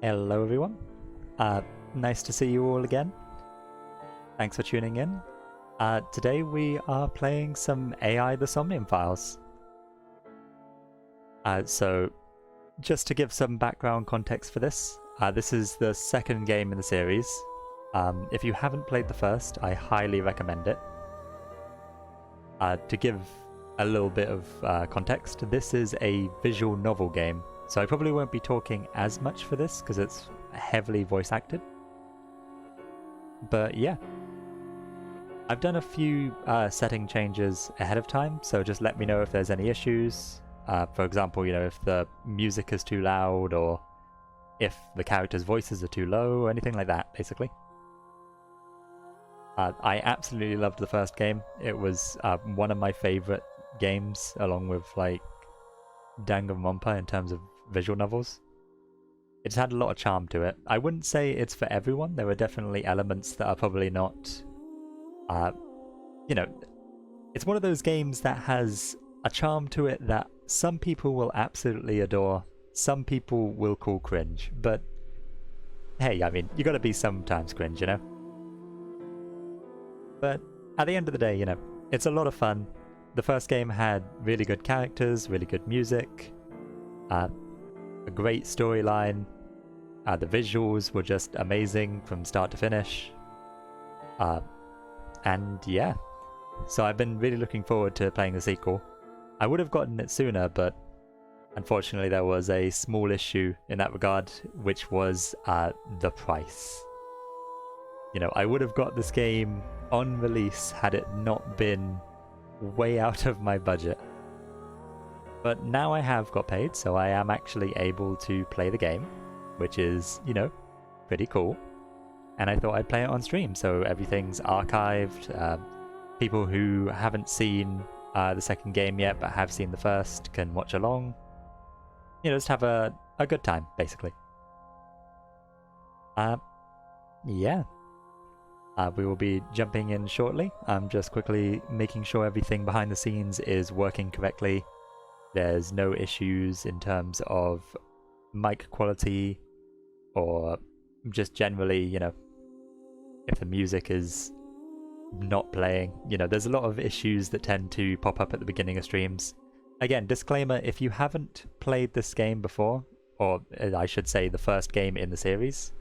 Hello everyone, nice to see you all again. Thanks for tuning in. Today we are playing some AI the Somnium files. So just to give some background context for this, this is the second game in the series. If you haven't played the first, I highly recommend it. To give a little bit of context, this is a visual novel game. So I probably won't be talking as much for this because it's heavily voice acted. But yeah, I've done a few setting changes ahead of time, so just let me know if there's any issues. For example, you know, if the music is too loud or if the characters' voices are too low or anything like that, basically. I absolutely loved the first game. It was one of my favorite games, along with like Danganronpa in terms of visual novels. It's had a lot of charm to it. I wouldn't say it's for everyone. There are definitely elements that are probably not, you know, it's one of those games that has a charm to it that some people will absolutely adore, some people will call cringe, but hey, I mean, you gotta be sometimes cringe, you know? But at the end of the day, you know, it's a lot of fun. The first game had really good characters, really good music, a great storyline. The visuals were just amazing from start to finish. And yeah, so I've been really looking forward to playing the sequel. I would have gotten it sooner, but unfortunately there was a small issue in that regard, which was the price. You know, I would have got this game on release had it not been way out of my budget. But now I have got paid, so I am actually able to play the game, which is, you know, pretty cool. And I thought I'd play it on stream, so everything's archived. People who haven't seen the second game yet but have seen the first can watch along. You know, just have a good time, basically. Yeah. We will be jumping in shortly. I'm just quickly making sure everything behind the scenes is working correctly. There's no issues in terms of mic quality or just generally, you know, if the music is not playing. You know, there's a lot of issues that tend to pop up at the beginning of streams. Again, disclaimer, if you haven't played this game before, or I should say the first game in the series,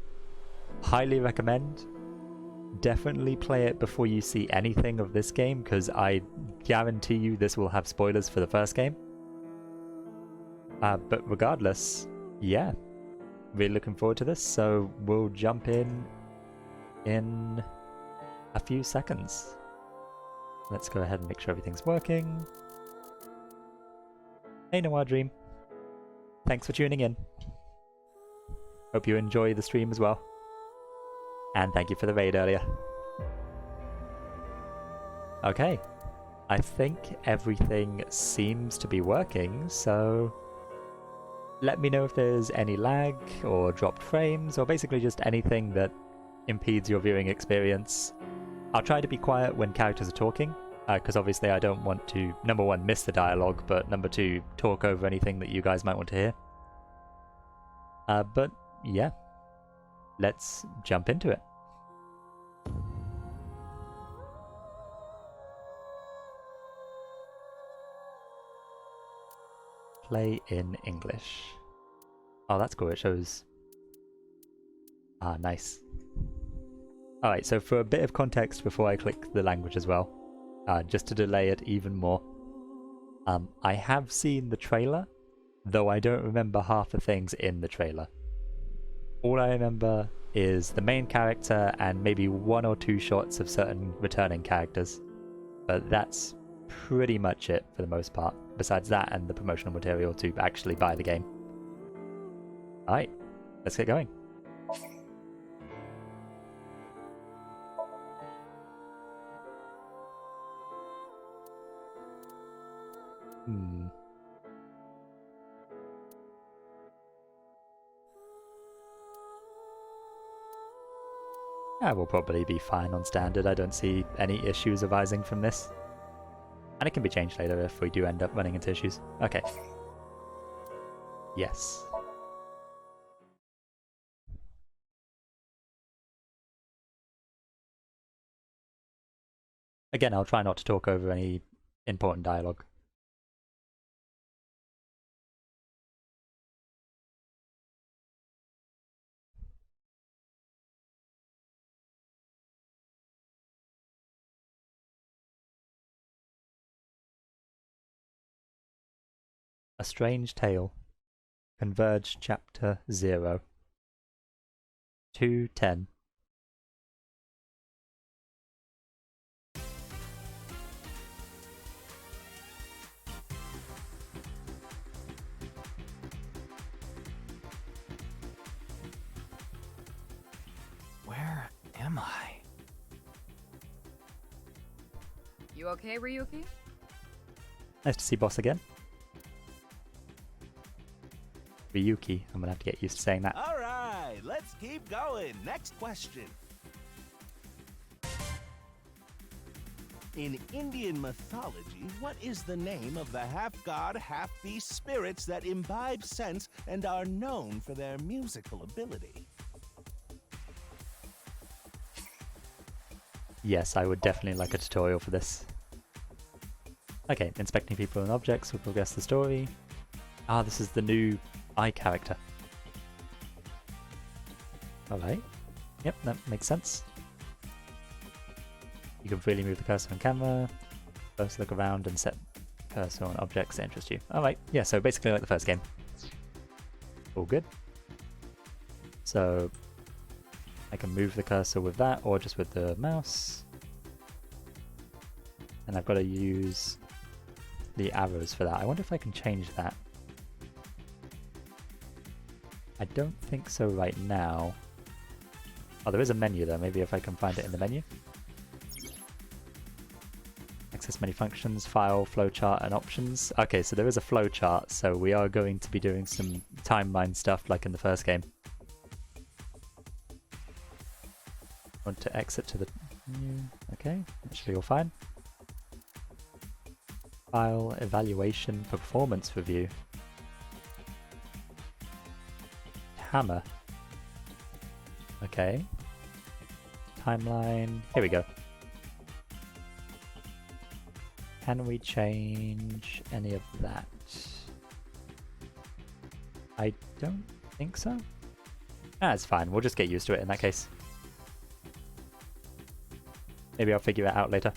highly recommend. Definitely play it before you see anything of this game, because I guarantee you this will have spoilers for the first game. But regardless, yeah, really looking forward to this, so we'll jump in a few seconds. Let's go ahead and make sure everything's working. Hey Noir Dream, thanks for tuning in. Hope you enjoy the stream as well. And thank you for the raid earlier. Okay, I think everything seems to be working, so let me know if there's any lag or dropped frames or basically just anything that impedes your viewing experience. I'll try to be quiet when characters are talking, because obviously I don't want to, number one, miss the dialogue, but number two, talk over anything that you guys might want to hear. But yeah, let's jump into it. Play in English. Oh, that's cool. It shows. Ah, nice. Alright, so for a bit of context before I click the language as well, just to delay it even more, I have seen the trailer, though I don't remember half the things in the trailer. All I remember is the main character and maybe one or two shots of certain returning characters, but that's pretty much it for the most part, besides that and the promotional material to actually buy the game. Alright, let's get going. Yeah, we'll probably be fine on standard. I don't see any issues arising from this. And it can be changed later if we do end up running into issues. Okay. Yes. Again, I'll try not to talk over any important dialogue. A Strange Tale. Converge Chapter 0. 2:10. Where am I? You okay, Ryuki? Nice to see boss again. Ryuki. I'm gonna have to get used to saying that. All right, let's keep going. Next question. In Indian mythology, what is the name of the half-god, half-beast spirits that imbibe sense and are known for their musical ability? Yes, I would definitely like a tutorial for this. Okay, inspecting people and objects will progress the story. Ah, this is the new eye character. Alright. Yep, that makes sense. You can freely move the cursor on camera, first look around and set cursor on objects that interest you. Alright, yeah, so basically like the first game. All good. So I can move the cursor with that or just with the mouse. And I've got to use the arrows for that. I wonder if I can change that. I don't think so right now. Oh, there is a menu though. Maybe if I can find it in the menu. Access many functions, file, flowchart, and options. Okay, so there is a flowchart, so we are going to be doing some timeline stuff like in the first game. Want to exit to the menu. Okay, that should be all fine. File, evaluation, performance review. Hammer. Okay. Timeline. Here we go. Can we change any of that? I don't think so. Ah, it's fine. We'll just get used to it in that case. Maybe I'll figure it out later.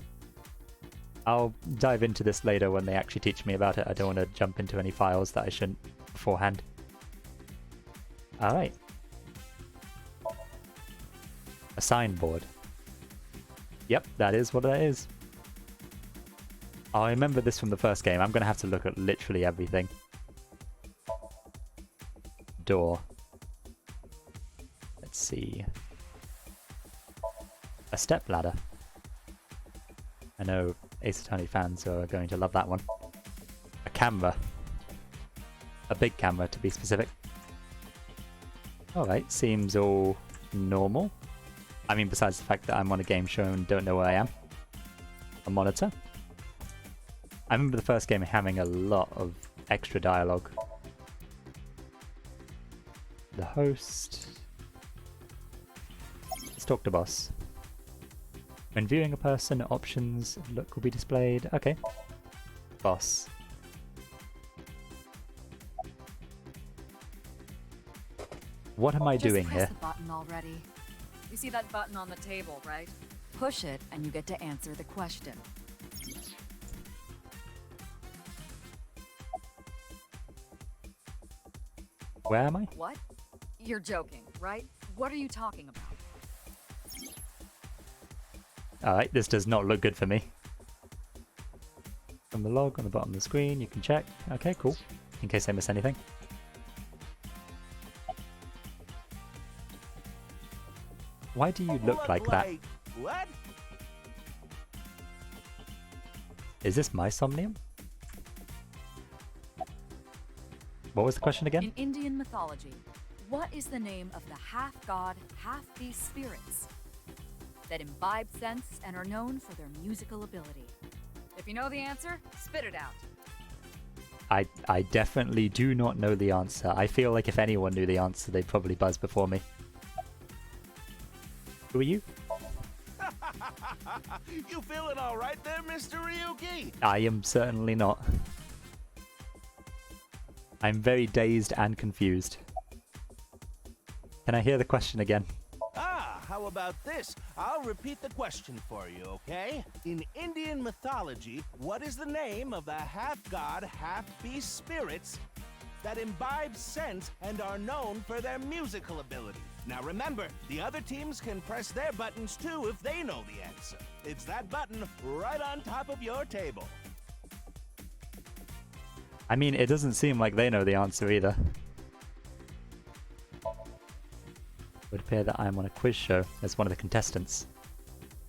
I'll dive into this later when they actually teach me about it. I don't want to jump into any files that I shouldn't beforehand. Alright. A signboard. Yep, that is what that is. Oh, I remember this from the first game. I'm going to have to look at literally everything. Door. Let's see. A stepladder. I know Ace Attorney fans are going to love that one. A camera. A big camera, to be specific. Alright, seems all normal. I mean, besides the fact that I'm on a game show and don't know where I am. A monitor. I remember the first game having a lot of extra dialogue. The host. Let's talk to boss. When viewing a person, options look will be displayed. Okay. Boss. What am I doing Just here? press the button already. You see that button on the table, right? Push it and you get to answer the question. Where am I? What? You're joking, right? What are you talking about? Alright, this does not look good for me. From the log on the bottom of the screen, you can check. Okay, cool. In case I miss anything. Why do you look like that? What? Is this my Somnium? What was the question again? In Indian mythology, what is the name of the half-god, half-beast spirits that imbibe sense and are known for their musical ability? If you know the answer, spit it out. I definitely do not know the answer. I feel like if anyone knew the answer, they'd probably buzz before me. Who are you? You feeling all right there, Mr. Ryuki? I am certainly not. I'm very dazed and confused. Can I hear the question again? Ah, how about this? I'll repeat the question for you, okay? In Indian mythology, what is the name of the half-god, half-beast spirits that imbibe sense and are known for their musical ability? Now remember, the other teams can press their buttons too if they know the answer. It's that button right on top of your table. I mean, it doesn't seem like they know the answer either. It would appear that I am on a quiz show as one of the contestants.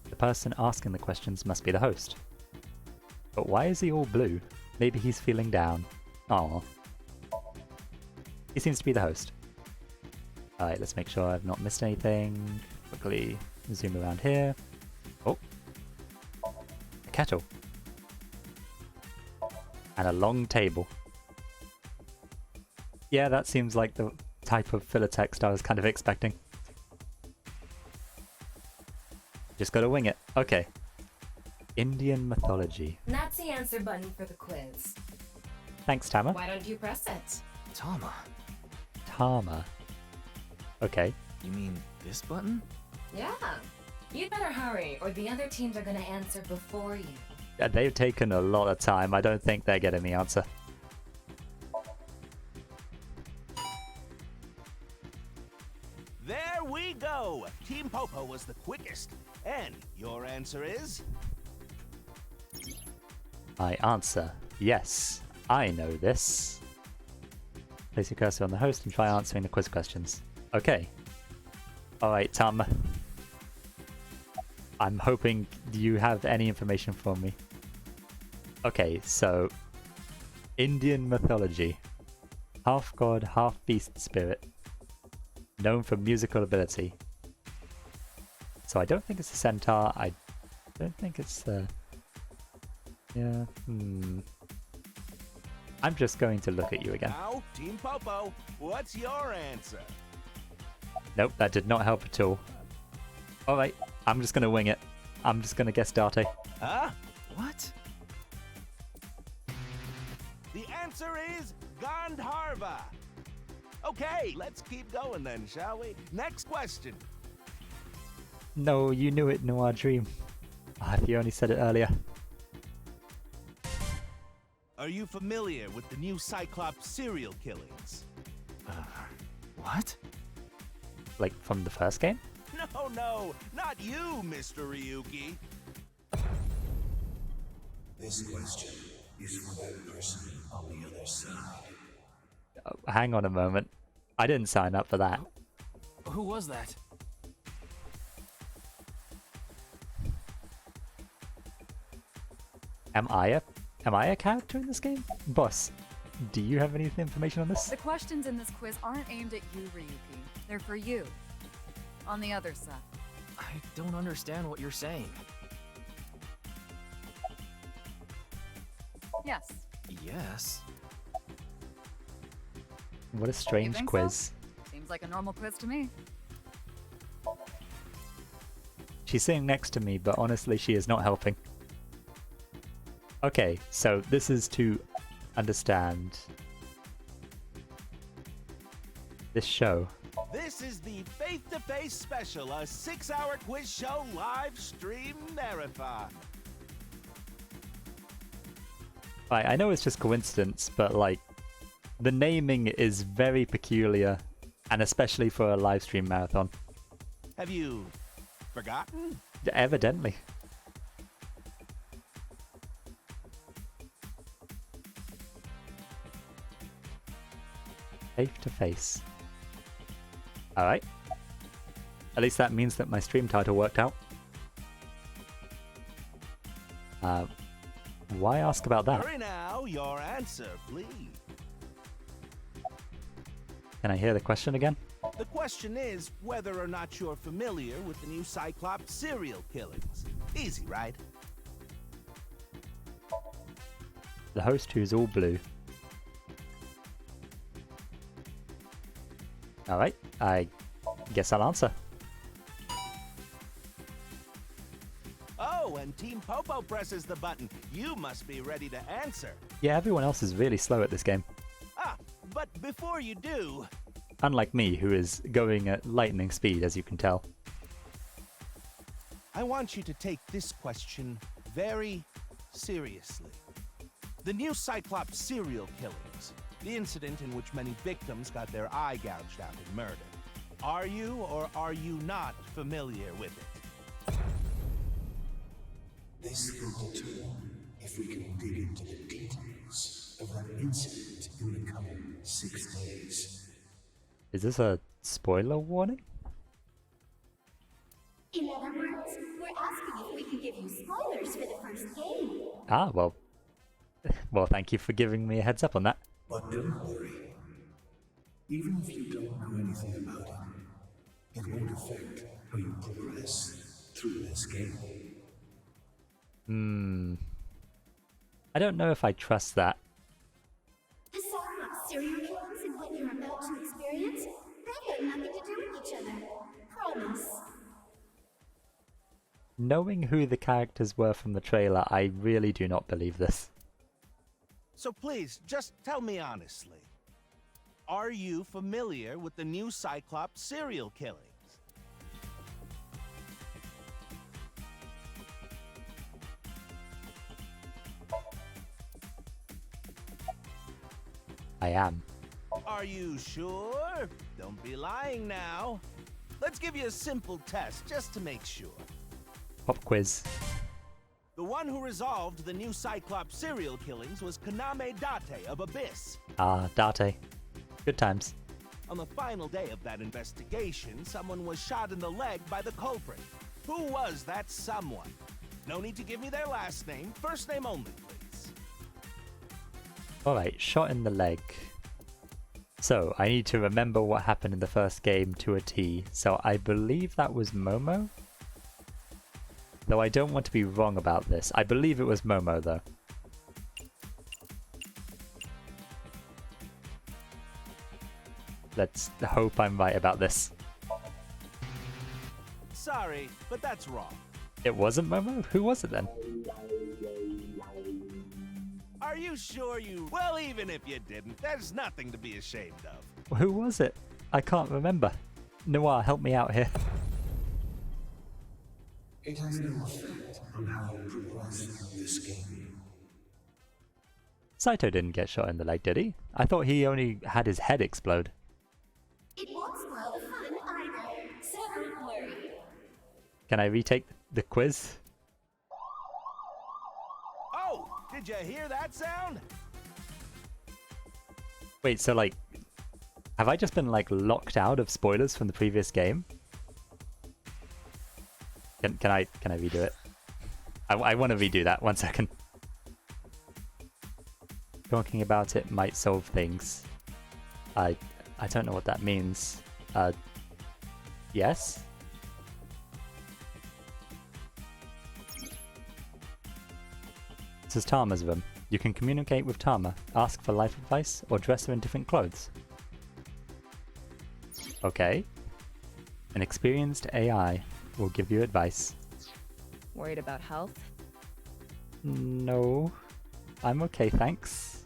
The person asking the questions must be the host. But why is he all blue? Maybe he's feeling down. Aww. He seems to be the host. Alright, let's make sure I've not missed anything. Quickly zoom around here. Oh. A kettle. And a long table. Yeah, that seems like the type of filler text I was kind of expecting. Just gotta wing it. Okay. Indian mythology. That's the answer button for the quiz. Thanks, Tama. Why don't you press it? Tama, Tama. Okay. you mean this button? Yeah. You'd better hurry, or the other teams are gonna answer before you. They've taken a lot of time. I don't think they're getting the answer. There we go! Team Popo was the quickest. And your answer is? My answer. Yes. I know this. Place your cursor on the host and try answering the quiz questions. Okay. Alright, Tom. I'm hoping you have any information for me. Okay, so Indian mythology. Half god, half beast spirit. Known for musical ability. So I don't think it's a centaur. I don't think it's yeah, I'm just going to look at you again. Now, Team Popo, what's your answer? Nope, that did not help at all. Alright, I'm just gonna wing it. I'm just gonna guess Date. Huh? What? The answer is Gandharva. Okay, let's keep going then, shall we? Next question. No, you knew it, Noir Dream. Ah, if you only said it earlier. Are you familiar with the new Cyclops serial killings? What? Like from the first game? No, not you, Mr. Ryuki. This question is for that person on the other side. Oh, hang on a moment. I didn't sign up for that. Who was that? Am I a character in this game? Boss, do you have any information on this? The questions in this quiz aren't aimed at you, Ryuki. They're for you. On the other side. I don't understand what you're saying. Yes. Yes. What a strange think quiz. so? Seems like a normal quiz to me. She's sitting next to me, but honestly she is not helping. Okay, so this is to understand this show. This is the Face-to-Face Special, a 6-hour quiz show live stream marathon. Right, I know it's just coincidence, but like, the naming is very peculiar, and especially for a live stream marathon. Have you forgotten? Evidently. Face to face. Alright. At least that means that my stream title worked out. Why ask about that? Hurry now, your answer, please. Can I hear the question again? The question is whether or not you're familiar with the new Cyclops serial killings. Easy, right? The host who's all blue. Alright, I guess I'll answer. Team Popo presses the button. You must be ready to answer. Yeah, everyone else is really slow at this game. Ah, but before you do, Unlike me, who is going at lightning speed, as you can tell. I want you to take this question very seriously. The new Cyclops serial killings, the incident in which many victims got their eye gouged out and murdered. Are you or are you not familiar with it? This will determine if we can dig into the details of that incident in the coming 6 days. Is this a spoiler warning? In other words, we're asking if we can give you spoilers for the first game. Ah, well. Well, thank you for giving me a heads up on that. But don't worry. Even if you don't know anything about it, it won't affect how you progress through this game. I don't know if I trust that. The Cyclops serial killings and what you're about to experience, they've got nothing to do with each other. Promise. Knowing who the characters were from the trailer, I really do not believe this. So please, just tell me honestly. Are you familiar with the new Cyclops serial killings? I am. Are you sure? Don't be lying now. Let's give you a simple test just to make sure. Pop quiz. The one who resolved the new Cyclops serial killings was Kaname Date of Abyss. Ah, Date. Good times. On the final day of that investigation, someone was shot in the leg by the culprit. Who was that someone? No need to give me their last name, first name only, please. Alright, shot in the leg. So, I need to remember what happened in the first game to a T. So, I believe that was Momo? Though I don't want to be wrong about this. I believe it was Momo, though. Let's hope I'm right about this. Sorry, but that's wrong. It wasn't Momo? Who was it then? Are you sure you... Well, even if you didn't, there's nothing to be ashamed of. Who was it? I can't remember. Noir, help me out here. It has no effect on how you progress through this game. Saito didn't get shot in the leg, did he? I thought he only had his head explode. It won't spoil the fun either, so don't worry. Can I retake the quiz? Oh, did you hear that sound? Wait, so like, have I just been like locked out of spoilers from the previous game? Can I redo it? I want to redo that. 1 second. Talking about it might solve things. I don't know what that means. Yes? This is Tama's room. You can communicate with Tama, ask for life advice, or dress her in different clothes. Okay. An experienced AI will give you advice. Worried about health? No. I'm okay, thanks.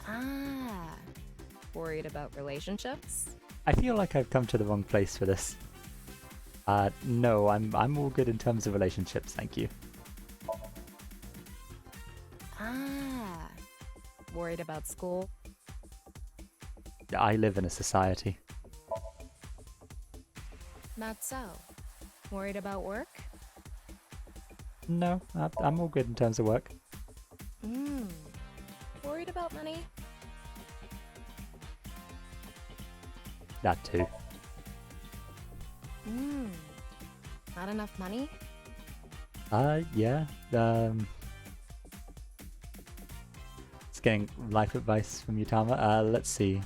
Ah. Worried about relationships? I feel like I've come to the wrong place for this. No, I'm all good in terms of relationships, thank you. Ah. Worried about school? I live in a society. Not so. Worried about work? No, I'm all good in terms of work. Worried about money? That too. Not enough money? Yeah. It's getting life advice from Utama. Let's see.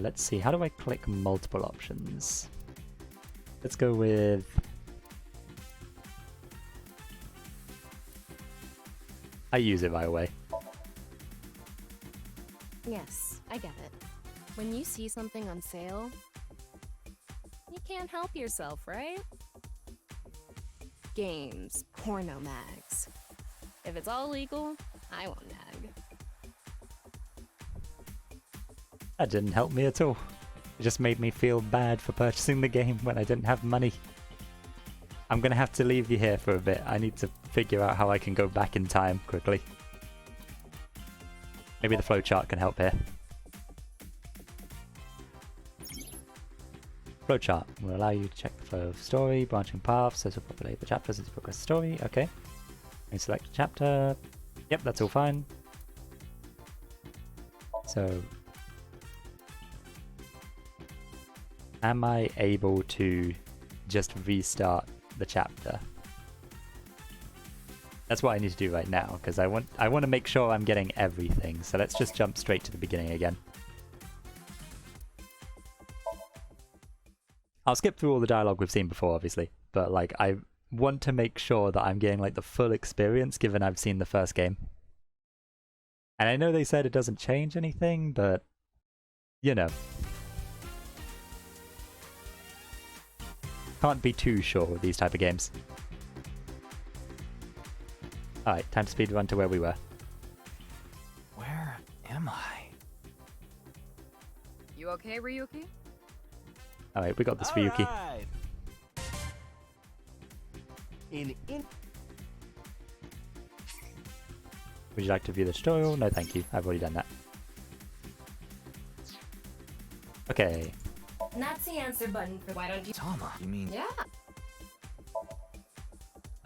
Let's see. How do I click multiple options? Let's go with... I use it right away. Yes, I get it. When you see something on sale, you can't help yourself, right? Games, porno mags. If it's all legal, I won't nag. That didn't help me at all. It just made me feel bad for purchasing the game when I didn't have money. I'm gonna have to leave you here for a bit. I need to figure out how I can go back in time quickly. Maybe the flowchart can help here. Flowchart will allow you to check the flow of story, branching paths, so to populate the chapters as you progress the story. Okay. And select a chapter. Yep, that's all fine. So, am I able to just restart the chapter? That's what I need to do right now, because I want to make sure I'm getting everything. So let's just jump straight to the beginning again. I'll skip through all the dialogue we've seen before, obviously, but like I want to make sure that I'm getting like the full experience given I've seen the first game. And I know they said it doesn't change anything, but you know. Can't be too sure with these type of games. Alright, time to speed run to where we were. Where am I? You okay, Ryuki? Alright, we got this for Yuki. Alright. Would you like to view the tutorial? No, thank you. I've already done that. Okay. That's the answer button for why don't you... Tama, you mean... Yeah.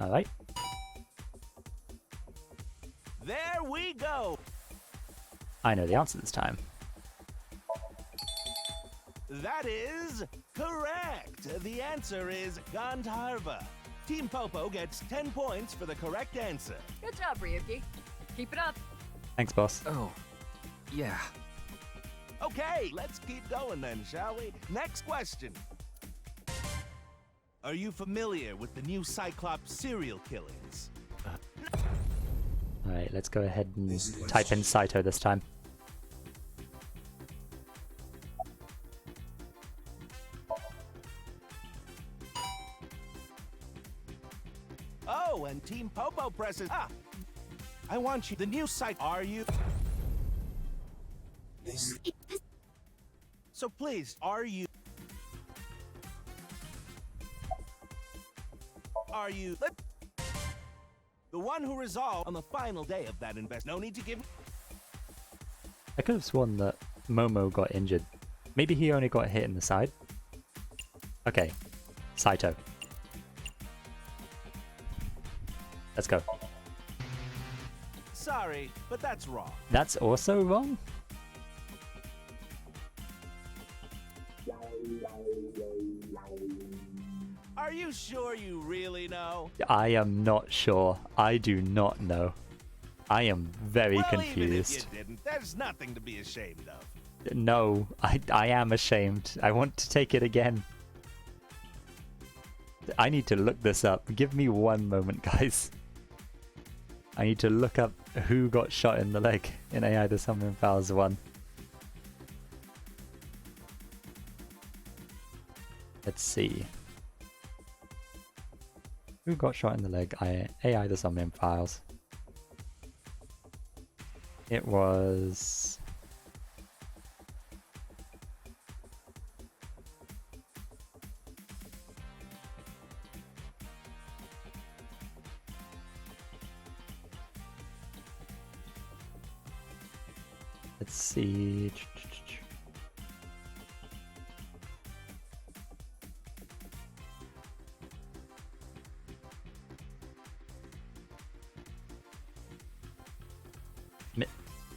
Alright. There we go. I know the answer this time. That is correct. The answer is Gandharva. Team Popo gets 10 points for the correct answer. Good job, Ryuki. Keep it up. Thanks, boss. Oh, yeah. Okay, let's keep going then, shall we? Next question. Are you familiar with the new Cyclops serial killings? Alright, let's go ahead and type in Saito this time. Oh, and Team Popo presses... Ah! I want you... The new site... Are you... So please, are you... Are you... The one who resolved on the final day of that invest... No need to give... I could have sworn that Momo got injured. Maybe he only got hit in the side? Okay. Saito. Let's go. Sorry, but that's wrong. That's also wrong? Are you sure you really know? I am not sure. I do not know. I am very Well, confused. even if you didn't, there's nothing to be ashamed of. No, I am ashamed. I want to take it again. I need to look this up. Give me one moment, guys. I need to look up who got shot in the leg in AI the Somnium Files 1. Let's see. Who got shot in the leg? AI the Somnium Files. It was... Let's see.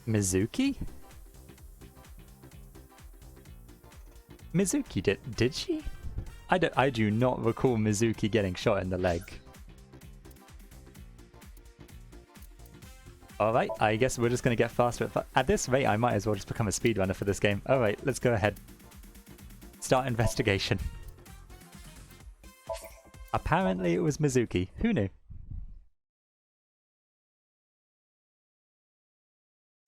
Mizuki? Mizuki did she? I do not recall Mizuki getting shot in the leg. Alright, I guess we're just going to get faster. At this rate, I might as well just become a speedrunner for this game. Alright, let's go ahead. Start investigation. Apparently it was Mizuki. Who knew?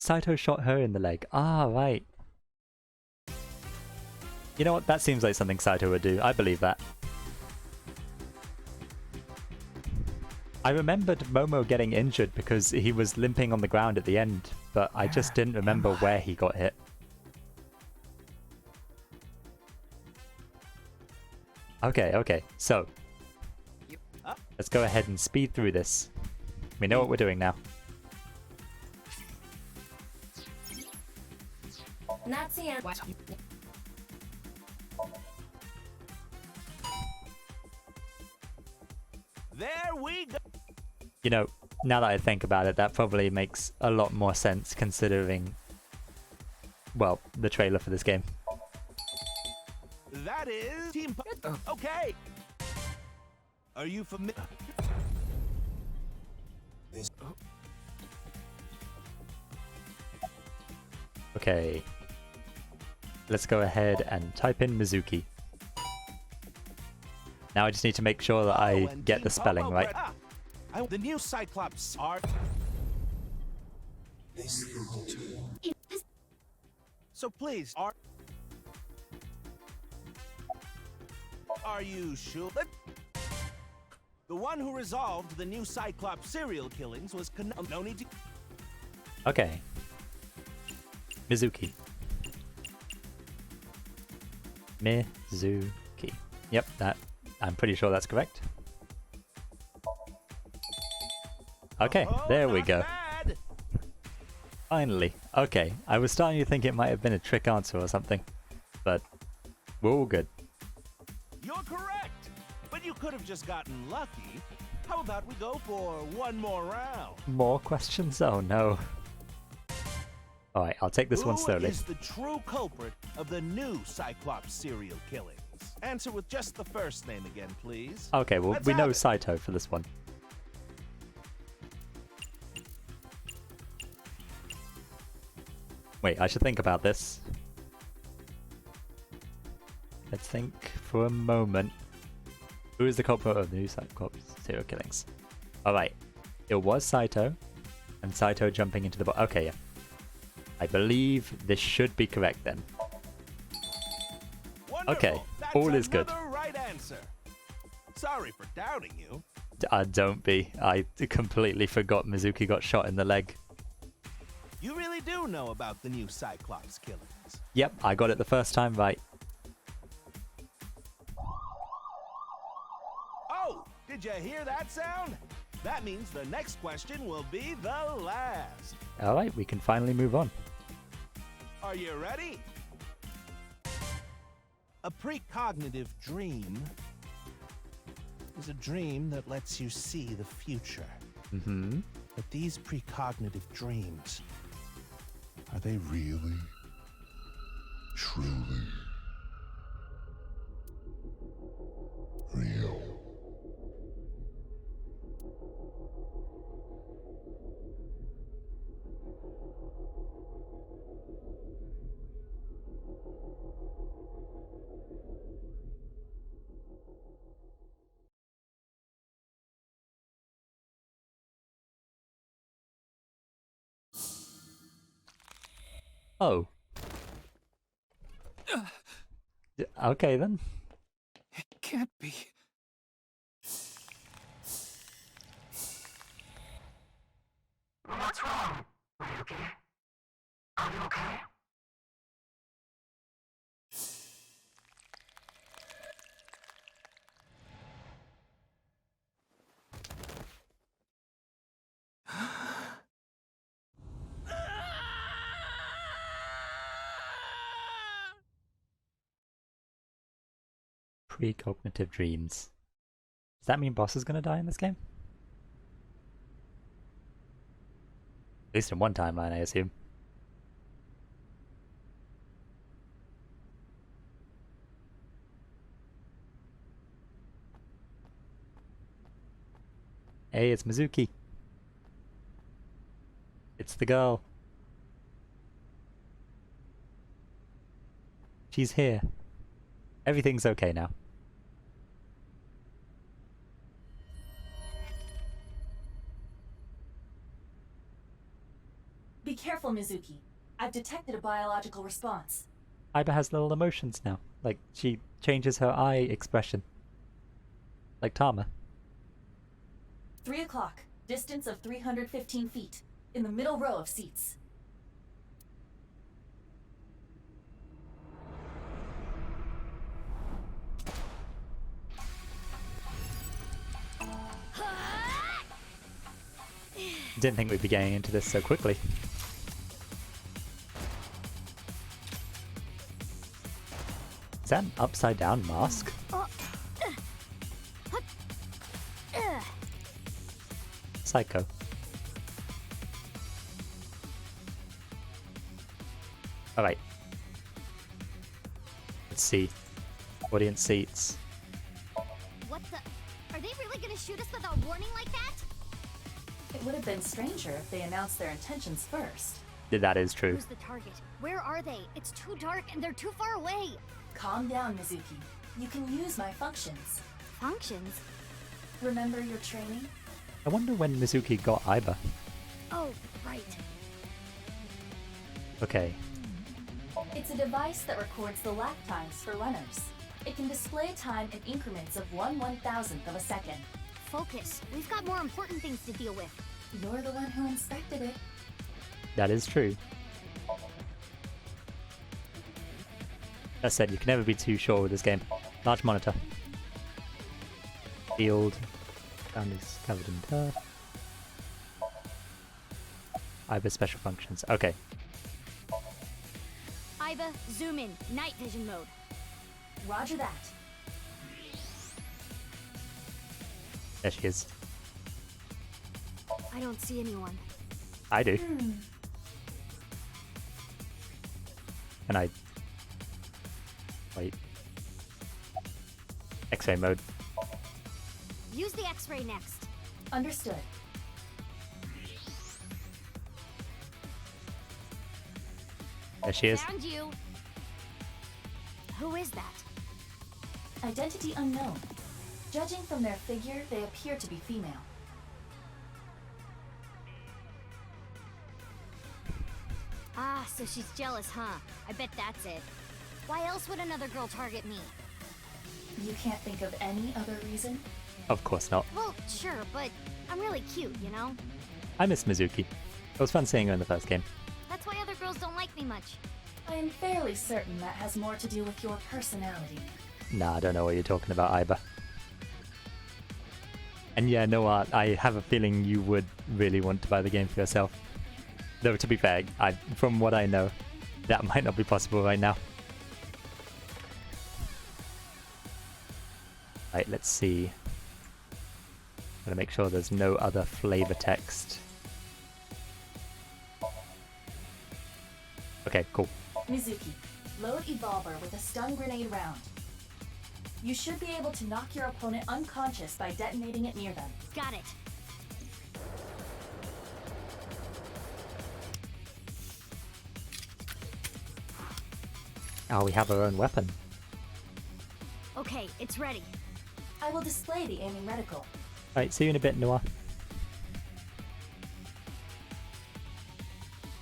Saito shot her in the leg. Ah, right. You know what? That seems like something Saito would do. I believe that. I remembered Momo getting injured because he was limping on the ground at the end, but I just didn't remember where he got hit. Okay, so let's go ahead and speed through this. We know what we're doing now. Nazi and There we go. You know, now that I think about it, that probably makes a lot more sense considering, well, the trailer for this game. That is team. Okay. Are you familiar? Okay. Let's go ahead and type in Mizuki. Now I just need to make sure that I get the spelling right. The new Cyclops are. So please, are you sure? The one who resolved the new Cyclops serial killings was no need to. Okay. Mizuki. Mizuki. Yep, that. I'm pretty sure that's correct. Okay, there we go. Bad. Finally. Okay, I was starting to think it might have been a trick answer or something, but we're all good. You're correct, but you could have just gotten lucky. How about we go for one more round? More questions? Oh no. Alright, I'll take this one slowly. Who is the true culprit of the new Cyclops serial killings? Answer with just the first name again, please. Okay, well, Let's we have know it. Saito for this one. Wait, I should think about this. Let's think for a moment. Who is the culprit of the new Cyclops serial killings? Alright, it was Saito, and Saito jumping into the okay, yeah. I believe this should be correct then. Wonderful. Okay, That's all is good. another right answer. Sorry for doubting you. Don't be. I completely forgot Mizuki got shot in the leg. You really do know about the new Cyclops killings. Yep, I got it the first time right. Oh, did you hear that sound? That means the next question will be the last. Alright, we can finally move on. Are you ready? A precognitive dream is a dream that lets you see the future. Mm-hmm. But these precognitive dreams, Are they really, truly real? Oh. Okay then. It can't be. What's wrong? Are you okay? Are you okay? Precognitive dreams. Does that mean Boss is gonna die in this game? At least in one timeline, I assume. Hey, it's Mizuki. It's the girl. She's here. Everything's okay now. Be careful, Mizuki. I've detected a biological response. Aiba has little emotions now. Like, she changes her eye expression. Like Tama. 3 o'clock. Distance of 315 feet. In the middle row of seats. Didn't think we'd be getting into this so quickly. Is that an upside down mask? Psycho. Alright. Let's see. Audience seats. What the? Are they really gonna shoot us without warning like that? It would have been stranger if they announced their intentions first. That is true. Who's the target? Where are they? It's too dark and they're too far away. Calm down, Mizuki. You can use my functions. Functions? Remember your training? I wonder when Mizuki got Aiba. Oh, right. Okay. It's a device that records the lap times for runners. It can display time in increments of 1/1000th of a second. Focus. We've got more important things to deal with. You're the one who inspected it. That is true. That said, you can never be too sure with this game. Large monitor. Field. Ground is covered in turf. Aiba special functions. Okay. Aiba, zoom in. Night vision mode. Roger that. There she is. I don't see anyone. I do. And I... Wait. X-ray mode. Use the X-ray next. Understood. There she is. Found you. Who is that? Identity unknown. Judging from their figure, they appear to be female. Ah, so she's jealous, huh? I bet that's it. Why else would another girl target me? You can't think of any other reason? Of course not. Well, sure, but I'm really cute, you know? I miss Mizuki. It was fun seeing her in the first game. That's why other girls don't like me much. I am fairly certain that has more to do with your personality. Nah, I don't know what you're talking about, Aiba. And yeah, Noah, I have a feeling you would really want to buy the game for yourself. Though, to be fair, from what I know, that might not be possible right now. Right, let's see. Gotta make sure there's no other flavor text. Okay, cool. Mizuki, load Evolver with a stun grenade round. You should be able to knock your opponent unconscious by detonating it near them. Got it. Oh, we have our own weapon. Okay, it's ready. I will display the aiming reticle. Right, see you in a bit, Noah.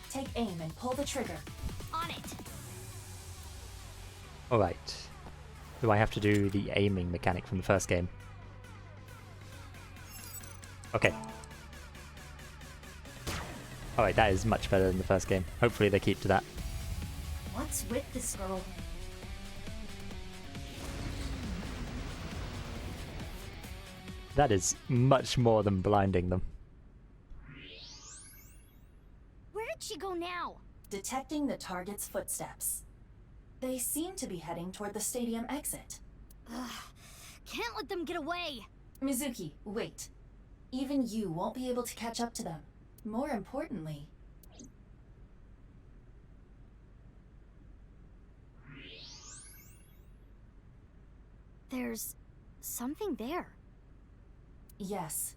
Take aim and pull the trigger. On it. Alright. Do I have to do the aiming mechanic from the first game? Okay. Alright, that is much better than the first game. Hopefully they keep to that. What's with this girl? That is much more than blinding them. Where did she go now? Detecting the target's footsteps. They seem to be heading toward the stadium exit. Ugh, can't let them get away. Mizuki, wait. Even you won't be able to catch up to them. More importantly... There's something there. Yes.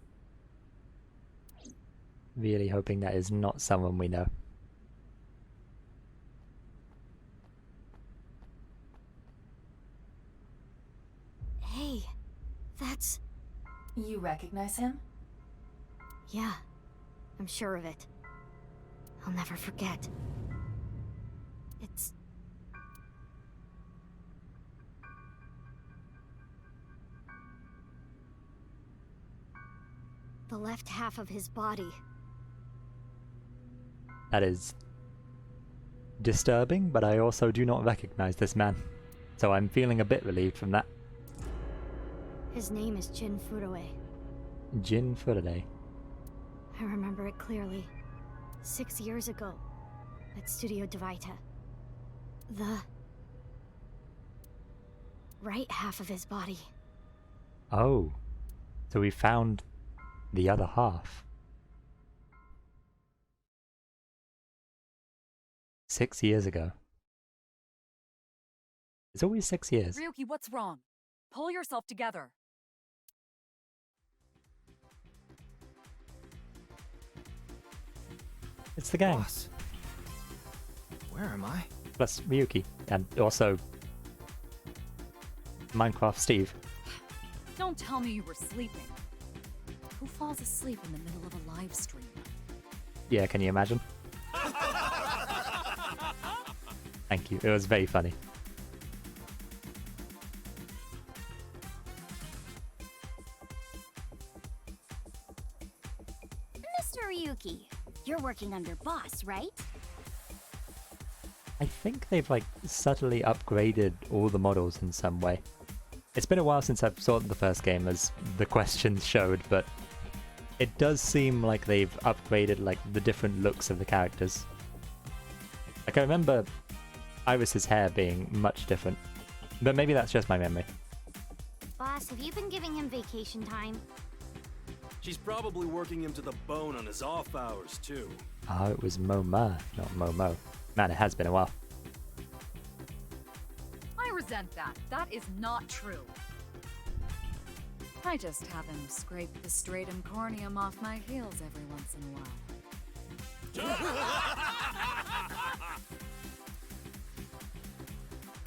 Really hoping that is not someone we know. Hey, that's... You recognize him? Yeah, I'm sure of it. I'll never forget. It's... the left half of his body. That is disturbing, but I also do not recognize this man. So I'm feeling a bit relieved from that. His name is Jin Furue. Jin Furue. I remember it clearly. 6 years ago, at Studio Devaita. The right half of his body. Oh. So we found the other half. 6 years ago. It's always 6 years. Ryuki, what's wrong? Pull yourself together. It's the gang. Boss. Where am I? Plus Ryuki. And also Minecraft Steve. Don't tell me you were sleeping. Who falls asleep in the middle of a live stream? Yeah, can you imagine? Thank you. It was very funny. Mr. Ryuki, you're working under boss, right? I think they've like subtly upgraded all the models in some way. It's been a while since I've sorted the first game, as the questions showed, but it does seem like they've upgraded like the different looks of the characters. Like I remember Iris's hair being much different, but maybe that's just my memory. Boss, have you been giving him vacation time? She's probably working him to the bone on his off hours, too. Oh, it was Moma, not Momo. Man, it has been a while. I resent that. That is not true. I just have him scrape the stratum corneum off my heels every once in a while.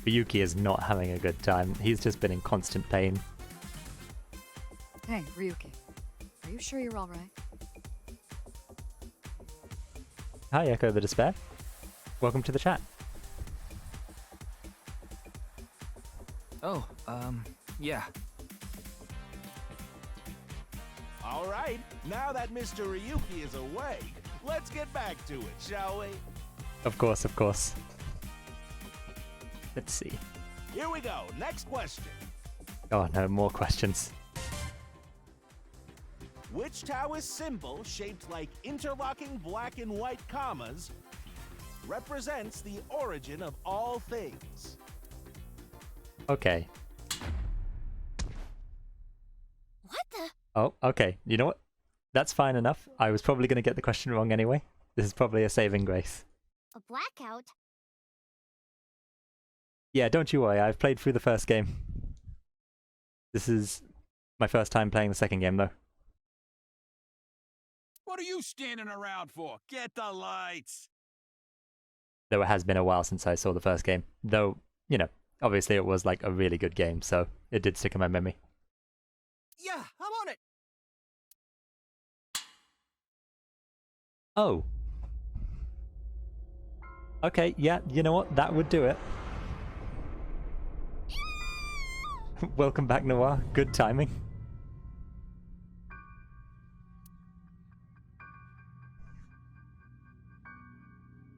Ryuki is not having a good time. He's just been in constant pain. Hey, Ryuki. Are you sure you're alright? Hi, Echo the Despair. Welcome to the chat. Oh, yeah. All right, now that Mr. Ryuki is away, let's get back to it, shall we? Of course, of course. Let's see. Here we go, next question. Oh no, more questions. Which Taoist symbol, shaped like interlocking black and white commas, represents the origin of all things? Okay. What the? Oh, okay. You know what? That's fine enough. I was probably going to get the question wrong anyway. This is probably a saving grace. A blackout? Yeah, don't you worry. I've played through the first game. This is my first time playing the second game, though. What are you standing around for? Get the lights! Though it has been a while since I saw the first game. Though, you know, obviously it was like a really good game, so it did stick in my memory. Yeah, I'm on it! Oh. Okay, yeah, you know what? That would do it. Welcome back, Noir. Good timing.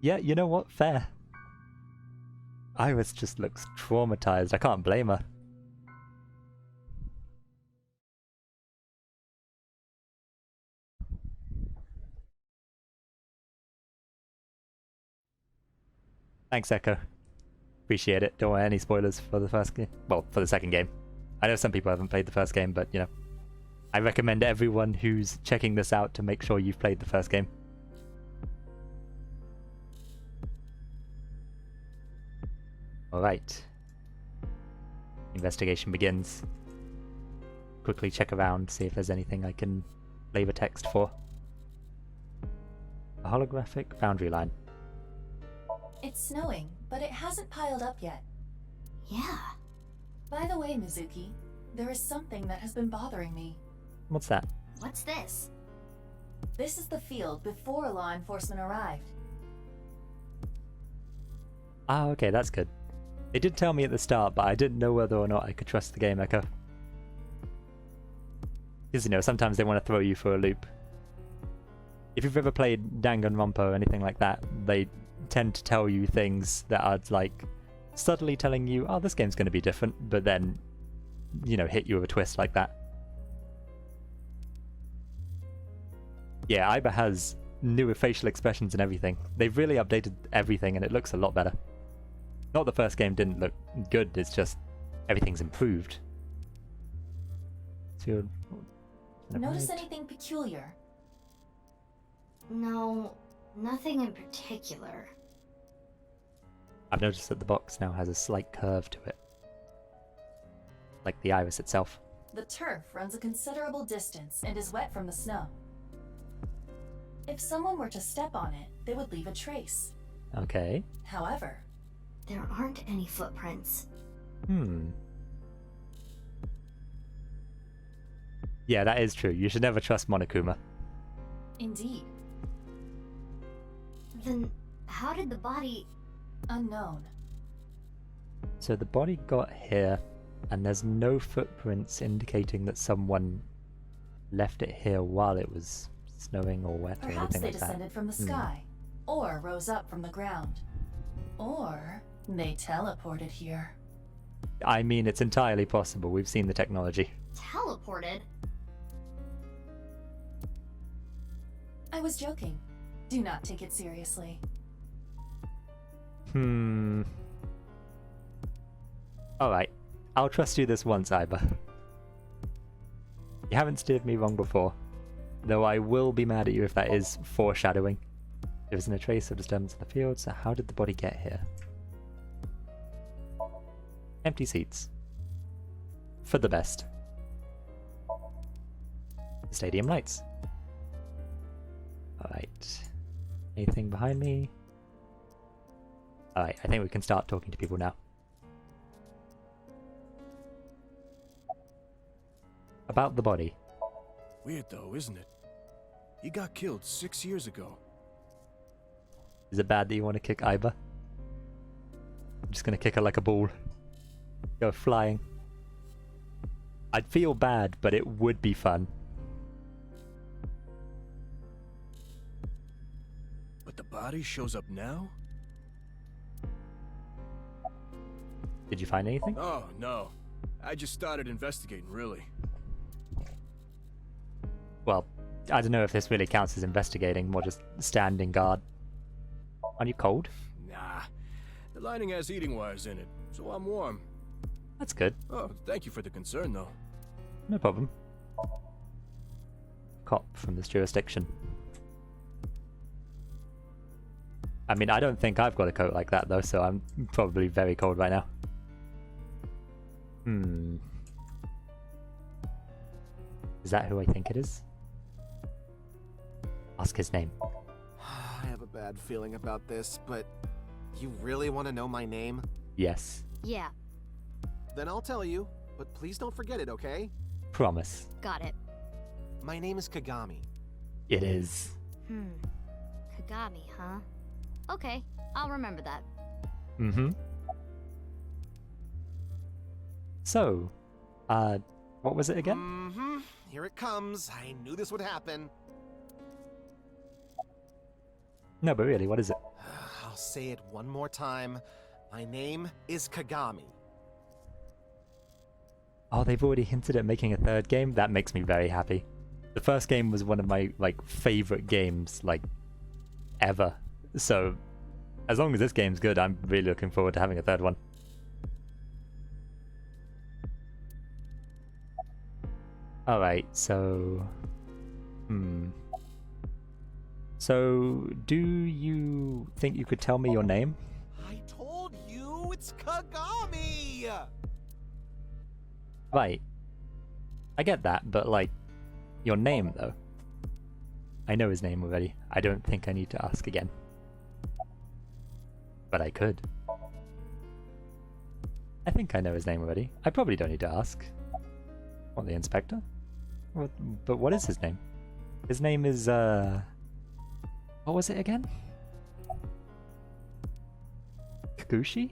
Yeah, you know what? Fair. Iris just looks traumatized. I can't blame her. Thanks, Echo. Appreciate it. Don't want any spoilers for the first game. Well, for the second game. I know some people haven't played the first game, but, you know. I recommend everyone who's checking this out to make sure you've played the first game. Alright. Investigation begins. Quickly check around, see if there's anything I can flavor text for. A holographic boundary line. It's snowing, but it hasn't piled up yet. Yeah. By the way, Mizuki, there is something that has been bothering me. What's that? What's this? This is the field before law enforcement arrived. Ah, okay, that's good. They did tell me at the start, but I didn't know whether or not I could trust the game echo. Because, you know, sometimes they want to throw you for a loop. If you've ever played Danganronpa or anything like that, they tend to tell you things that are, like, subtly telling you, oh, this game's going to be different, but then, you know, hit you with a twist like that. Yeah, Aiba has newer facial expressions and everything. They've really updated everything and it looks a lot better. Not the first game didn't look good, it's just everything's improved. So Notice anything peculiar? No, nothing in particular. I've noticed that the box now has a slight curve to it. Like the iris itself. The turf runs a considerable distance and is wet from the snow. If someone were to step on it, they would leave a trace. Okay. However, there aren't any footprints. Yeah, that is true. You should never trust Monokuma. Indeed. Then how did the body... Unknown. So the body got here, and there's no footprints indicating that someone left it here while it was snowing or wet or Perhaps anything they like that. descended from the sky, or rose up from the ground, or they teleported here. I mean, it's entirely possible. We've seen the technology. Teleported? I was joking. Do not take it seriously. Alright. I'll trust you this once, Aiba. You haven't steered me wrong before. Though I will be mad at you if that is foreshadowing. There isn't a trace of disturbance in the field, so how did the body get here? Empty seats. For the best. Stadium lights. Alright. Anything behind me? Alright, I think we can start talking to people now. About the body. Weird though, isn't it? He got killed 6 years ago. Is it bad that you want to kick Aiba? I'm just gonna kick her like a ball. Go flying. I'd feel bad, but it would be fun. But the body shows up now? Did you find anything? Oh, no. I just started investigating, really. Well, I don't know if this really counts as investigating, more just standing guard. Aren't you cold? Nah. The lining has heating wires in it, so I'm warm. That's good. Oh, thank you for the concern, though. No problem. Cop from this jurisdiction. I mean, I don't think I've got a coat like that, though, so I'm probably very cold right now. Is that who I think it is? Ask his name. I have a bad feeling about this, but you really want to know my name? Yes. Yeah. Then I'll tell you, but please don't forget it, okay? Promise. Got it. My name is Kagami. It is. Kagami, huh? Okay, I'll remember that. So, what was it again? Here it comes. I knew this would happen. No, but really, what is it? I'll say it one more time. My name is Kagami. Oh, they've already hinted at making a third game? That makes me very happy. The first game was one of my, favorite games, ever. So, as long as this game's good, I'm really looking forward to having a third one. Alright, so... So, do you think you could tell me your name? I told you it's Kagami! Right. I get that, but, your name, though. I know his name already. I don't think I need to ask again. But I could. I think I know his name already. I probably don't need to ask. What, the inspector? But what is his name? His name is, what was it again? Kikuchi?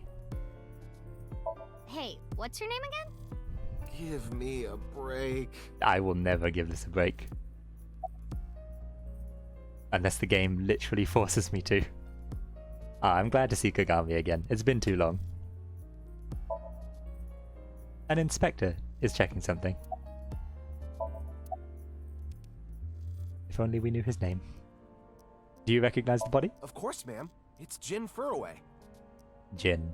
Hey, what's your name again? Give me a break. I will never give this a break. Unless the game literally forces me to. I'm glad to see Kagami again. It's been too long. An inspector is checking something. If only we knew his name. Do you recognize the body? Of course, ma'am. It's Jin Furroway. Jin.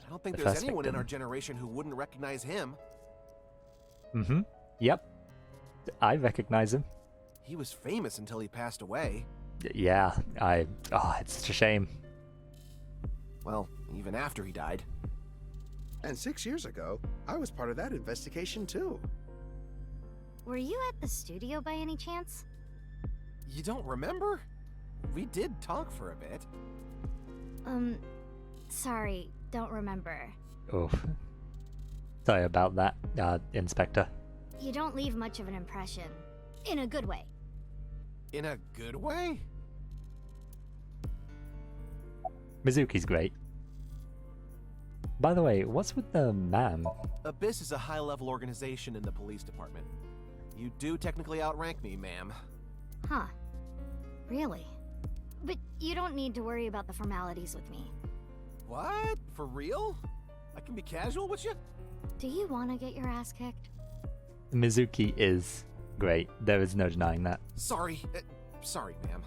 I don't think The there's first anyone in victim. our generation who wouldn't recognize him. Mm-hmm. Yep. I recognize him. He was famous until he passed away. Yeah, it's such a shame. Well, even after he died. And 6 years ago, I was part of that investigation too. Were you at the studio by any chance? You don't remember? We did talk for a bit. Sorry, don't remember. Oof. Sorry about that, Inspector. You don't leave much of an impression. In a good way. In a good way? Mizuki's great. By the way, what's with the ma'am? Abyss is a high-level organization in the police department. You do technically outrank me, ma'am. Huh. Really? But you don't need to worry about the formalities with me. What? For real? I can be casual with you? Do you want to get your ass kicked? Mizuki is great. There is no denying that. Sorry, ma'am.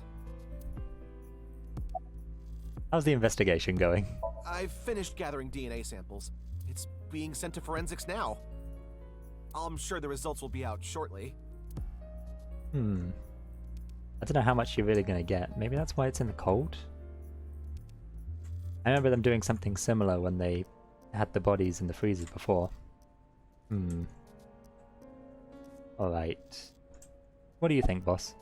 How's the investigation going? I've finished gathering DNA samples. It's being sent to forensics now. I'm sure the results will be out shortly. I don't know how much you're really going to get. Maybe that's why it's in the cold? I remember them doing something similar when they had the bodies in the freezers before. Alright. What do you think, boss?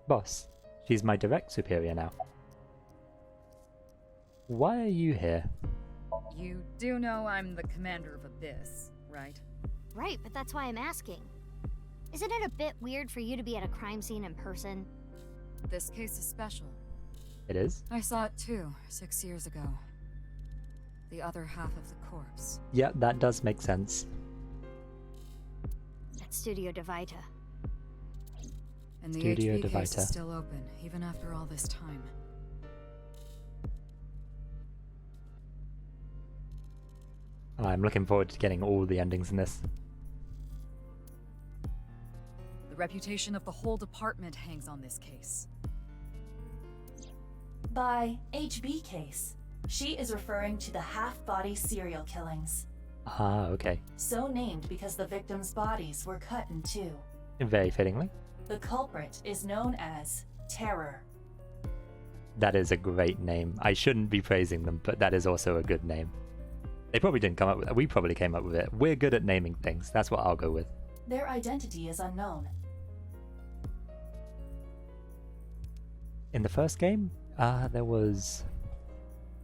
Boss, she's my direct superior now. Why are you here? You do know I'm the commander of Abyss, right? Right, but that's why I'm asking. Isn't it a bit weird for you to be at a crime scene in person? This case is special. It is? I saw it too, 6 years ago. The other half of the corpse. Yeah, that does make sense. At Studio Devita. And the Studio HB case Devita. is still open, even after all this time. I'm looking forward to getting all the endings in this. The reputation of the whole department hangs on this case. By HB case, she is referring to the half-body serial killings. Ah, okay. So named because the victims' bodies were cut in two. Very fittingly. The culprit is known as Terror. That is a great name. I shouldn't be praising them, but that is also a good name. They probably didn't come up with it. We probably came up with it. We're good at naming things. That's what I'll go with. Their identity is unknown. In the first game, there was...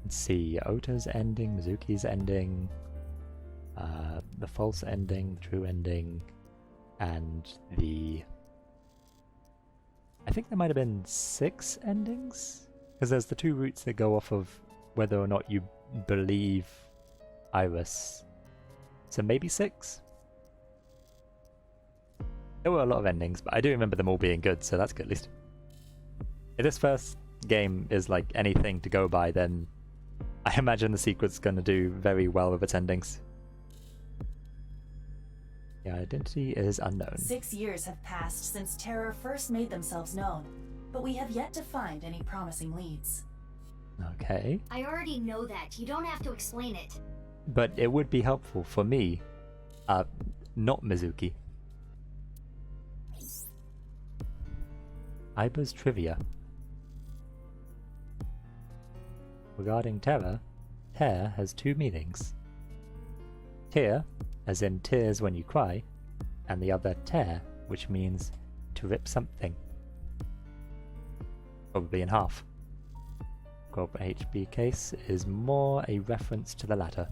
Let's see, Ota's ending, Mizuki's ending, the false ending, the true ending, and the... I think there might have been 6 endings? Because there's the 2 routes that go off of whether or not you believe Iris. So maybe 6? There were a lot of endings, but I do remember them all being good, so that's good at least. If this first game is like anything to go by, then I imagine the sequel's going to do very well with its endings. The identity is unknown. 6 years have passed since Terror first made themselves known, but we have yet to find any promising leads. Okay. I already know that. You don't have to explain it. But it would be helpful for me, not Mizuki. Iba's trivia. Regarding terror, tear has 2 meanings. Tear, as in tears when you cry, and the other tear, which means to rip something. Probably in half. Corporate HB case is more a reference to the latter,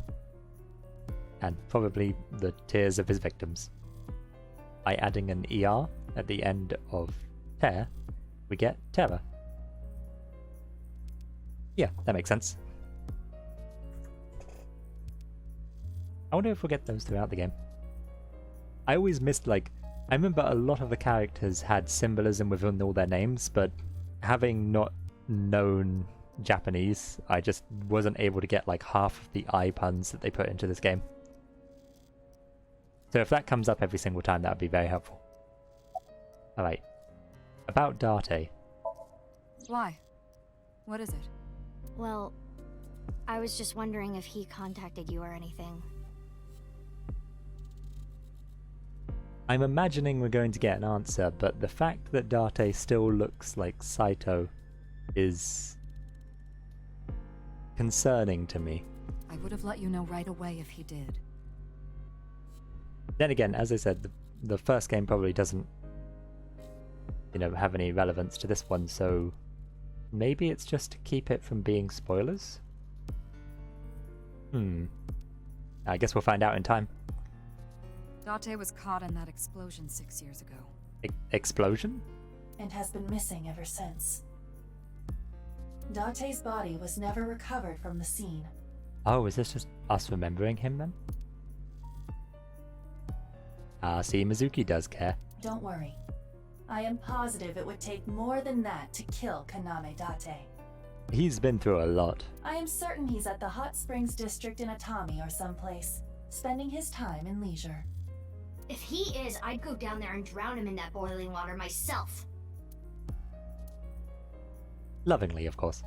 and probably the tears of his victims. By adding an ER at the end of tear, we get terror. Yeah, that makes sense. I wonder if we'll get those throughout the game. I always missed, like, I remember a lot of the characters had symbolism within all their names, but having not known Japanese, I just wasn't able to get like half of the I puns that they put into this game. So if that comes up every single time, that would be very helpful. Alright. About Date. Why? What is it? Well, I was just wondering if he contacted you or anything. I'm imagining we're going to get an answer, but the fact that Date still looks like Saito is concerning to me. I would have let you know right away if he did. Then again, as I said, the first game probably doesn't, you know, have any relevance to this one, so maybe it's just to keep it from being spoilers? I guess we'll find out in time. Date was caught in that explosion 6 years ago. Explosion? And has been missing ever since. Date's body was never recovered from the scene. Oh, is this just us remembering him then? See, Mizuki does care. Don't worry. I am positive it would take more than that to kill Kaname Date. He's been through a lot. I am certain he's at the Hot Springs district in Atami or someplace, spending his time in leisure. If he is, I'd go down there and drown him in that boiling water myself. Lovingly, of course.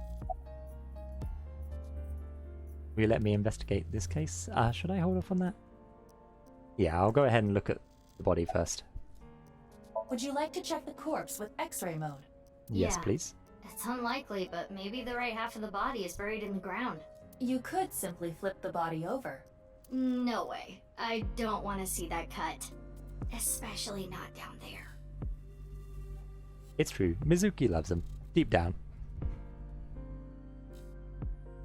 Will you let me investigate this case? Should I hold off on that? Yeah, I'll go ahead and look at the body first. Would you like to check the corpse with X-ray mode? Yes, Yeah. please. It's unlikely, but maybe the right half of the body is buried in the ground. You could simply flip the body over. No way. I don't want to see that cut. Especially not down there. It's true. Mizuki loves him. Deep down.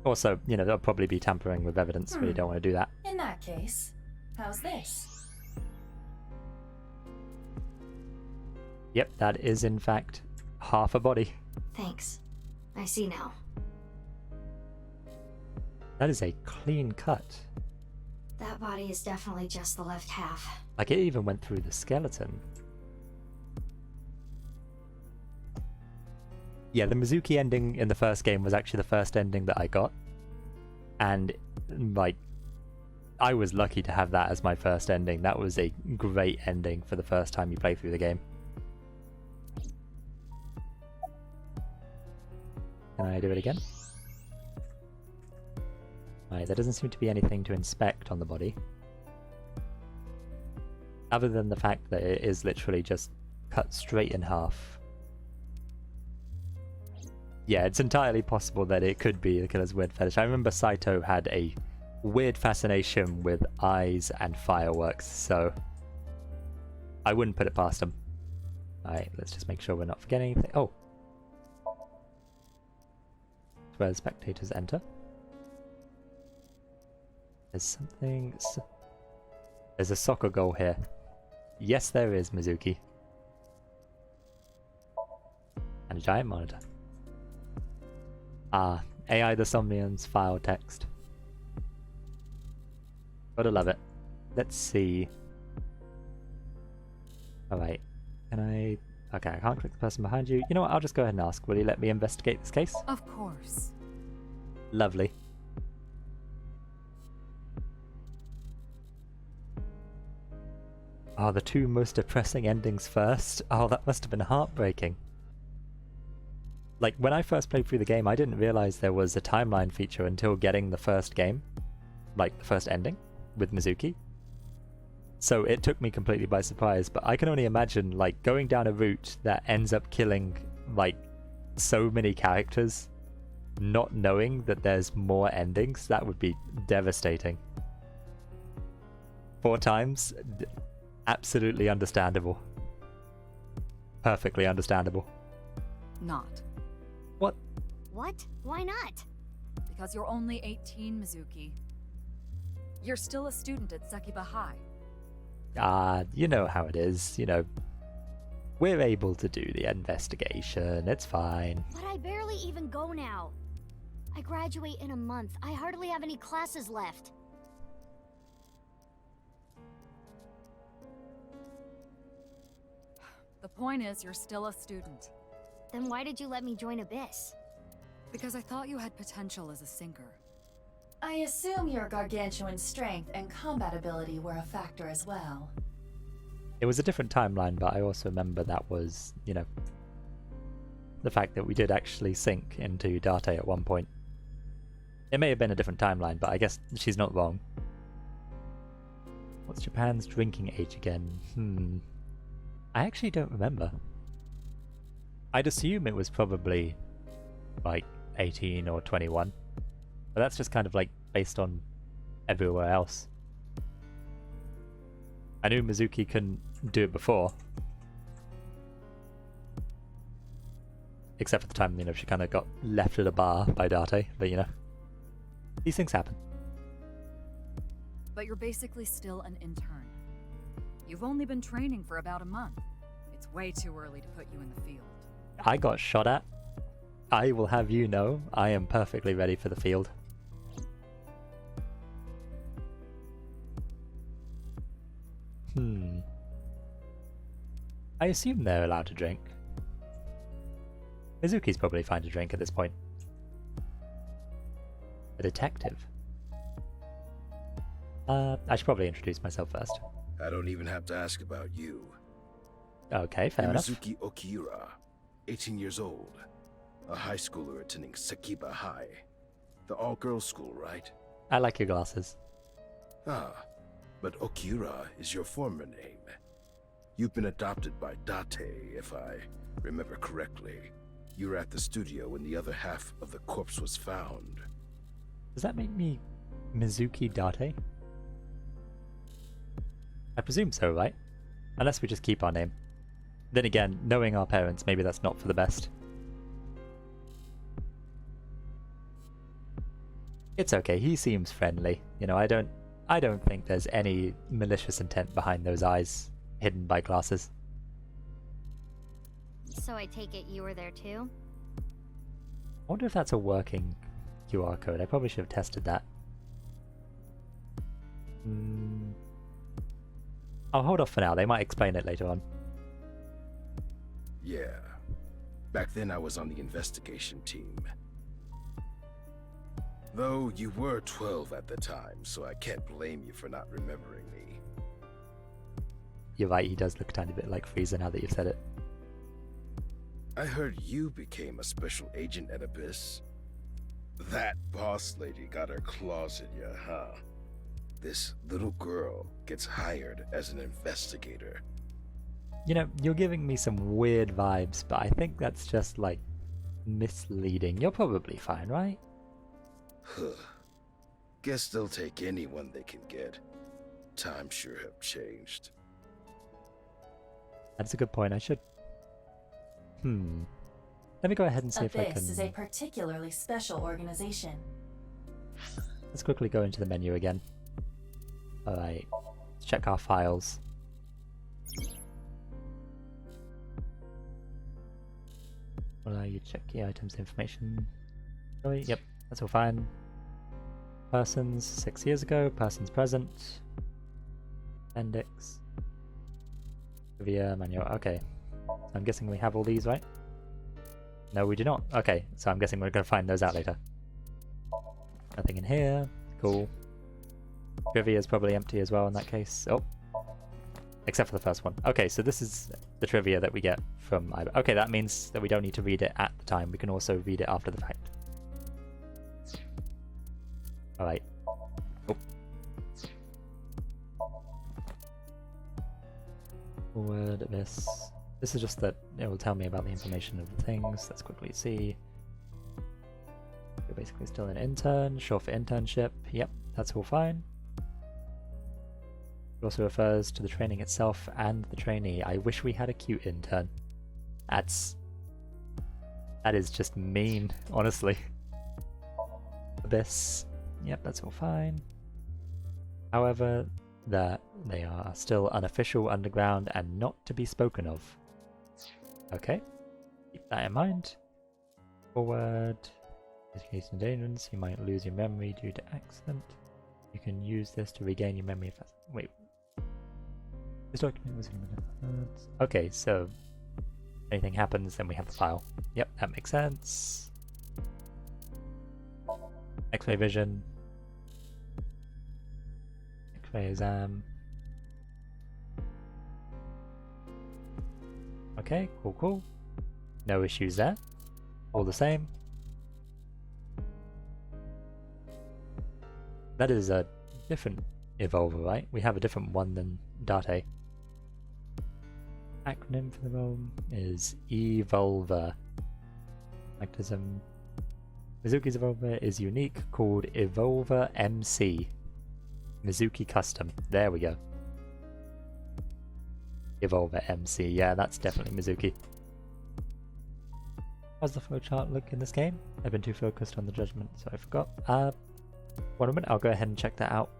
Also, you know, they'll probably be tampering with evidence. Really don't want to do that. In that case, how's this? Yep, that is in fact half a body. Thanks. I see now. That is a clean cut. That body is definitely just the left half. Like, it even went through the skeleton. Yeah, the Mizuki ending in the first game was actually the first ending that I got. And, like, I was lucky to have that as my first ending. That was a great ending for the first time you play through the game. Can I do it again? Right, there doesn't seem to be anything to inspect on the body. Other than the fact that it is literally just cut straight in half. Yeah, it's entirely possible that it could be the killer's weird fetish. I remember Saito had a weird fascination with eyes and fireworks, so I wouldn't put it past him. Alright, let's just make sure we're not forgetting anything. Oh! It's where the spectators enter. There's something... There's a soccer goal here. Yes, there is, Mizuki. And a giant monitor. AI the Somnium's file text. Gotta love it. Let's see. Alright. Can I... Okay, I can't click the person behind you. You know what, I'll just go ahead and ask. Will you let me investigate this case? Of course. Lovely. Oh, the two most depressing endings first. Oh, that must have been heartbreaking. Like, when I first played through the game, I didn't realize there was a timeline feature until getting the first game. Like, the first ending with Mizuki. So it took me completely by surprise, but I can only imagine, like, going down a route that ends up killing, like, so many characters, not knowing that there's more endings. That would be devastating. 4 times? Absolutely understandable. Perfectly understandable. Not. What? What? Why not? Because you're only 18, Mizuki. You're still a student at Sekiba High. You know how it is, you know. We're able to do the investigation, it's fine. But I barely even go now. I graduate in a month. I hardly have any classes left. The point is, you're still a student. Then why did you let me join Abyss? Because I thought you had potential as a sinker. I assume your gargantuan strength and combat ability were a factor as well. It was a different timeline, but I also remember that was, you know, the fact that we did actually sink into Date at one point. It may have been a different timeline, but I guess she's not wrong. What's Japan's drinking age again? I actually don't remember. I'd assume it was probably like 18 or 21. But that's just kind of like based on everywhere else. I knew Mizuki couldn't do it before. Except for the time, you know, she kind of got left at a bar by Date, but you know, these things happen. But you're basically still an intern. You've only been training for about a month. It's way too early to put you in the field. I got shot at. I will have you know, I am perfectly ready for the field. I assume they're allowed to drink. Mizuki's probably fine to drink at this point. A detective. I should probably introduce myself first. I don't even have to ask about you. Okay, fair enough. Mizuki Okiura, 18 years old. A high schooler attending Sakiba High. The all-girls school, right? I like your glasses. Ah, but Okiura is your former name. You've been adopted by Date, if I remember correctly. You were at the studio when the other half of the corpse was found. Does that make me Mizuki Date? I presume so, right? Unless we just keep our name. Then again, knowing our parents, maybe that's not for the best. It's okay, he seems friendly. You know, I don't think there's any malicious intent behind those eyes hidden by glasses. So I take it you were there too? I wonder if that's a working QR code. I probably should have tested that. I'll hold off for now. They might explain it later on. Yeah. Back then I was on the investigation team. Though you were 12 at the time, so I can't blame you for not remembering me. You're right, he does look a tiny bit like Frieza now that you've said it. I heard you became a special agent at Abyss. That boss lady got her claws in you, huh? This little girl gets hired as an investigator. You know, you're giving me some weird vibes, but I think that's just, like, misleading. You're probably fine, right? Guess they'll take anyone they can get. Times sure have changed. That's a good point. I should... Let me go ahead and see if I can... Abyss is a particularly special organization. Let's quickly go into the menu again. Alright, let's check our files. Allow you to check key items information. Oh, yep, that's all fine. Persons 6 years ago, persons present. Appendix. Trivia manual, okay. So I'm guessing we have all these, right? No, we do not. Okay, so I'm guessing we're going to find those out later. Nothing in here. Cool. Trivia is probably empty as well in that case. Oh. Except for the first one. Okay, so this is the trivia that we get from... Okay, that means that we don't need to read it at the time. We can also read it after the fact. Alright. Oh. Forward this. This is just that it will tell me about the information of the things. Let's quickly see. You're basically still an intern. Short for internship. Yep, that's all fine. It also refers to the training itself and the trainee. I wish we had a cute intern. That is just mean, honestly. Abyss. Yep, that's all fine. However, that they are still unofficial underground and not to be spoken of. Okay, keep that in mind. Forward In case of dangerous, you might lose your memory due to accident. You can use this to regain your memory. Wait. This document was in. Okay, so if anything happens, then we have the file. Yep, that makes sense. X-ray vision. X-ray exam. Okay, cool. No issues there. All the same. That is a different Evolver, right? We have a different one than Date. Acronym for the role is Evolver. Actism. Mizuki's Evolver is unique, called Evolver MC. Mizuki Custom. There we go. Evolver MC. Yeah, that's definitely Mizuki. How's the flowchart look in this game? I've been too focused on the judgment, so I forgot. One moment, I'll go ahead and check that out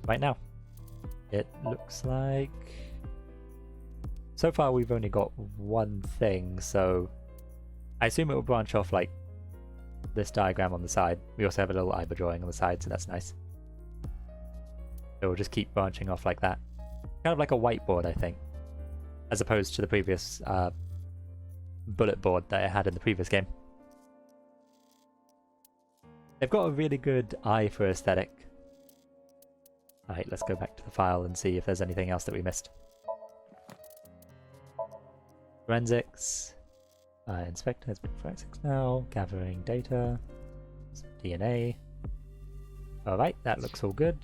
right now. It looks like... So far we've only got one thing, so I assume it will branch off like this diagram on the side. We also have a little eyebrow drawing on the side, so that's nice. So we'll just keep branching off like that. Kind of like a whiteboard, I think. As opposed to the previous bullet board that I had in the previous game. They've got a really good eye for aesthetic. Alright, let's go back to the file and see if there's anything else that we missed. Forensics. Inspector has been forensics now. Gathering data. DNA. Alright, that looks all good.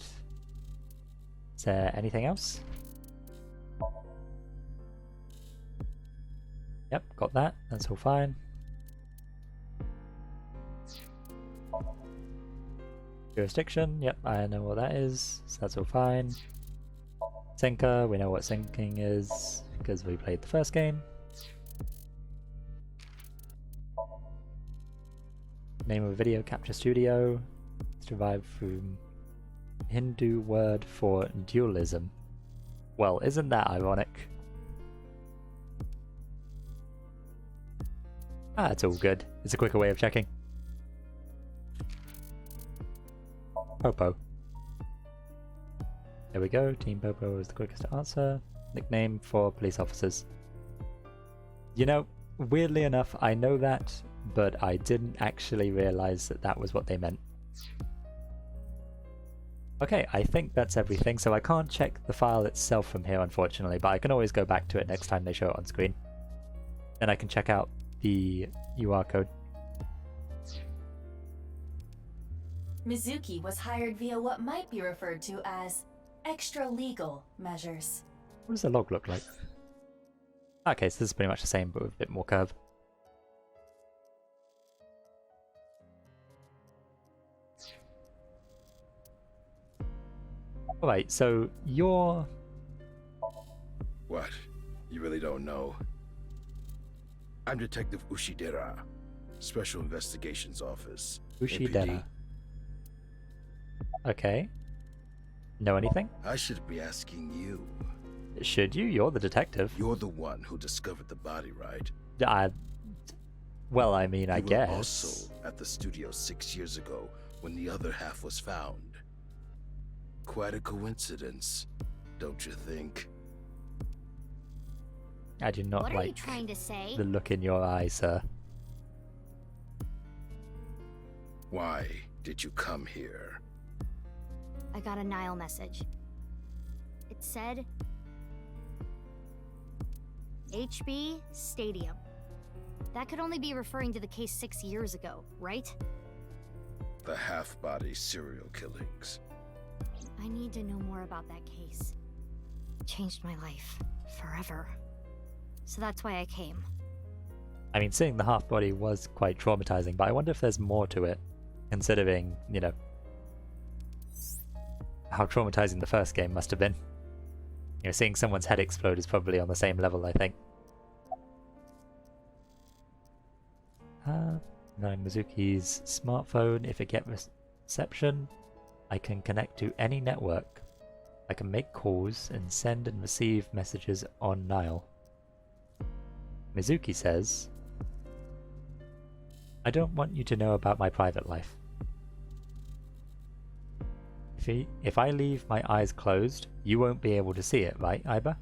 Is there anything else? Yep, got that. That's all fine. Jurisdiction, yep, I know what that is, so that's all fine. Syncer, we know what syncing is, because we played the first game. Name of a video capture studio. It's derived from Hindu word for dualism. Well, isn't that ironic? Ah, it's all good. It's a quicker way of checking. Popo. There we go. Team Popo is the quickest to answer. Nickname for police officers. You know, weirdly enough, I know that, but I didn't actually realize that that was what they meant. Okay, I think that's everything, so I can't check the file itself from here, unfortunately, but I can always go back to it next time they show it on screen. Then I can check out the UR code. Mizuki was hired via what might be referred to as extra-legal measures. What does the log look like? Okay, so this is pretty much the same, but with a bit more curve. Alright, so you're... What? You really don't know? I'm Detective Ushidera, Special Investigations Office. Ushidera. MPD. Okay. Know anything? I should be asking you. Should you? You're the detective. You're the one who discovered the body, right? Well, I mean, I guess. You were also at the studio 6 years ago when the other half was found. Quite a coincidence, don't you think? I do not What are like you trying to say? the look in your eye, sir. Why did you come here? I got a Nile message. It said HB Stadium. That could only be referring to the case 6 years ago, right? The half-body serial killings. I need to know more about that case. It changed my life forever. So that's why I came. I mean, seeing the half-body was quite traumatizing, but I wonder if there's more to it, considering, you know, how traumatizing the first game must have been. You know, seeing someone's head explode is probably on the same level, I think. Knowing Mizuki's smartphone, if it gets reception, I can connect to any network. I can make calls and send and receive messages on Nile. Mizuki says, I don't want you to know about my private life. If I leave my eyes closed, you won't be able to see it, right, Iba?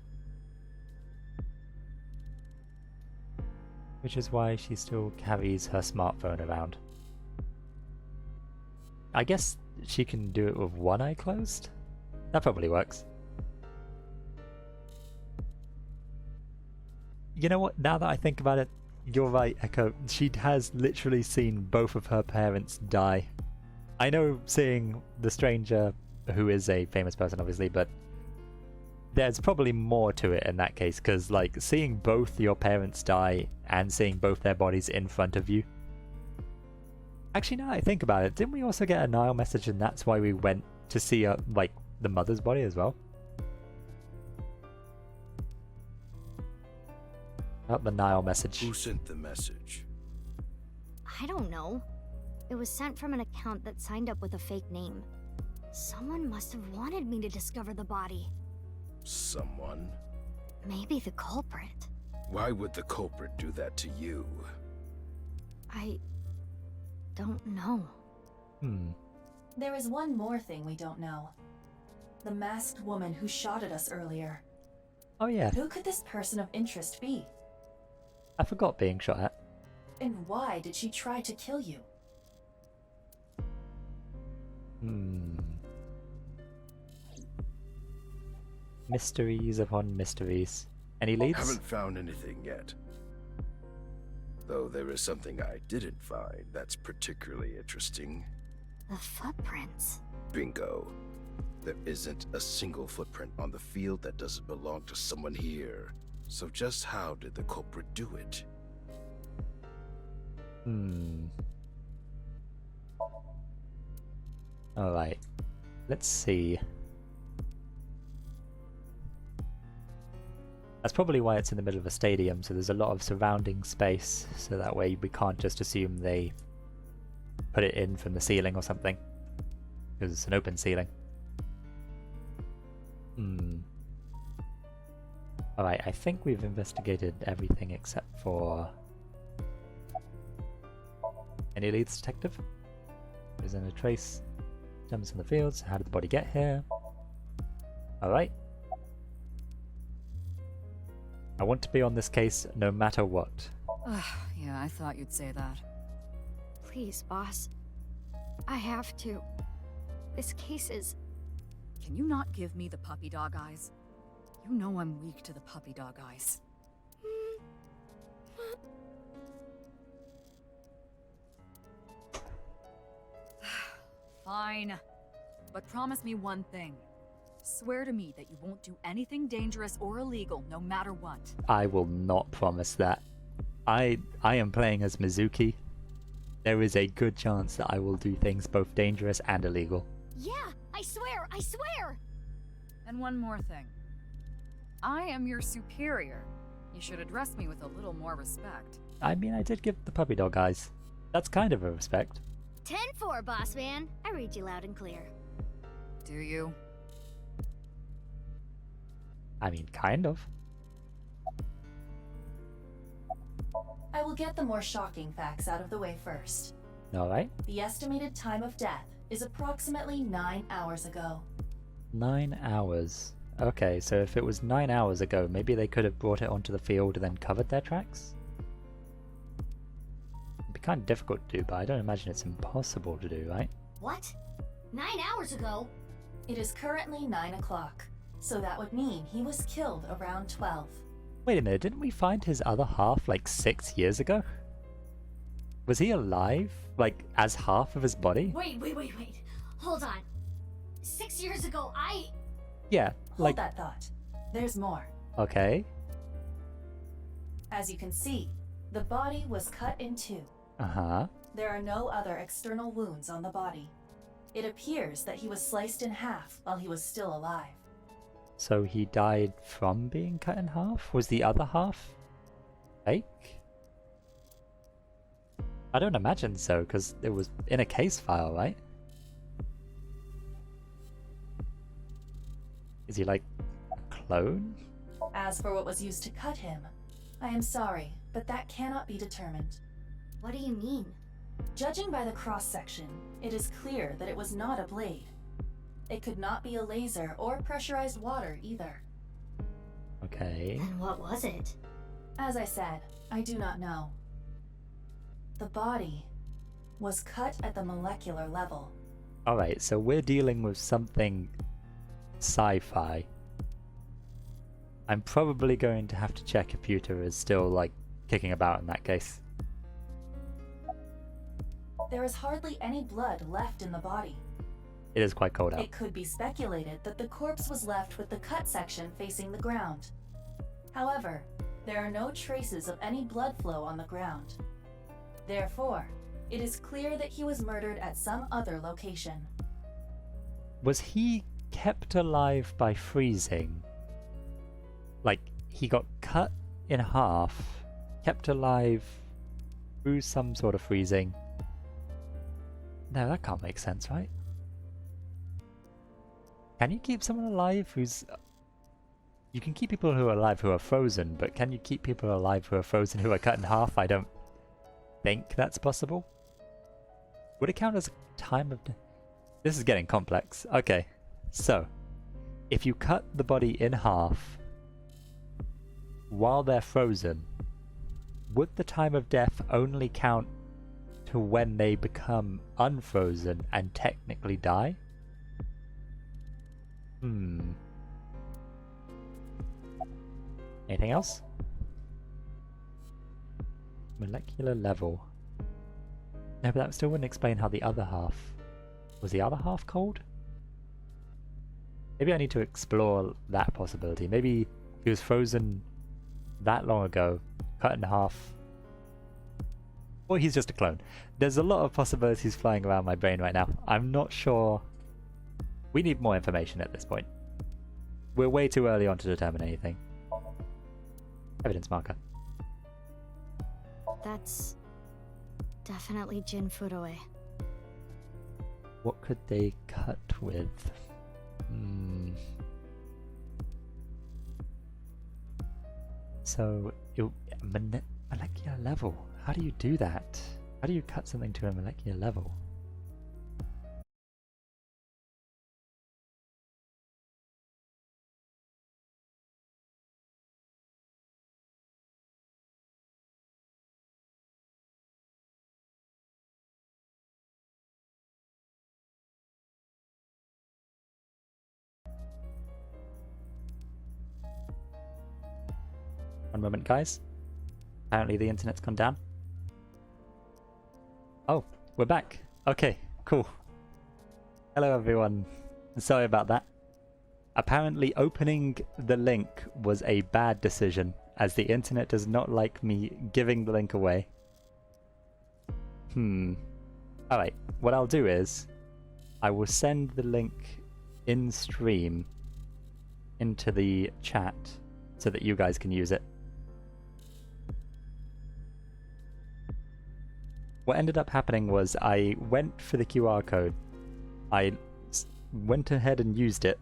Which is why she still carries her smartphone around. I guess she can do it with one eye closed? That probably works. You know what, now that I think about it, you're right, Echo. She has literally seen both of her parents die. I know seeing the stranger, who is a famous person obviously, but there's probably more to it in that case, because like seeing both your parents die and seeing both their bodies in front of you. Actually, now that I think about it, didn't we also get a Nile message and that's why we went to see like the mother's body as well? About the Nile message. Who sent the message? I don't know. It was sent from an account that signed up with a fake name. Someone must have wanted me to discover the body. Someone? Maybe the culprit. Why would the culprit do that to you? I don't know. There is one more thing we don't know. The masked woman who shot at us earlier. Oh yeah. Who could this person of interest be? I forgot being shot at. And why did she try to kill you? Mysteries upon mysteries. Any leads? Haven't found anything yet. Though there is something I didn't find that's particularly interesting. The footprints. Bingo. There isn't a single footprint on the field that doesn't belong to someone here. So just how did the culprit do it? Alright. Let's see. That's probably why it's in the middle of a stadium, so there's a lot of surrounding space, so that way we can't just assume they put it in from the ceiling or something, because it's an open ceiling. Alright, I think we've investigated everything except for... Any leads, detective? Isn't a trace. Jumps in the fields. How did the body get here? Alright. I want to be on this case no matter what. Yeah, I thought you'd say that. Please, boss. I have to. This case is... Can you not give me the puppy dog eyes? You know I'm weak to the puppy dog eyes. Fine. But promise me one thing. Swear to me that you won't do anything dangerous or illegal, no matter what. I will not promise that. I am playing as Mizuki. There is a good chance that I will do things both dangerous and illegal. Yeah, I swear, I swear! And one more thing. I am your superior. You should address me with a little more respect. I mean, I did give the puppy dog eyes. That's kind of a respect. 10-4, boss man. I read you loud and clear. Do you? I mean, kind of. I will get the more shocking facts out of the way first. Alright. The estimated time of death is approximately 9 hours ago. 9 hours. Okay, so if it was 9 hours ago, maybe they could have brought it onto the field and then covered their tracks? It'd be kind of difficult to do, but I don't imagine it's impossible to do, right? What? 9 hours ago? It is currently 9 o'clock, so that would mean he was killed around 12. Wait a minute, didn't we find his other half like 6 years ago? Was he alive? Like, as half of his body? Wait. Hold on. 6 years ago, Yeah, Hold that thought. There's more. Okay. As you can see, the body was cut in two. Uh-huh. There are no other external wounds on the body. It appears that he was sliced in half while he was still alive. So he died from being cut in half? Was the other half fake? I don't imagine so, because it was in a case file, right? Is he like a clone? As for what was used to cut him, I am sorry, but that cannot be determined. What do you mean? Judging by the cross-section, it is clear that it was not a blade. It could not be a laser or pressurized water either. Okay. Then what was it? As I said, I do not know. The body was cut at the molecular level. Alright, so we're dealing with something sci-fi. I'm probably going to have to check if Pewter is still, like, kicking about in that case. There is hardly any blood left in the body. It is quite cold out. It could be speculated that the corpse was left with the cut section facing the ground. However, there are no traces of any blood flow on the ground. Therefore, it is clear that he was murdered at some other location. Was he kept alive by freezing? Like, he got cut in half, kept alive through some sort of freezing. No, that can't make sense, right? Can you keep someone alive who's... You can keep people who are alive who are frozen, but can you keep people alive who are frozen who are cut in half? I don't think that's possible. Would it count as a time of... This is getting complex. Okay, so if you cut the body in half while they're frozen, would the time of death only count to when they become unfrozen and technically die? Anything else? Molecular level. No, but that still wouldn't explain how the other half... Was the other half cold? Maybe I need to explore that possibility. Maybe he was frozen that long ago, cut in half. Or he's just a clone. There's a lot of possibilities flying around my brain right now. I'm not sure. We need more information at this point. We're way too early on to determine anything. Evidence marker. That's definitely Jin Fudoe. What could they cut with? So, molecular level. How do you do that? How do you cut something to a molecular level? One moment, guys. Apparently the internet's gone down. Oh, we're back. Okay, cool. Hello everyone. Sorry about that. Apparently opening the link was a bad decision, as the internet does not like me giving the link away. Alright, what I'll do is, I will send the link in stream into the chat so that you guys can use it. What ended up happening was I went for the QR code, I went ahead and used it,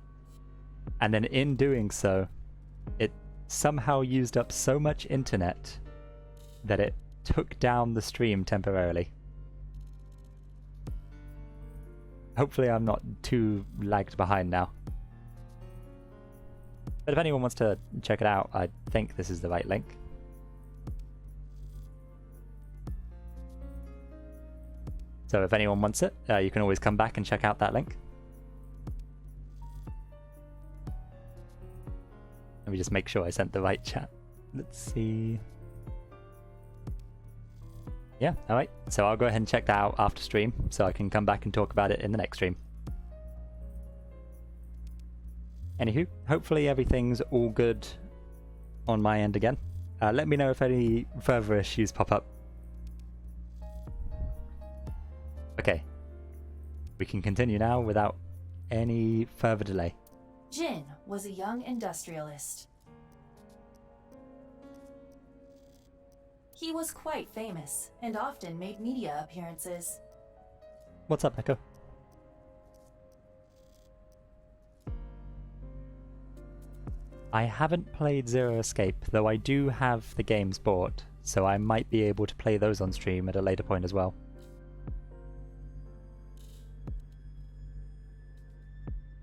and then in doing so, it somehow used up so much internet that it took down the stream temporarily. Hopefully I'm not too lagged behind now. But if anyone wants to check it out, I think this is the right link. So if anyone wants it, you can always come back and check out that link. Let me just make sure I sent the right chat. Let's see. Yeah, alright. So I'll go ahead and check that out after stream, so I can come back and talk about it in the next stream. Anywho, hopefully everything's all good on my end again. Let me know if any further issues pop up. Okay, we can continue now without any further delay. Jin was a young industrialist. He was quite famous and often made media appearances. What's up, Echo? I haven't played Zero Escape, though I do have the games bought, so I might be able to play those on stream at a later point as well.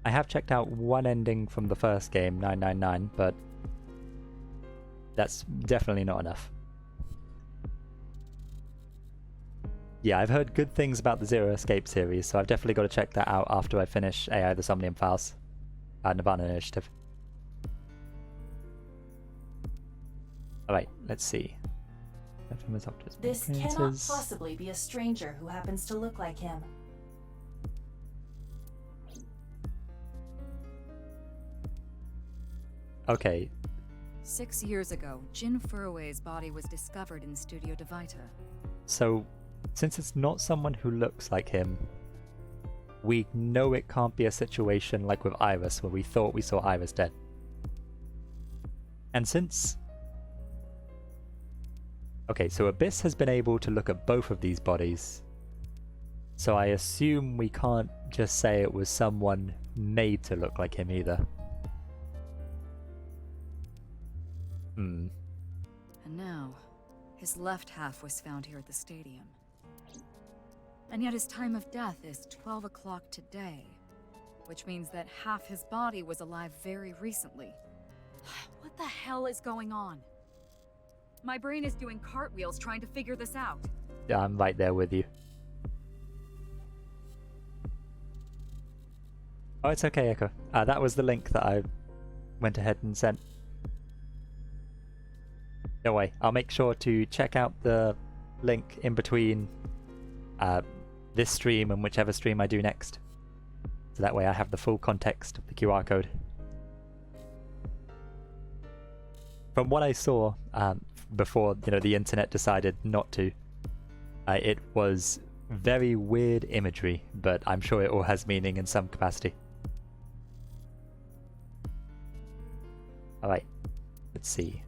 I have checked out one ending from the first game, 999, but that's definitely not enough. Yeah, I've heard good things about the Zero Escape series, so I've definitely got to check that out after I finish AI the Somnium Files, Nirvana Initiative. Alright, let's see. This cannot possibly be a stranger who happens to look like him. Okay. 6 years ago, Jin Furue's body was discovered in Studio Devita. So, since it's not someone who looks like him, we know it can't be a situation like with Iris, where we thought we saw Iris dead. And since... Okay, so Abyss has been able to look at both of these bodies, so I assume we can't just say it was someone made to look like him either. And now, his left half was found here at the stadium. And yet his time of death is 12 o'clock today, which means that half his body was alive very recently. What the hell is going on? My brain is doing cartwheels trying to figure this out. Yeah, I'm right there with you. Oh, it's okay, Echo. That was the link that I went ahead and sent. No way. I'll make sure to check out the link in between this stream and whichever stream I do next. So that way I have the full context of the QR code. From what I saw before, the internet decided not to, it was very weird imagery, but I'm sure it all has meaning in some capacity. Alright, let's see.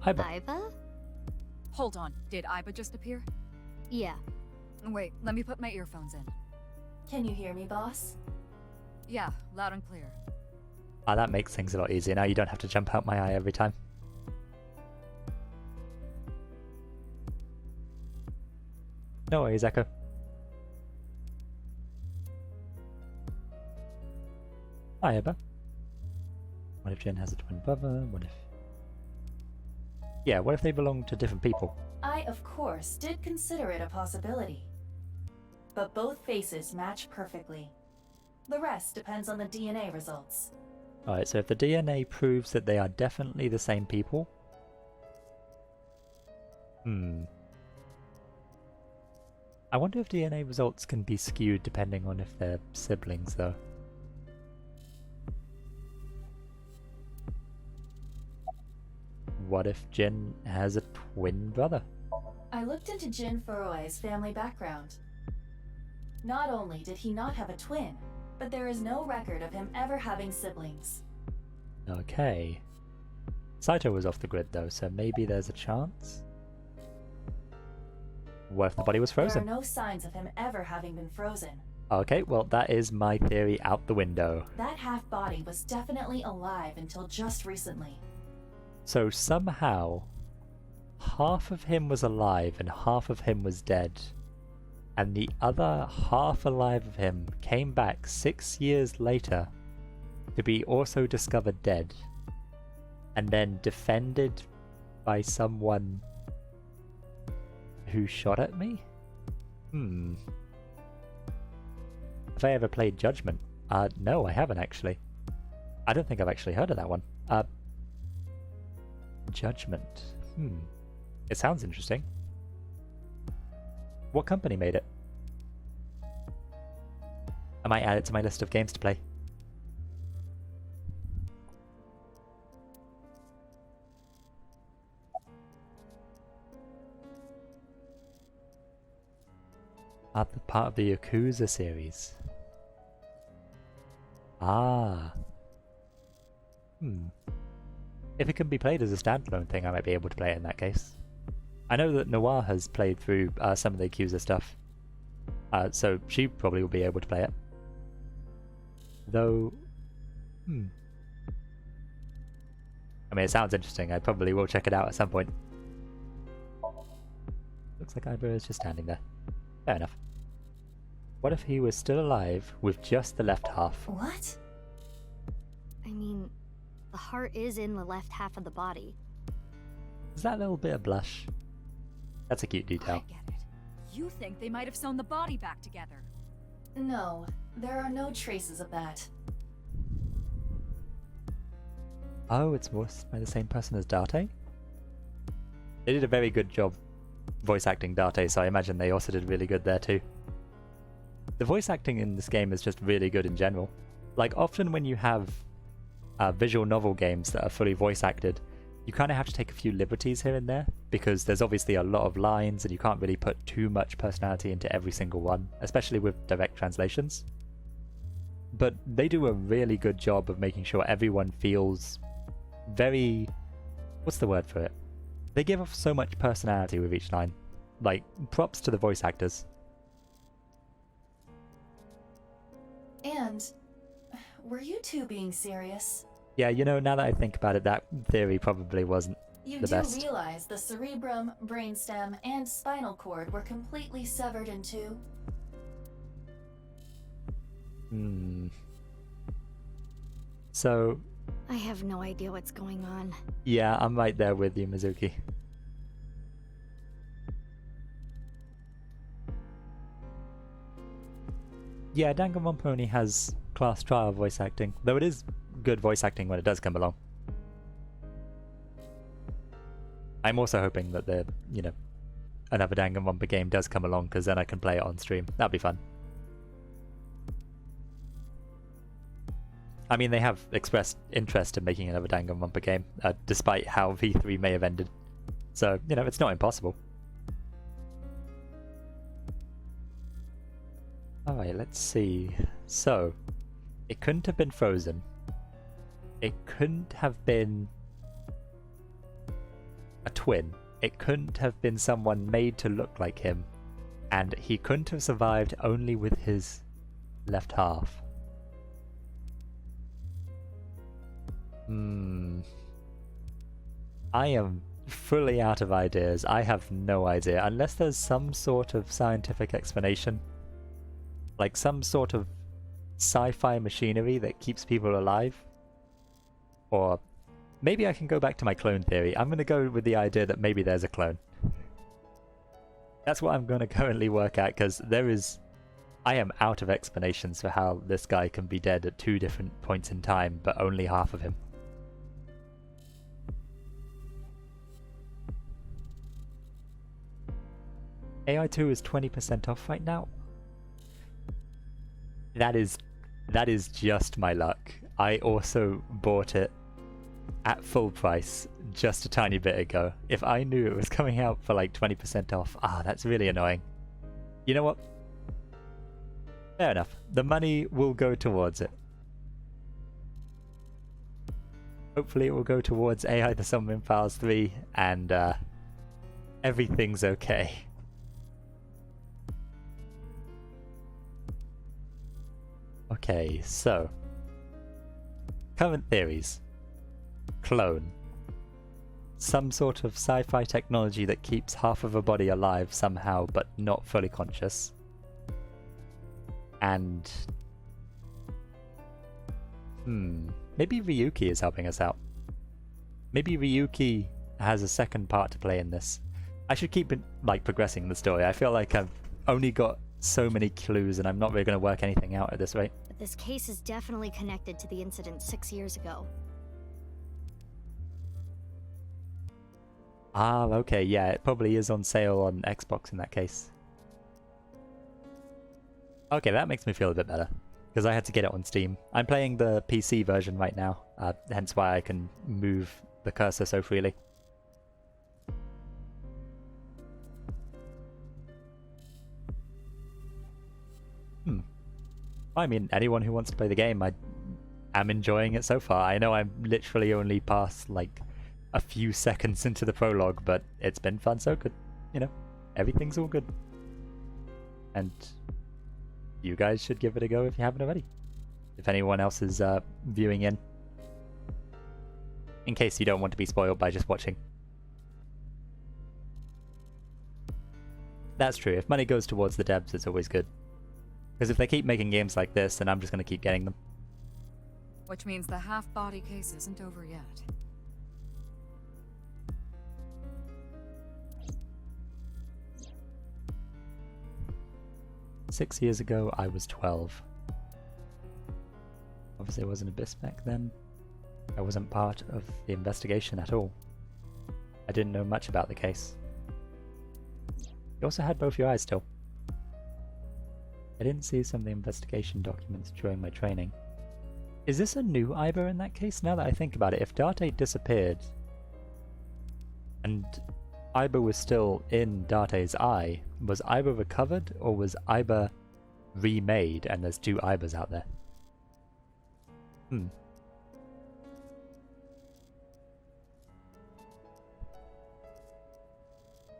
Iba. Iba? Hold on, did Iba just appear? Yeah. Wait, let me put my earphones in. Can you hear me, boss? Yeah, loud and clear. That makes things a lot easier. Now you don't have to jump out my eye every time. No worries, Echo. Hi, Iba. What if Jen has a twin brother? What if... Yeah, what if they belong to different people? I, of course, did consider it a possibility. But both faces match perfectly. The rest depends on the DNA results. Alright, so if the DNA proves that they are definitely the same people... I wonder if DNA results can be skewed depending on if they're siblings, though. What if Jin has a twin brother? I looked into Jin Furue's family background. Not only did he not have a twin, but there is no record of him ever having siblings. Okay. Saito was off the grid though, so maybe there's a chance? What if the body was frozen? There are no signs of him ever having been frozen. Okay, well that is my theory out the window. That half-body was definitely alive until just recently. So somehow, half of him was alive and half of him was dead. And the other half alive of him came back 6 years later to be also discovered dead. And then defended by someone who shot at me? Have I ever played Judgment? No, I haven't actually. I don't think I've actually heard of that one. Judgment. It sounds interesting. What company made it? I might add it to my list of games to play. Part of the Yakuza series. If it can be played as a standalone thing, I might be able to play it in that case. I know that Noir has played through some of the Yakuza stuff, so she probably will be able to play it. Though, I mean, it sounds interesting. I probably will check it out at some point. Looks like Iba is just standing there. Fair enough. What if he was still alive with just the left half? What? I mean, the heart is in the left half of the body. Is that a little bit of blush? That's a cute detail. I get it. You think they might have sewn the body back together. No, there are no traces of that. Oh, it's voiced by the same person as Date? They did a very good job voice acting Date, so I imagine they also did really good there too. The voice acting in this game is just really good in general. Like, often when you have visual novel games that are fully voice acted, you kind of have to take a few liberties here and there, because there's obviously a lot of lines and you can't really put too much personality into every single one, especially with direct translations. But they do a really good job of making sure everyone feels very... what's the word for it? They give off so much personality with each line. Like, props to the voice actors. And were you two being serious? Yeah, you know, now that I think about it, that theory probably wasn't You the do best. realize the cerebrum, brainstem, and spinal cord were completely severed in two? So... I have no idea what's going on. yeah, I'm right there with you, Mizuki. Yeah, Danganronpa only has class trial voice acting, though it is good voice acting when it does come along. I'm also hoping that another Danganronpa game does come along, because then I can play it on stream. That'd be fun. I mean, they have expressed interest in making another Danganronpa game, despite how V3 may have ended. So, it's not impossible. Alright, let's see. So, it couldn't have been Frozen. It couldn't have been a twin. It couldn't have been someone made to look like him. And he couldn't have survived only with his left half. I am fully out of ideas. I have no idea. Unless there's some sort of scientific explanation. Like some sort of sci-fi machinery that keeps people alive. Or maybe I can go back to my clone theory. I'm going to go with the idea that maybe there's a clone. That's what I'm going to currently work at, because I am out of explanations for how this guy can be dead at 2 different points in time, but only half of him. AI2 is 20% off right now. That is just my luck. I also bought it at full price just a tiny bit ago. If I knew it was coming out for like 20% off, that's really annoying. You know what? Fair enough. The money will go towards it. Hopefully it will go towards AI the Somnium Files 3 and everything's okay. Okay, so current theories. Clone. Some sort of sci-fi technology that keeps half of a body alive somehow but not fully conscious. And maybe Ryuki is helping us out. Maybe Ryuki has a second part to play in this. I should keep progressing the story. I feel like I've only got so many clues and I'm not really going to work anything out at this rate. But this case is definitely connected to the incident 6 years ago. Okay, yeah, it probably is on sale on Xbox in that case. Okay, that makes me feel a bit better, because I had to get it on Steam. I'm playing the PC version right now, hence why I can move the cursor so freely. I mean, anyone who wants to play the game, I am enjoying it so far. I know I'm literally only past, a few seconds into the prologue, but it's been fun so good. Everything's all good. And you guys should give it a go if you haven't already. If anyone else is viewing in case you don't want to be spoiled by just watching. That's true. If money goes towards the devs, it's always good. Because if they keep making games like this, then I'm just going to keep getting them. Which means the half-body case isn't over yet. Six years ago, I was 12. Obviously, I wasn't Abyss back then. I wasn't part of the investigation at all. I didn't know much about the case. You also had both your eyes still. I didn't see some of the investigation documents during my training. Is this a new Iba in that case? Now that I think about it, if Date disappeared and Iba was still in Date's eye, was Iba recovered or was Iba remade and there's two Ibas out there?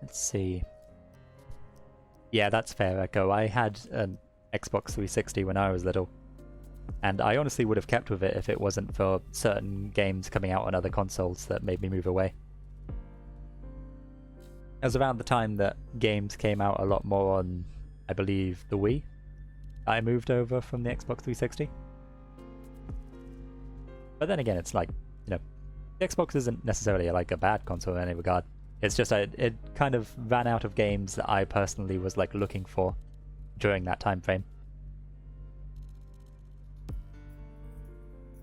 Let's see. Yeah, that's fair, Echo. I had an Xbox 360 when I was little, and I honestly would have kept with it if it wasn't for certain games coming out on other consoles that made me move away. It was around the time that games came out a lot more on, I believe, the Wii. I moved over from the Xbox 360. But then again, it's like, you know, the Xbox isn't necessarily like a bad console in any regard. It's just it kind of ran out of games that I personally was like looking for during that time frame.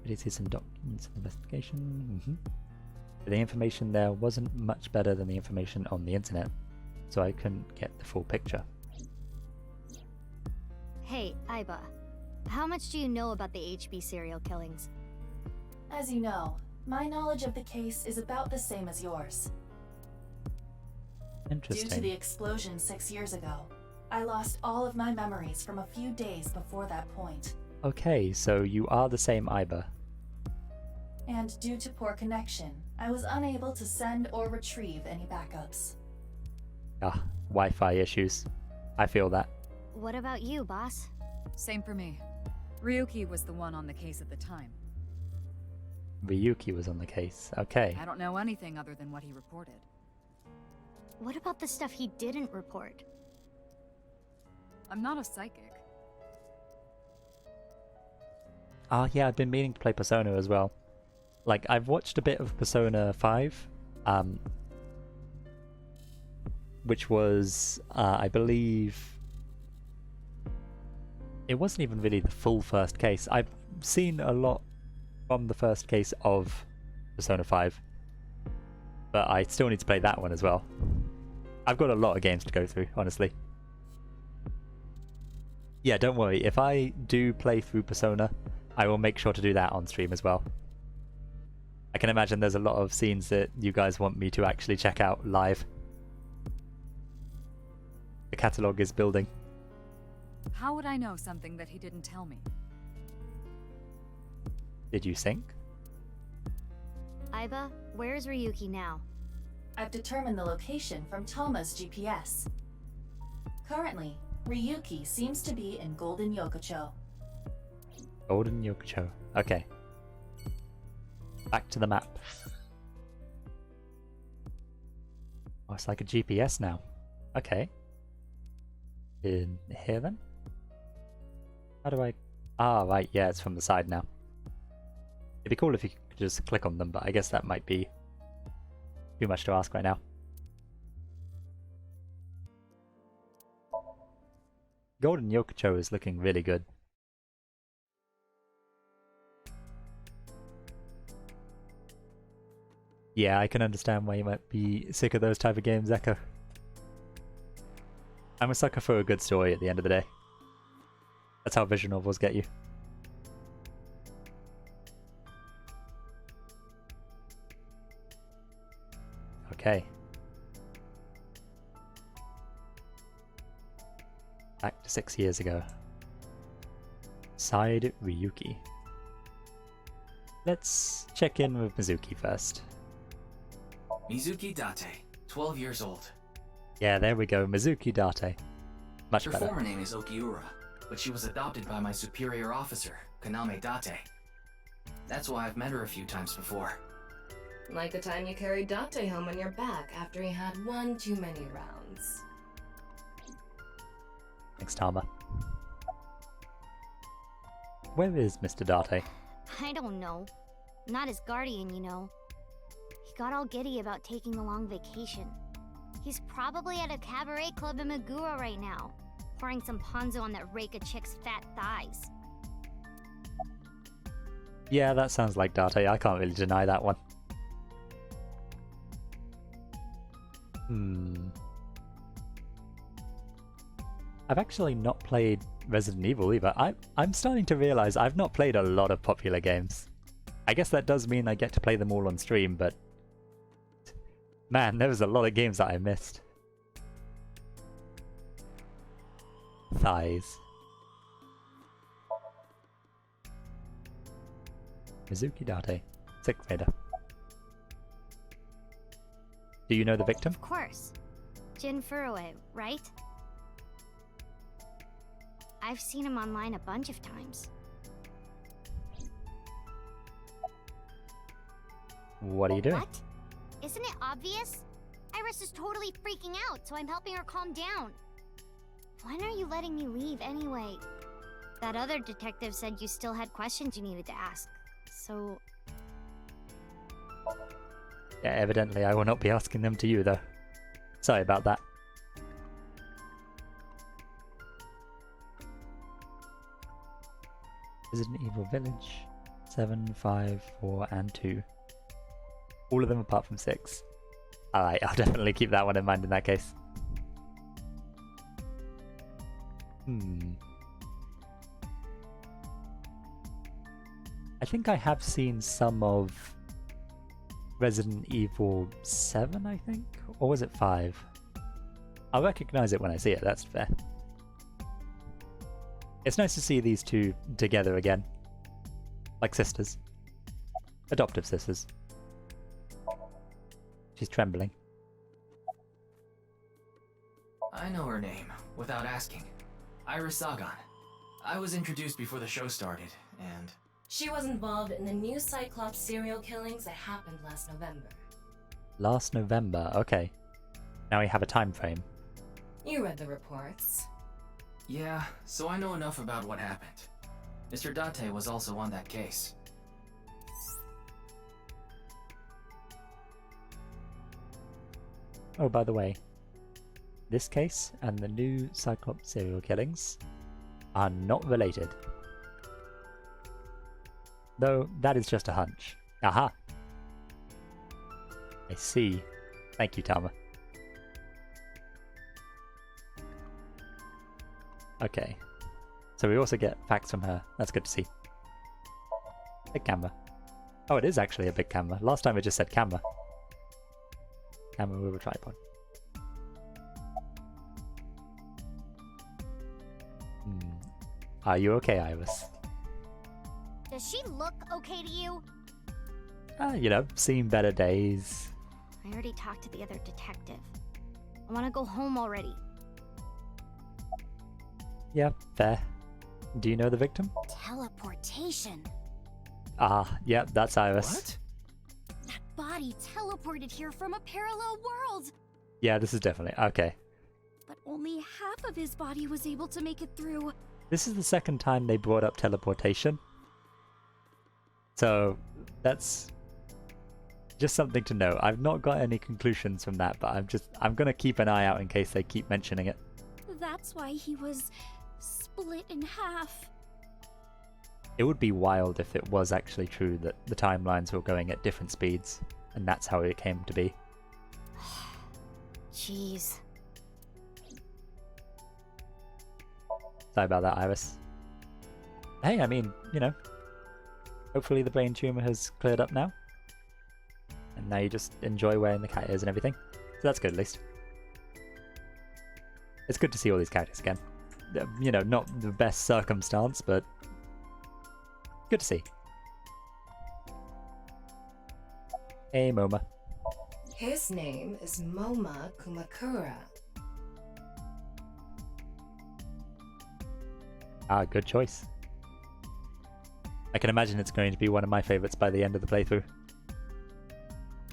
Did you see some documents of investigation? The information there wasn't much better than the information on the internet, so I couldn't get the full picture. Hey, Iba. How much do you know about the HB serial killings? As you know, my knowledge of the case is about the same as yours. Interesting. Due to the explosion 6 years ago, I lost all of my memories from a few days before that point. Okay, so you are the same Iba. And due to poor connection, I was unable to send or retrieve any backups. Ah, Wi-Fi issues. I feel that. What about you, boss? Same for me. Ryuki was the one on the case at the time. Ryuki was on the case. Okay. I don't know anything other than what he reported. What about the stuff he didn't report? I'm not a psychic. Ah, yeah, I've been meaning to play Persona as well. Like, I've watched a bit of Persona 5, which was, I believe, it wasn't even really the full first case. I've seen a lot from the first case of Persona 5, but I still need to play that one as well. I've got a lot of games to go through, honestly. Yeah, don't worry, if I do play through Persona, I will make sure to do that on stream as well. I can imagine there's a lot of scenes that you guys want me to actually check out live. The catalogue is building. How would I know something that he didn't tell me? Did you sync? Iba, where's Ryuki now? I've determined the location from Toma's GPS. Currently, Ryuki seems to be in Golden Yokocho. Golden Yokocho. Okay. Back to the map. Oh, it's like a GPS now. Okay. In here then? How do I... Ah, right, yeah, it's from the side now. It'd be cool if you could just click on them, but I guess that might be too much to ask right now. Golden Yokocho is looking really good. Yeah, I can understand why you might be sick of those type of games, Echo. I'm a sucker for a good story at the end of the day. That's how visual novels get you. Okay. Back to 6 years ago. Side Ryuki. Let's check in with Mizuki first. Mizuki Date, 12 years old. Yeah, there we go, Mizuki Date. Much Her better. former name is Okiura, but she was adopted by my superior officer, Kaname Date. That's why I've met her a few times before. Like the time you carried Date home on your back after he had one too many rounds. Thanks, Tama. Where is Mr. Date? I don't know. Not his guardian, you know. He got all giddy about taking a long vacation. He's probably at a cabaret club in Meguro right now, pouring some ponzu on that rake of chick's fat thighs. Yeah, that sounds like Date. I can't really deny that one. I've actually not played Resident Evil either. I'm starting to realize I've not played a lot of popular games. I guess that does mean I get to play them all on stream, but man, there was a lot of games that I missed. Thighs. Mizuki Date, 6th grader. Do you know the victim? Of course. Jin Furue, right? I've seen him online a bunch of times. What are you doing? What? Isn't it obvious? Iris is totally freaking out, so I'm helping her calm down. When are you letting me leave anyway? That other detective said you still had questions you needed to ask, so... Yeah, evidently I will not be asking them to you though. Sorry about that. Resident Evil Village, 7, 5, 4, and 2. All of them apart from 6. Alright, I'll definitely keep that one in mind in that case. I think I have seen some of Resident Evil 7, I think? Or was it 5? I'll recognize it when I see it, that's fair. It's nice to see these two together again. Like sisters. Adoptive sisters. She's trembling. I know her name, without asking. Iris Sagan. I was introduced before the show started, and... She was involved in the new Cyclops serial killings that happened last November. Last November, okay. Now we have a time frame. You read the reports. Yeah, so I know enough about what happened. Mr. Date was also on that case. Oh, by the way, this case and the new Cyclops serial killings are not related. Though, that is just a hunch. Aha! I see. Thank you, Tama. Okay. So we also get facts from her. That's good to see. Big camera. Oh, it is actually a big camera. Last time it just said camera. Camera with a tripod. Are you okay, Iris? Does she look okay to you? You know, seen better days. I already talked to the other detective. I want to go home already. Yeah, fair. Do you know the victim? Teleportation. Ah, yep, that's Iris. What? That body teleported here from a parallel world. Yeah, this is definitely... Okay. But only half of his body was able to make it through. This is the second time they brought up teleportation. So, that's just something to know. I've not got any conclusions from that, but I'm gonna keep an eye out in case they keep mentioning it. That's why he was split in half. It would be wild if it was actually true that the timelines were going at different speeds, and that's how it came to be. Jeez. Sorry about that, Iris. Hey, I mean, you know, hopefully the brain tumor has cleared up now. And now you just enjoy wearing the cat ears and everything. So that's good, at least. It's good to see all these characters again. You know, not the best circumstance, but good to see. Hey, Moma. His name is Moma Kumakura. Ah, good choice. I can imagine it's going to be one of my favorites by the end of the playthrough.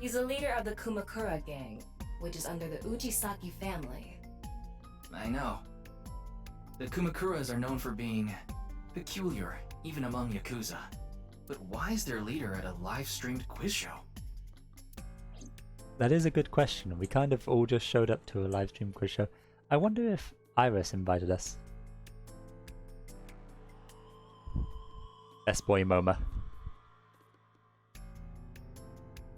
He's a leader of the Kumakura gang, which is under the Ujisaki family. I know. The Kumakuras are known for being peculiar even among Yakuza. But why is their leader at a live-streamed quiz show? That is a good question. We kind of all just showed up to a live stream quiz show. I wonder if Iris invited us. Best boy Moma.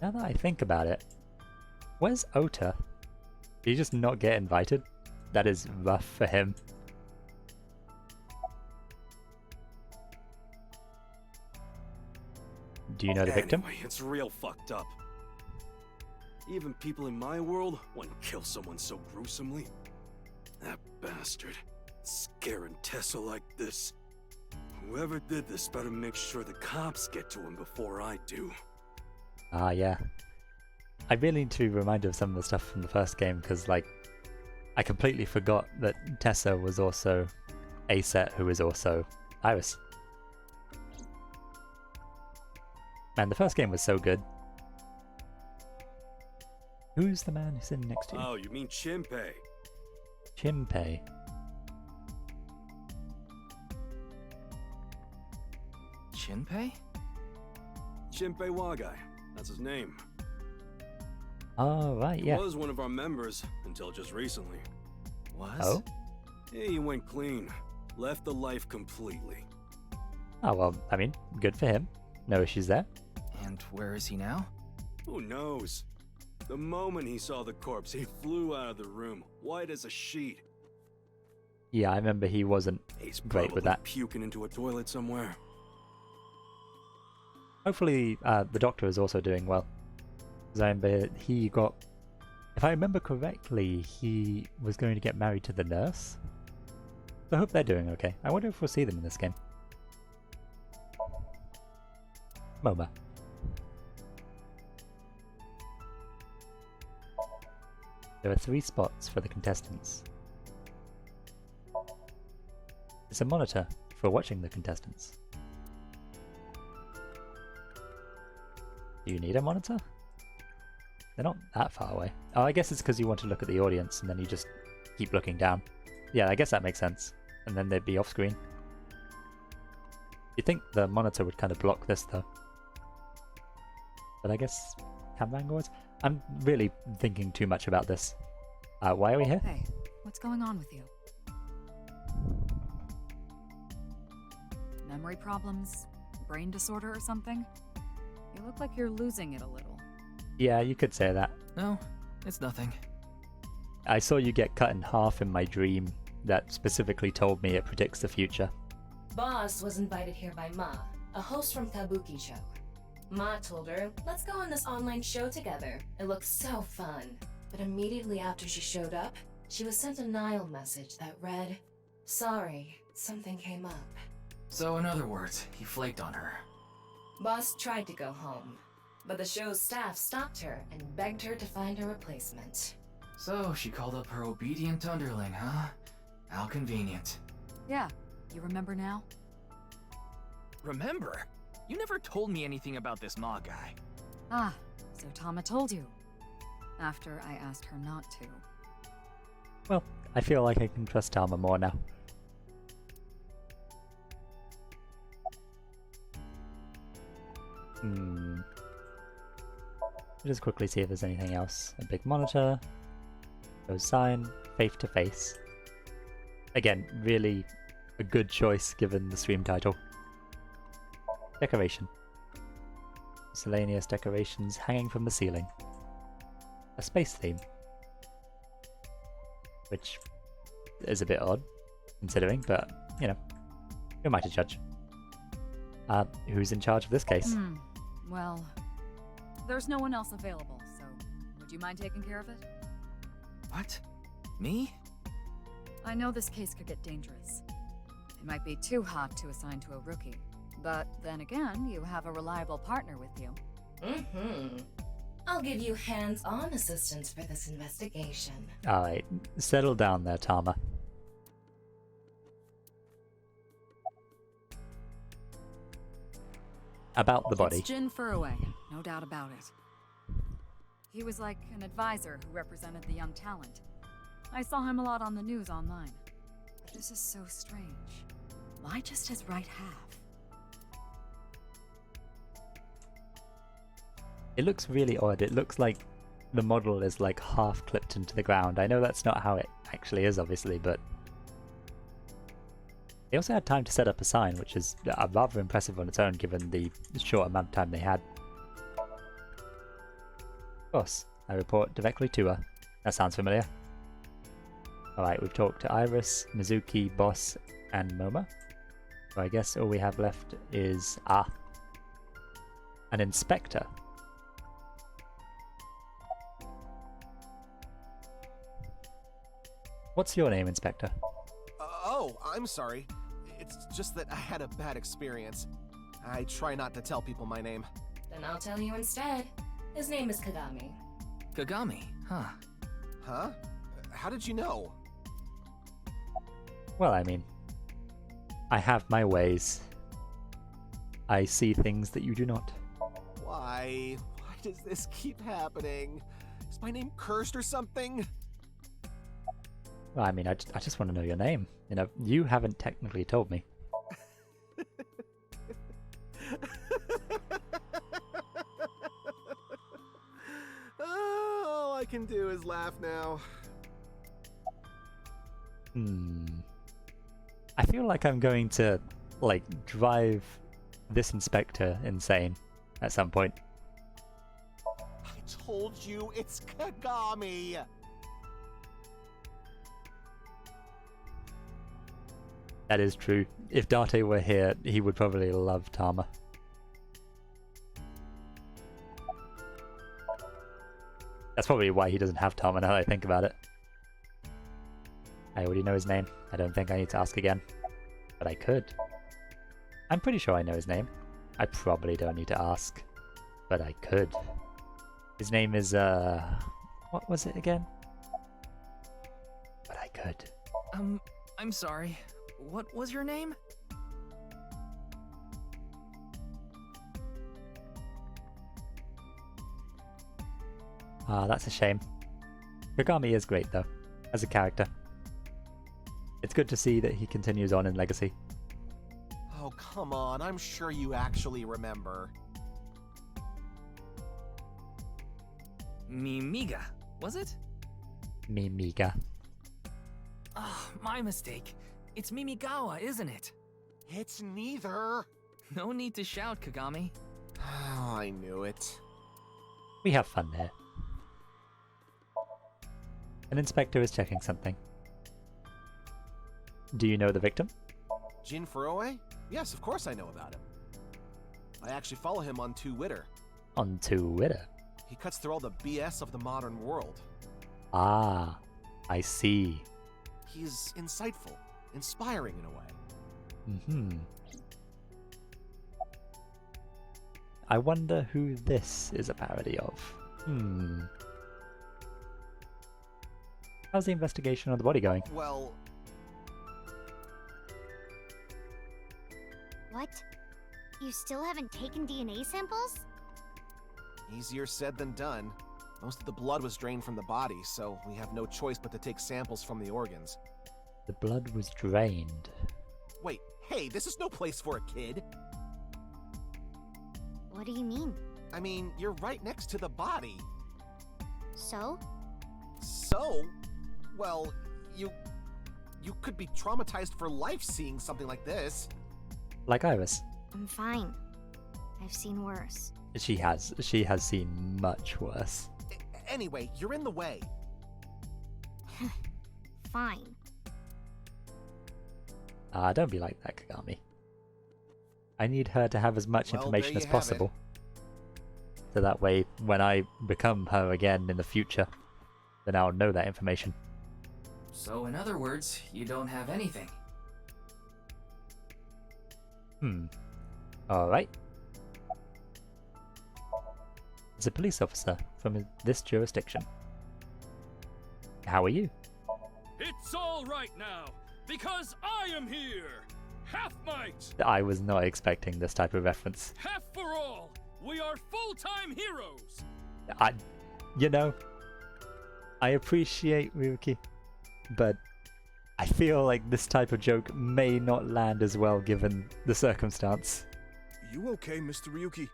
Now that I think about it, where's Ota? Did he just not get invited? That is rough for him. Do you know the victim? Anyway, it's real fucked up. Even people in my world wouldn't kill someone so gruesomely. That bastard. Scaring Tessa like this. Whoever did this better make sure the cops get to him before I do. Ah, yeah. I really need to be reminded of some of the stuff from the first game, because, like, I completely forgot that Tessa was also Aset, who is also Iris. Man, the first game was so good. Who's the man sitting next to you? Oh, you mean Shinpei? Shinpei. Shinpei? Shinpei Wagai. That's his name. Oh, right, yeah. He was one of our members until just recently. Was? Oh? Yeah, he went clean. Left the life completely. Oh, well, I mean, good for him. No issues there. And where is he now? Who knows? The moment he saw the corpse, he flew out of the room, white as a sheet. Yeah, I remember he wasn't He's great with probably that. puking into a toilet somewhere. Hopefully, the doctor is also doing well. Because I remember he got... If I remember correctly, he was going to get married to the nurse. So I hope they're doing okay. I wonder if we'll see them in this game. MoMA. There are 3 spots for the contestants. It's a monitor for watching the contestants. Do you need a monitor? They're not that far away. Oh, I guess it's because you want to look at the audience and then you just keep looking down. Yeah, I guess that makes sense. And then they'd be off screen. You'd think the monitor would kind of block this though. But I guess camera angles? I'm really thinking too much about this. Why are we here? Hey, what's going on with you? Memory problems? Brain disorder or something? You look like you're losing it a little. Yeah, you could say that. No, it's nothing. I saw you get cut in half in my dream that specifically told me it predicts the future. Boss was invited here by Ma, a host from Kabuki show. Ma told her, let's go on this online show together. It looks so fun. But immediately after she showed up, she was sent a Nile message that read, sorry, something came up. So in other words, he flaked on her. Boss tried to go home, but the show's staff stopped her and begged her to find a replacement. So she called up her obedient underling, huh? How convenient. Yeah, you remember now? Remember? You never told me anything about this Ma guy. Ah, so Tama told you. After I asked her not to. Well, I feel like I can trust Tama more now. Just quickly see if there's anything else. A big monitor. No sign. Face to face. Again, really a good choice given the stream title. Decoration. Miscellaneous decorations hanging from the ceiling. A space theme. Which is a bit odd, considering, but, you know, who am I to judge? Who's in charge of this case? Well, there's no one else available, so would you mind taking care of it? What? Me? I know this case could get dangerous. It might be too hot to assign to a rookie. But then again, you have a reliable partner with you. I'll give you hands-on assistance for this investigation. Alright, settle down there, Tama. About the body. It's Jin Furroway, no doubt about it. He was like an advisor who represented the young talent. I saw him a lot on the news online. This is so strange. Why just his right half? It looks really odd. It looks like the model is like half clipped into the ground. I know that's not how it actually is, obviously, but they also had time to set up a sign, which is rather impressive on its own given the short amount of time they had. Of course, I report directly to her. That sounds familiar. Alright, we've talked to Iris, Mizuki, Boss, and Moma. So I guess all we have left is... an inspector. What's your name, Inspector? Oh, I'm sorry. It's just that I had a bad experience. I try not to tell people my name. Then I'll tell you instead. His name is Kagami. Kagami, huh? Huh? How did you know? Well, I mean, I have my ways. I see things that you do not. Why? Why does this keep happening? Is my name cursed or something? Well, I mean, I just want to know your name. You know, you haven't technically told me. All I can do is laugh now. I feel like I'm going to, like, drive this inspector insane at some point. I told you it's Kagami! That is true. If Date were here, he would probably love Tama. That's probably why he doesn't have Tama now that I think about it. I already know his name. I don't think I need to ask again. But I could. I'm pretty sure I know his name. I probably don't need to ask. But I could. His name is, what was it again? But I could. I'm sorry. What was your name? That's a shame. Kagami is great though, as a character. It's good to see that he continues on in Legacy. Oh, come on. I'm sure you actually remember. Mimiga, was it? Mimiga. Oh, my mistake. It's Mimigawa, isn't it? It's neither. No need to shout, Kagami. Oh, I knew it. We have fun there. An inspector is checking something. Do you know the victim? Jin Furoe? Yes, of course I know about him. I actually follow him on Twitter. On Twitter? He cuts through all the BS of the modern world. Ah, I see. He's insightful, inspiring in a way. Mm-hmm. I wonder who this is a parody of. How's the investigation on the body going? Well... What? You still haven't taken DNA samples? Easier said than done. Most of the blood was drained from the body, so we have no choice but to take samples from the organs. The blood was drained. Wait, hey, this is no place for a kid! What do you mean? I mean, you're right next to the body. So? So? Well, you could be traumatized for life seeing something like this. Like Iris. I'm fine. I've seen worse. She has seen much worse. Anyway, you're in the way. Fine. Don't be like that, Kagami. I need her to have as much information as possible. So that way, when I become her again in the future, then I'll know that information. So in other words, you don't have anything. Alright. It's a police officer from this jurisdiction. How are you? It's all right now, because I am here! Half might! I was not expecting this type of reference. Half for all! We are full-time heroes! You know, I appreciate Ryuki, but I feel like this type of joke may not land as well given the circumstance. You okay, Mr. Ryuki?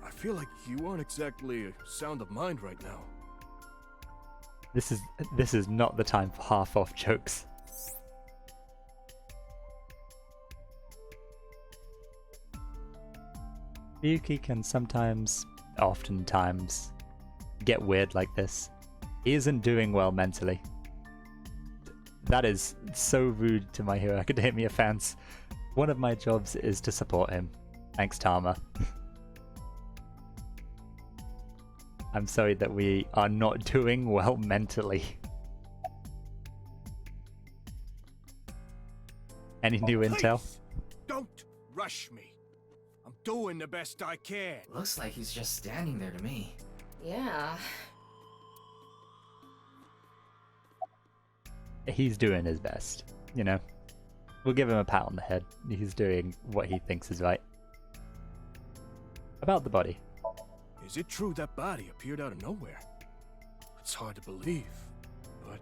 I feel like you aren't exactly sound of mind right now. This is not the time for half-off jokes. Ryuki can oftentimes, get weird like this. He isn't doing well mentally. That is so rude to My Hero Academia fans. One of my jobs is to support him. Thanks, Tama. I'm sorry that we are not doing well mentally. Any new intel? Please, don't rush me. I'm doing the best I can. Looks like he's just standing there to me. Yeah. He's doing his best, you know. We'll give him a pat on the head. He's doing what he thinks is right. About the body. Is it true that body appeared out of nowhere? It's hard to believe, but...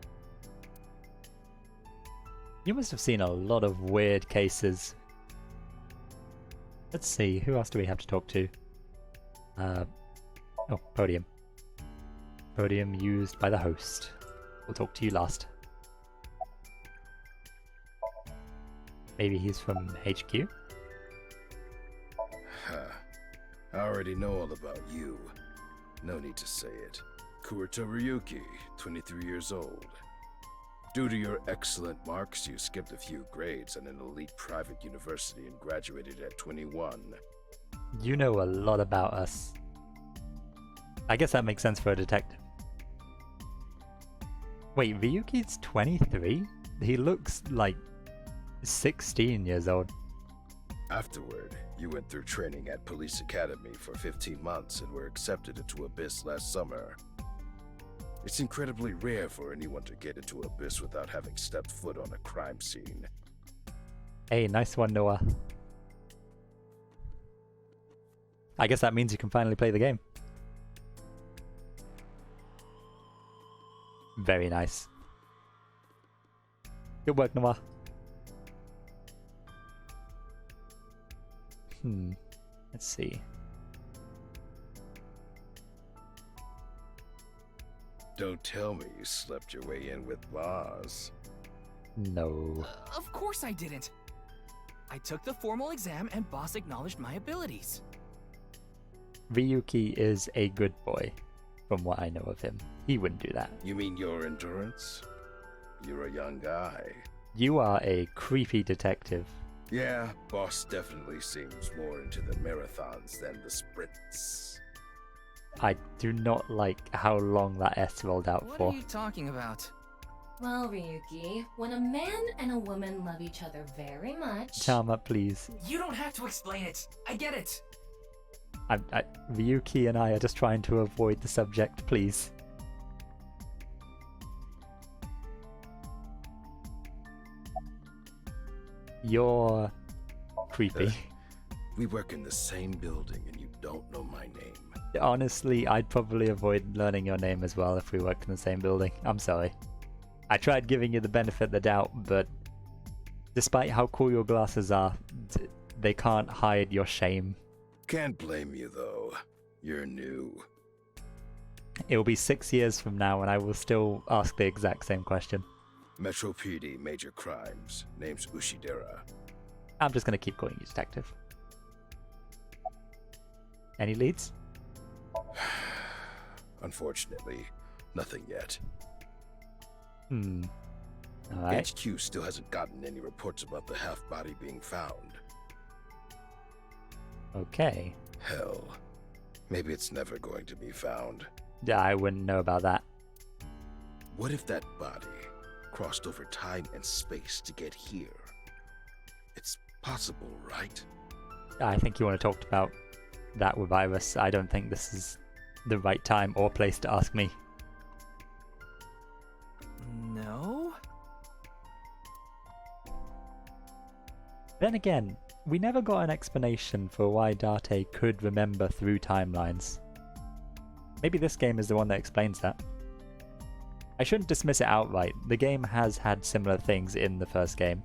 You must have seen a lot of weird cases. Let's see, who else do we have to talk to? Oh, Podium. Podium used by the host. We'll talk to you last. Maybe he's from HQ? I already know all about you. No need to say it. Kurito Ryuki, 23 years old. Due to your excellent marks, you skipped a few grades at an elite private university and graduated at 21. You know a lot about us. I guess that makes sense for a detective. Wait, Ryuki's 23? He looks like 16 years old. Afterward, you went through training at Police Academy for 15 months and were accepted into Abyss last summer. It's incredibly rare for anyone to get into Abyss without having stepped foot on a crime scene. Hey, nice one, Noah. I guess that means you can finally play the game. Very nice. Good work, Noah. Let's see. Don't tell me you slept your way in with Boz. No. Of course I didn't. I took the formal exam and boss acknowledged my abilities. Ryuki is a good boy, from what I know of him. He wouldn't do that. You mean your endurance? You're a young guy. You are a creepy detective. Yeah, boss definitely seems more into the marathons than the sprints. I do not like how long that S rolled out for. What are you talking about? Well, Ryuki, when a man and a woman love each other very much... Tama, please. You don't have to explain it. I get it. Ryuki and I are just trying to avoid the subject, please. You're creepy. We work in the same building and you don't know my name. Honestly, I'd probably avoid learning your name as well if we worked in the same building. I'm sorry. I tried giving you the benefit of the doubt, but despite how cool your glasses are, they can't hide your shame. Can't blame you though. You're new. It will be 6 years from now and I will still ask the exact same question. Metro PD, major crimes. Name's Ushidera. I'm just going to keep calling you detective. Any leads? Unfortunately, nothing yet. Alright. HQ still hasn't gotten any reports about the half-body being found. Okay. Hell, maybe it's never going to be found. Yeah, I wouldn't know about that. What if that body crossed over time and space to get here? It's possible, right? I think you want to talk about that with Iris. I don't think this is the right time or place to ask me. No? Then again, we never got an explanation for why Date could remember through timelines. Maybe this game is the one that explains that. I shouldn't dismiss it outright. The game has had similar things in the first game.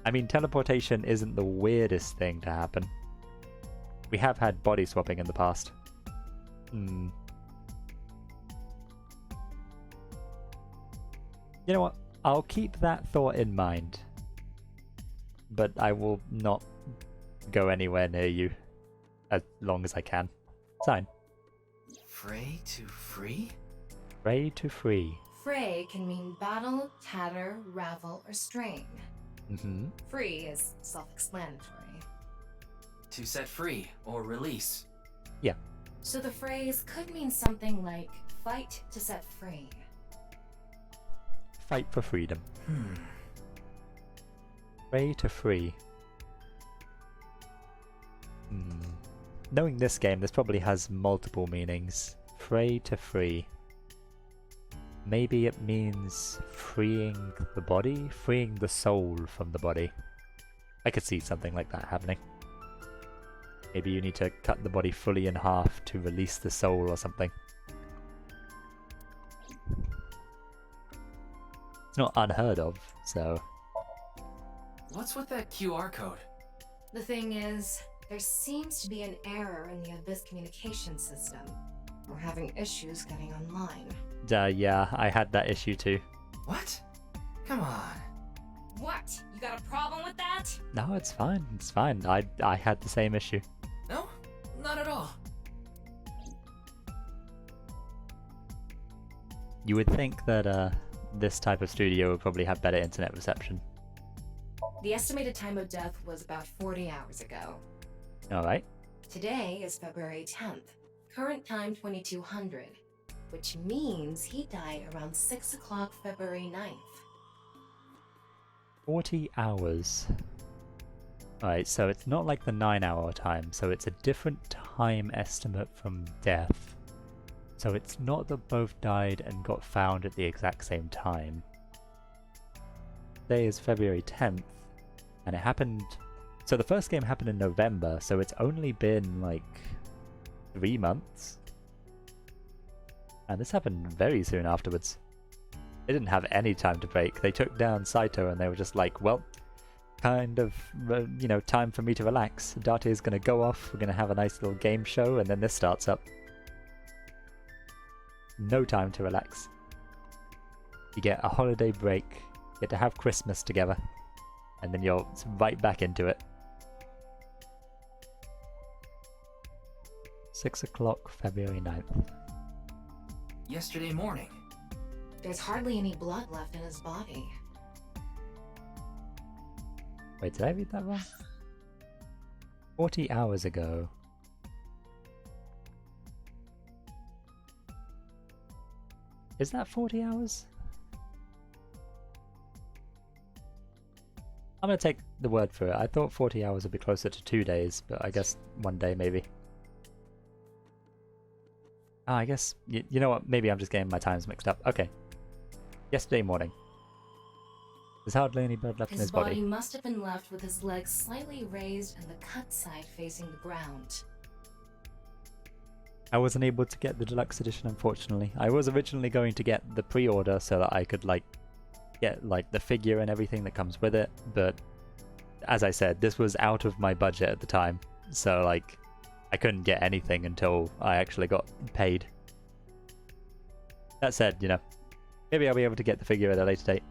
I mean, teleportation isn't the weirdest thing to happen. We have had body swapping in the past. You know what? I'll keep that thought in mind. But I will not go anywhere near you as long as I can. Sign. Fray to free? Fray to free. Fray can mean battle, tatter, ravel, or strain. Free is self-explanatory. To set free or release. Yeah. So the phrase could mean something like fight to set free. Fight for freedom. Fray to free. Knowing this game, this probably has multiple meanings. Fray to free. Maybe it means freeing the body? Freeing the soul from the body. I could see something like that happening. Maybe you need to cut the body fully in half to release the soul or something. It's not unheard of, so... What's with that QR code? The thing is, there seems to be an error in the Abyss communication system. We're having issues getting online. Yeah, I had that issue too. What? Come on. What? You got a problem with that? No, it's fine. It's fine. I had the same issue. No, not at all. You would think that this type of studio would probably have better internet reception. The estimated time of death was about 40 hours ago. Alright. Today is February 10th. Current time 2200. Which means he died around 6 o'clock February 9th. 40 hours. Alright, so it's not like the 9-hour time, so it's a different time estimate from death. So it's not that both died and got found at the exact same time. Today is February 10th, and it happened... So the first game happened in November, so it's only been like 3 months. And this happened very soon afterwards. They didn't have any time to break. They took down Saito and they were just like, well, kind of, you know, time for me to relax. Date is going to go off, we're going to have a nice little game show, and then this starts up. No time to relax. You get a holiday break, you get to have Christmas together, and then you're right back into it. 6 o'clock, February 9th. Yesterday morning. There's hardly any blood left in his body. Wait, did I read that wrong? 40 hours ago. Is that 40 hours? I'm gonna take the word for it. I thought 40 hours would be closer to 2 days, but I guess 1 day maybe. I guess, you know what, maybe I'm just getting my times mixed up. Okay. Yesterday morning. There's hardly any blood left in his body. His body must have been left with his legs slightly raised and the cut side facing the ground. I wasn't able to get the deluxe edition, unfortunately. I was originally going to get the pre-order so that I could, like, get, like, the figure and everything that comes with it, but as I said, this was out of my budget at the time, so, like, I couldn't get anything until I actually got paid. That said, you know, maybe I'll be able to get the figure at a later date.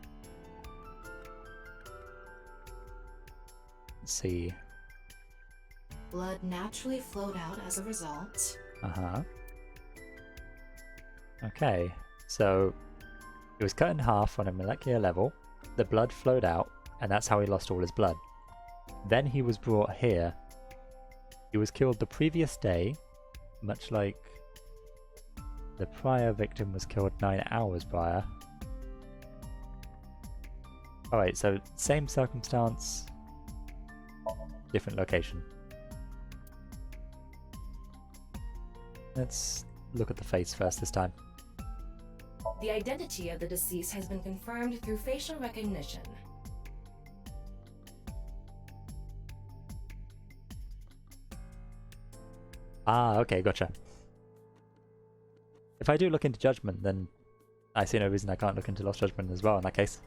Let's see. Blood naturally flowed out as a result. Uh-huh. Okay, so it was cut in half on a molecular level, the blood flowed out, and that's how he lost all his blood. Then he was brought here. He was killed the previous day, much like the prior victim was killed 9 hours prior. Alright, so same circumstance, different location. Let's look at the face first this time. The identity of the deceased has been confirmed through facial recognition. Ah, okay, gotcha. If I do look into Judgment, then I see no reason I can't look into Lost Judgment as well in that case.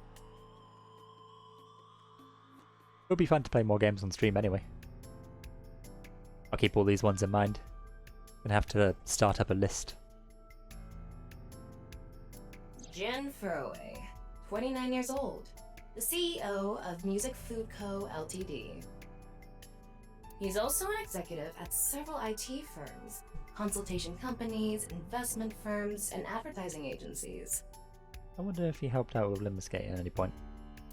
It would be fun to play more games on stream anyway. I'll keep all these ones in mind. Gonna have to start up a list. Jin Furroway, 29 years old, the CEO of Music Food Co. Ltd. He's also an executive at several IT firms, consultation companies, investment firms, and advertising agencies. I wonder if he helped out with Limberskate at any point.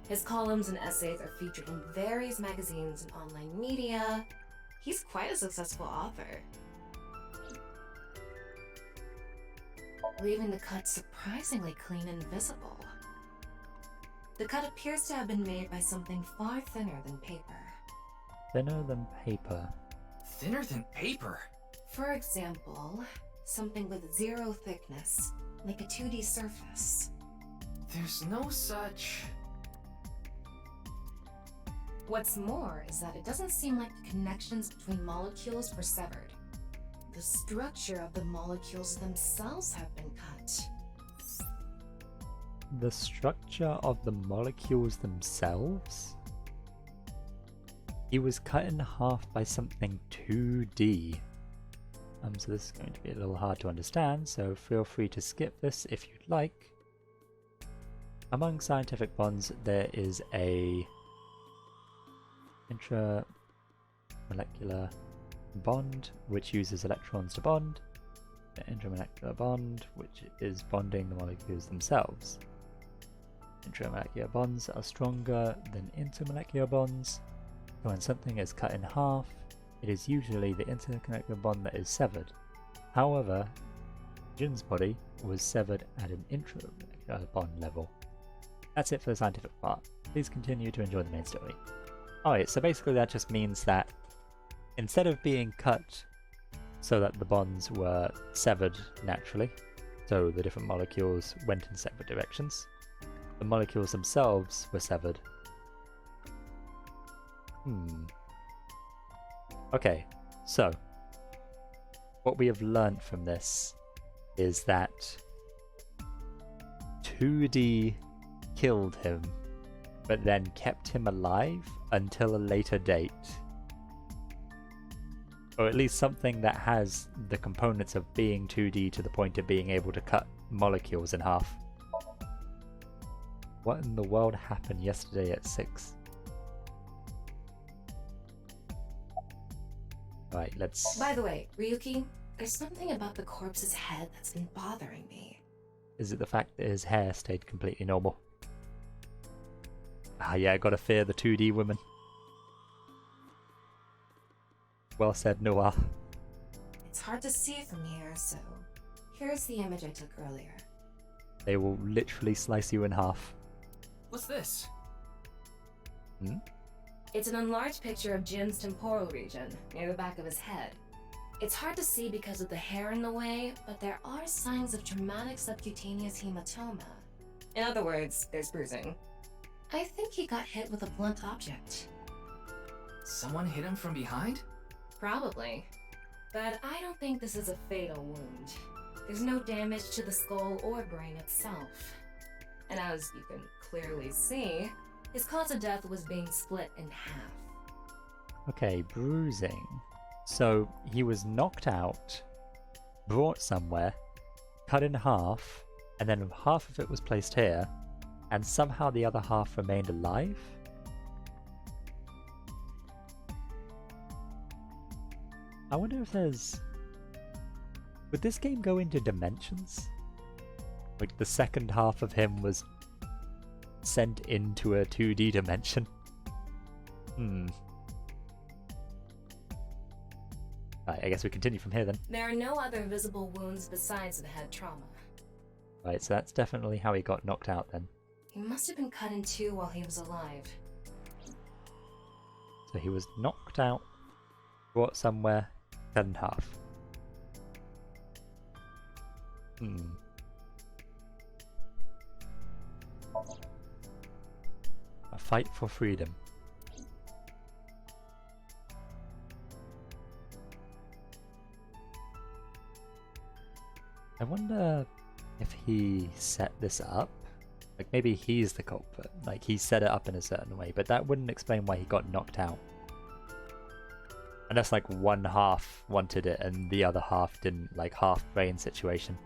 His columns and essays are featured in various magazines and online media. He's quite a successful author. Leaving the cut surprisingly clean and visible. The cut appears to have been made by something far thinner than paper. Thinner than paper? Thinner than paper? For example, something with zero thickness, like a 2D surface. There's no such... What's more is that it doesn't seem like the connections between molecules were severed. The structure of the molecules themselves have been cut. The structure of the molecules themselves? He was cut in half by something 2D. So this is going to be a little hard to understand, so feel free to skip this if you'd like. Among scientific bonds, there is a intramolecular bond, which uses electrons to bond, an intramolecular bond, which is bonding the molecules themselves. Intramolecular bonds are stronger than intermolecular bonds, so when something is cut in half, it is usually the intermolecular bond that is severed. However, Jin's body was severed at an intramolecular bond level. That's it for the scientific part. Please continue to enjoy the main story. Alright, so basically that just means that instead of being cut so that the bonds were severed naturally, so the different molecules went in separate directions, the molecules themselves were severed. Okay, so what we have learnt from this is that 2D killed him, but then kept him alive until a later date. Or at least something that has the components of being 2D to the point of being able to cut molecules in half. What in the world happened yesterday at 6? Right, let's... By the way, Ryuki, there's something about the corpse's head that's been bothering me. Is it the fact that his hair stayed completely normal? Ah yeah, I gotta fear the 2D women. Well said, Noah. It's hard to see from here, so here's the image I took earlier. They will literally slice you in half. What's this? It's an enlarged picture of Jin's temporal region, near the back of his head. It's hard to see because of the hair in the way, but there are signs of traumatic subcutaneous hematoma. In other words, there's bruising. I think he got hit with a blunt object. Someone hit him from behind? Probably. But I don't think this is a fatal wound. There's no damage to the skull or brain itself. And as you can clearly see, his cause of death was being split in half. Okay, bruising. So he was knocked out, brought somewhere, cut in half, and then half of it was placed here, and somehow the other half remained alive? I wonder if there's... Would this game go into dimensions? Like the second half of him was sent into a 2D dimension? Right, I guess we continue from here then. There are no other visible wounds besides the head trauma. Right, so that's definitely how he got knocked out then. He must have been cut in two while he was alive. So he was knocked out, brought somewhere, cut in half. A fight for freedom. I wonder if he set this up. Like maybe he's the culprit. Like he set it up in a certain way, but that wouldn't explain why he got knocked out. Unless like one half wanted it and the other half didn't, like half brain situation.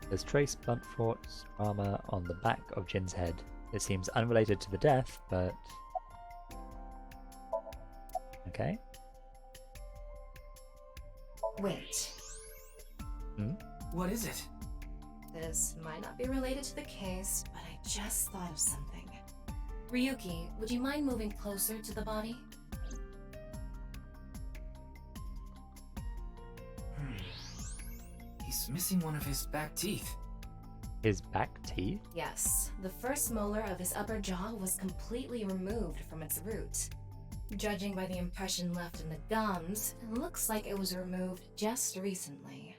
There's trace blunt force armor on the back of Jin's head. It seems unrelated to the death, but... Okay. Wait. Hmm? What is it? This might not be related to the case, but I just thought of something. Ryuki, would you mind moving closer to the body? He's missing one of his back teeth. His back teeth? Yes, the first molar of his upper jaw was completely removed from its root. Judging by the impression left in the gums, it looks like it was removed just recently.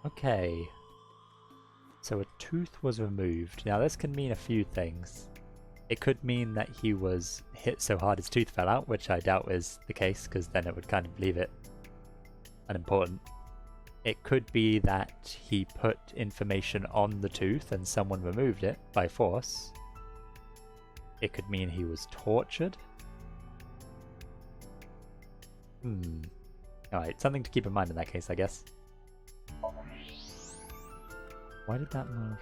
Okay. So a tooth was removed. Now this can mean a few things. It could mean that he was hit so hard his tooth fell out, which I doubt is the case, because then it would kind of leave it unimportant. It could be that he put information on the tooth and someone removed it by force. It could mean he was tortured. Alright, something to keep in mind in that case, I guess. Why did that move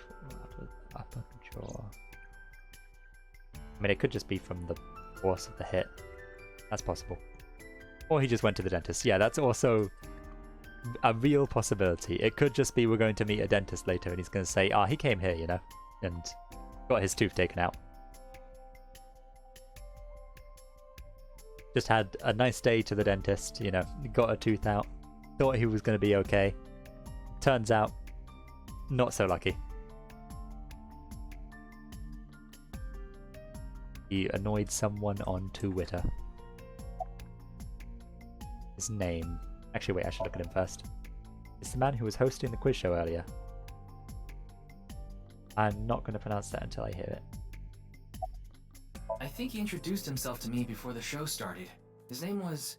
upper jaw? I mean, it could just be from the force of the hit. That's possible. Or he just went to the dentist. Yeah, that's also a real possibility. It could just be we're going to meet a dentist later and he's going to say, he came here, you know, and got his tooth taken out. Just had a nice day to the dentist, you know, got a tooth out, thought he was going to be okay. Turns out, not so lucky. He annoyed someone on Twitter. His name. Actually, wait, I should look at him first. It's the man who was hosting the quiz show earlier. I'm not going to pronounce that until I hear it. I think he introduced himself to me before the show started. His name was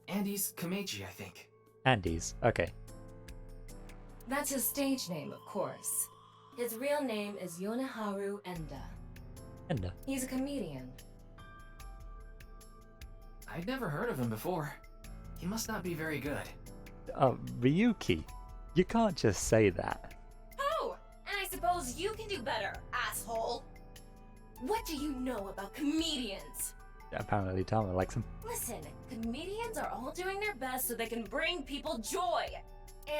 Andes Kameji, I think. Andes, okay. That's his stage name, of course. His real name is Yoneharu Enda. Enda? He's a comedian. I'd never heard of him before. He must not be very good. Ryuki, you can't just say that. Oh, and I suppose you can do better, asshole. What do you know about comedians? Apparently Tama likes him. Listen, comedians are all doing their best so they can bring people joy.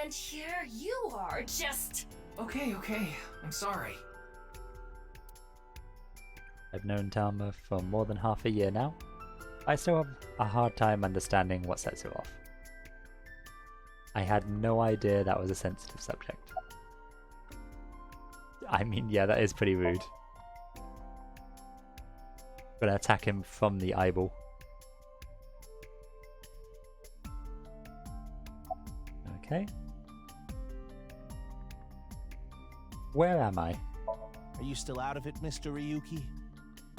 And here you are, just... Okay, I'm sorry. I've known Tama for more than half a year now. I still have a hard time understanding what sets her off. I had no idea that was a sensitive subject. I mean, yeah, that is pretty rude. Gonna attack him from the eyeball. Okay. Where am I? Are you still out of it, Mr. Ryuki?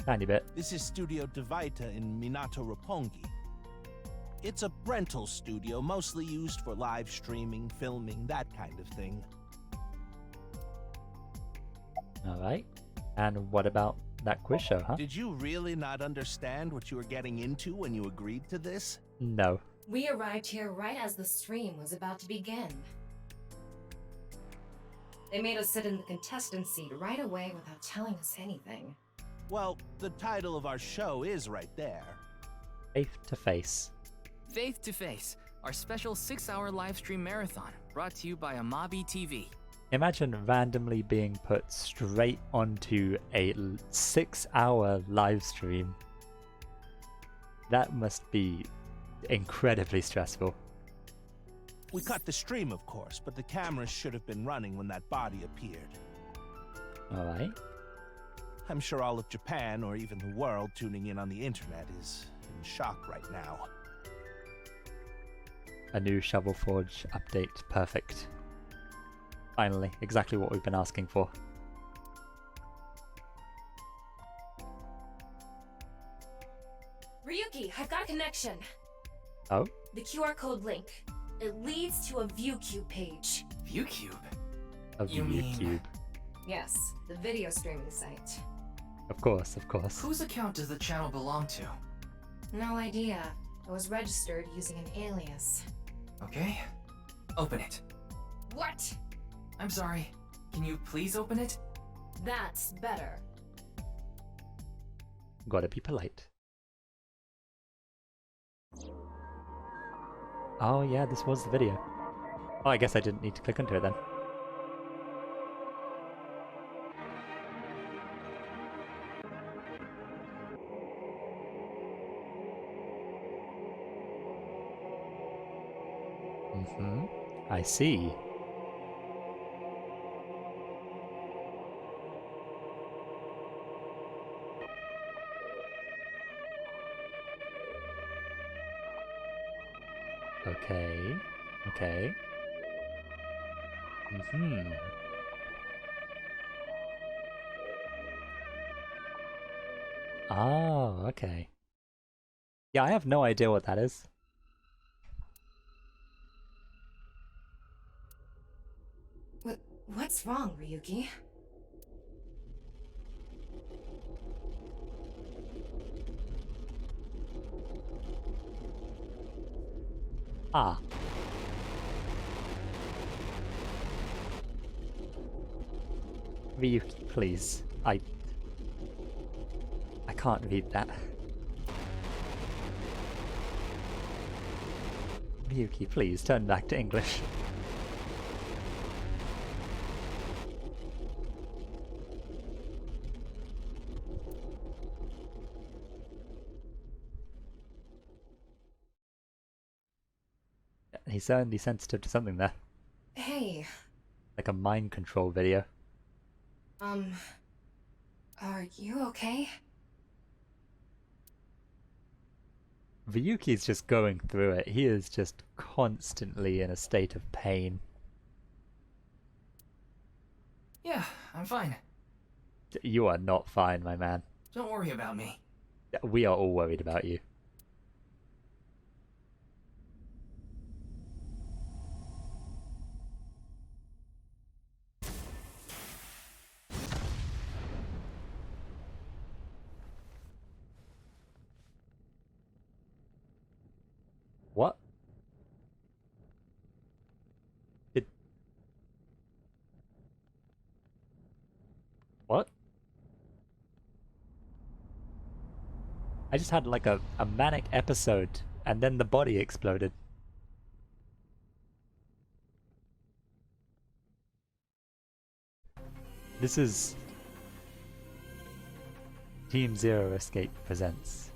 Tiny bit. This is Studio Devaita in Minato Roppongi. It's a rental studio mostly used for live streaming, filming, that kind of thing. Alright. And what about that quiz show, huh? Did you really not understand what you were getting into when you agreed to this? No. We arrived here right as the stream was about to begin. They made us sit in the contestant seat right away without telling us anything. Well, the title of our show is right there. Faith to Face. Faith to Face, our special 6-hour live stream marathon, brought to you by Amabi TV. Imagine randomly being put straight onto a 6-hour live stream. That must be incredibly stressful. We cut the stream, of course, but the cameras should have been running when that body appeared. Alright. I'm sure all of Japan, or even the world tuning in on the internet, is in shock right now. A new Shovel Forge update. Perfect. Finally, exactly what we've been asking for. Ryuki, I've got a connection. Oh? The QR code link. It leads to a ViewCube page. ViewCube? A You mean- ViewCube. Yes, the video streaming site. Of course, of course. Whose account does the channel belong to? No idea. It was registered using an alias. Okay. Open it. What? I'm sorry. Can you please open it? That's better. Gotta be polite. Oh yeah, this was the video. Oh, I guess I didn't need to click onto it then. I see. Okay. Okay. Oh, okay. Yeah, I have no idea what that is. What's wrong, Ryuki? Ah. Ryuki, please. I can't read that. Ryuki, please turn back to English. He's certainly sensitive to something there. Hey. Like a mind control video. Are you okay? Ryuki's just going through it. He is just constantly in a state of pain. Yeah, I'm fine. You are not fine, my man. Don't worry about me. We are all worried about you. What? What? I just had like a manic episode and then the body exploded. This is Team Zero Escape presents.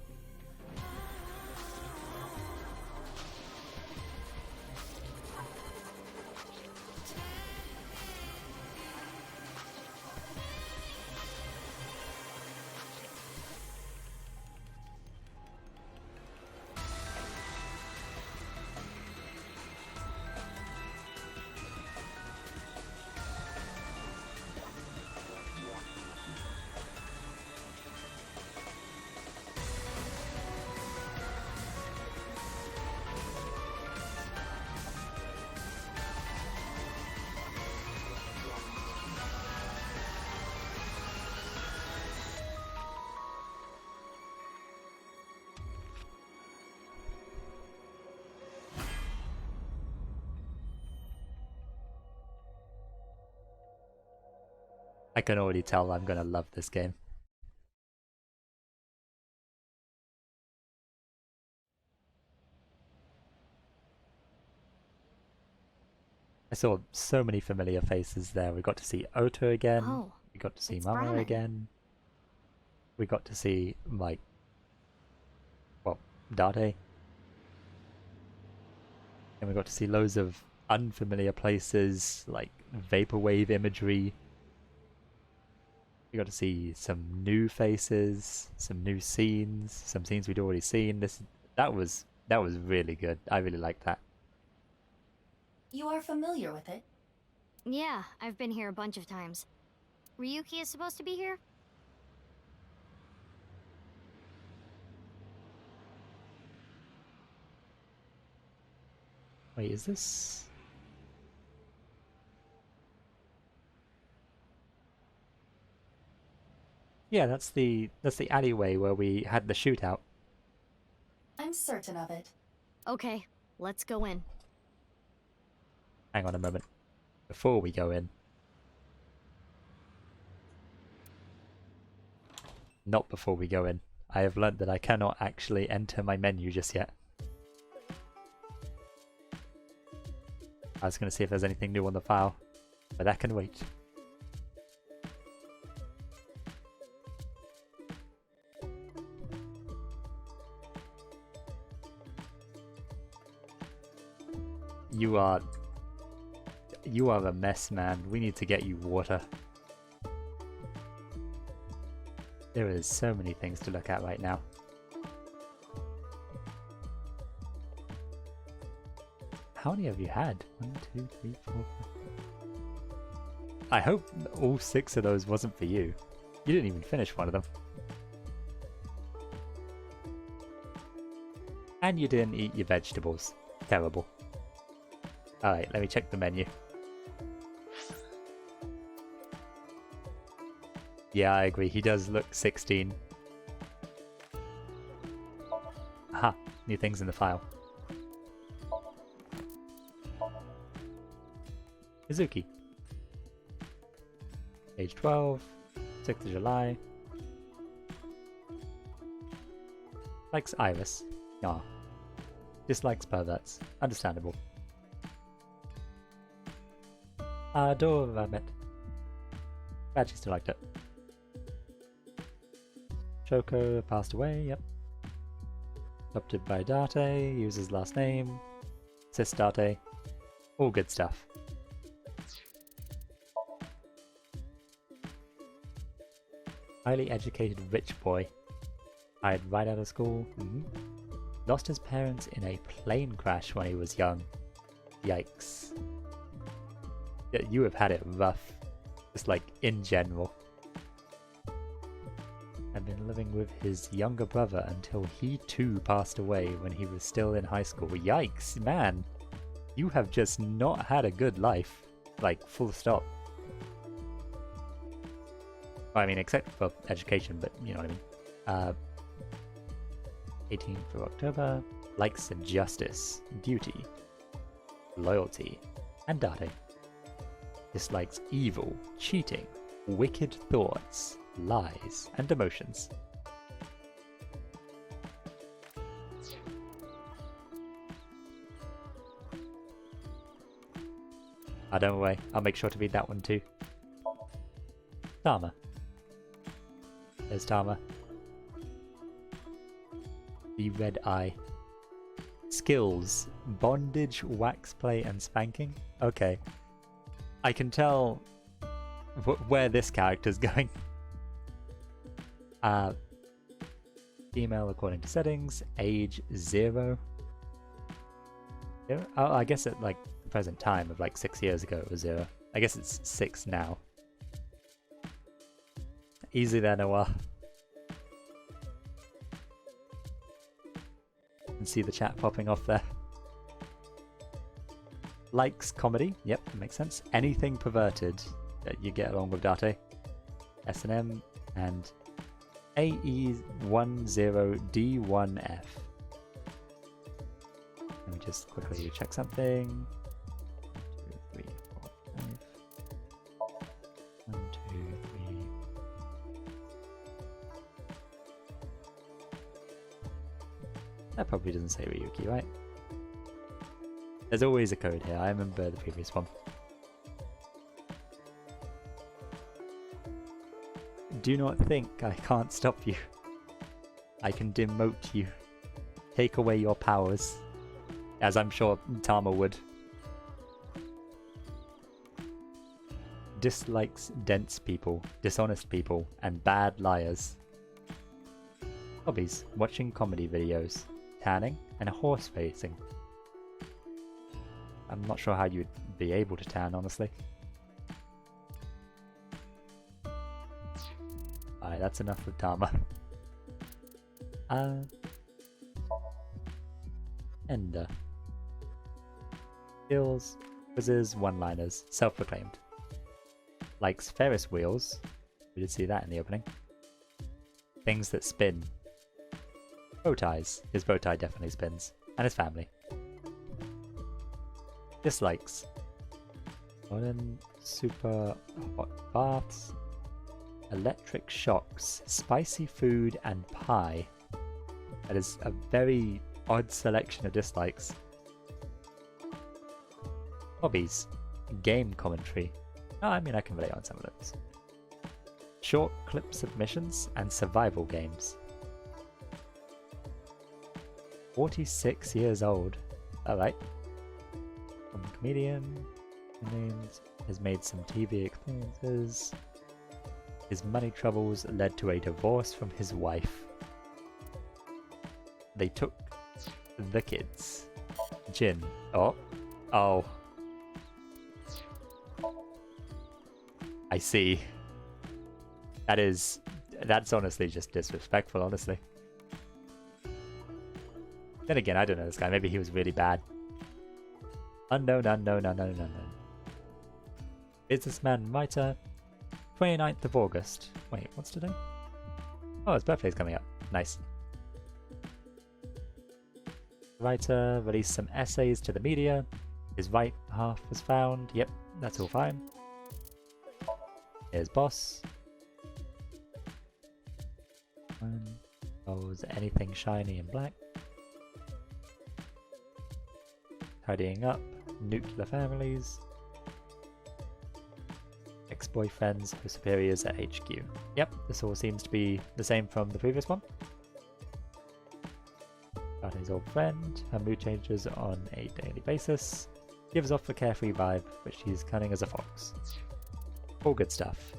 I can already tell I'm gonna love this game. I saw so many familiar faces there. We got to see Ota again. Oh, we got to see it's Mama Brahmin. again. We got to see, like, well, Date. And we got to see loads of unfamiliar places, like vaporwave imagery. We got to see some new faces, some new scenes, some scenes we'd already seen. That was really good. I really liked that. You are familiar with it? Yeah, I've been here a bunch of times. Ryuki is supposed to be here? Wait, is this? Yeah, that's the alleyway where we had the shootout. I'm certain of it. Okay, let's go in. Hang on a moment. Before we go in. Not before we go in. I have learnt that I cannot actually enter my menu just yet. I was going to see if there's anything new on the file, but that can wait. You are a mess, man. We need to get you water. There is so many things to look at right now. How many have you had? 1, 2, 3, 4, 5. I hope all 6 of those wasn't for you. You didn't even finish one of them. And you didn't eat your vegetables. Terrible. Alright, let me check the menu. Yeah, I agree. He does look 16. Aha, new things in the file. Mizuki. Age 12, 6th of July. Likes Iris. Nah. Dislikes perverts. Understandable. Adore I met. Glad she still liked it. Shoko passed away, yep. Adopted by Date, uses last name. Cis Date. All good stuff. Highly educated rich boy. Died right out of school. Lost his parents in a plane crash when he was young. Yikes. Yeah, you have had it rough. Just like in general. Had been living with his younger brother until he too passed away when he was still in high school. Yikes, man. You have just not had a good life. Like, full stop. I mean, except for education, but you know what I mean. 18th of October. Likes justice, duty, loyalty, and Date. Dislikes evil, cheating, wicked thoughts, lies, and emotions. Don't worry, I'll make sure to read that one too. Tama. There's Tama. The red eye. Skills. Bondage, wax play, and spanking. Okay. I can tell where this character's going. Female according to settings. Age 0. Oh, I guess at like the present time of like 6 years ago it was 0. I guess it's 6 now. Easy there, Noah. You can see the chat popping off there. Likes comedy. Yep, that makes sense. Anything perverted that you get along with Date. S&M and AE10D1F. Let me just quickly check something. 1, 2, 3, 4, 5. 1, 2, 3. That probably doesn't say Ryuki, right? There's always a code here. I remember the previous one. Do not think I can't stop you. I can demote you. Take away your powers. As I'm sure Tama would. Dislikes dense people, dishonest people, and bad liars. Hobbies: watching comedy videos, tanning, and horse racing. I'm not sure how you'd be able to tan, honestly. Alright, that's enough of Tama. Ender. Skills, quizzes, one-liners, self-proclaimed. Likes Ferris wheels. We did see that in the opening. things that spin. Bow ties. His bow tie definitely spins. And his family. Dislikes. Modern super hot baths. Electric shocks. Spicy food and pie. That is a very odd selection of dislikes. Hobbies. Game commentary. Oh, I mean, I can relate on some of those. Short clip submissions and survival games. 46 years old. Alright. Comedian. Has made some TV experiences. His money troubles led to a divorce from his wife. They took the kids. Jin. Oh. Oh. I see. That's honestly just disrespectful, honestly. Then again, I don't know this guy. Maybe he was really bad. Unknown. Businessman writer. 29th of August. Wait, what's today? Oh, his birthday's coming up. Nice. Writer released some essays to the media. His right half was found. Yep, that's all fine. Here's boss. Oh, is there anything shiny and black? Tidying up. Nuclear families. Ex-boyfriends who are superiors at HQ. Yep, this all seems to be the same from the previous one. Got his old friend. Her mood changes on a daily basis. Gives off a carefree vibe, but she's cunning as a fox. All good stuff.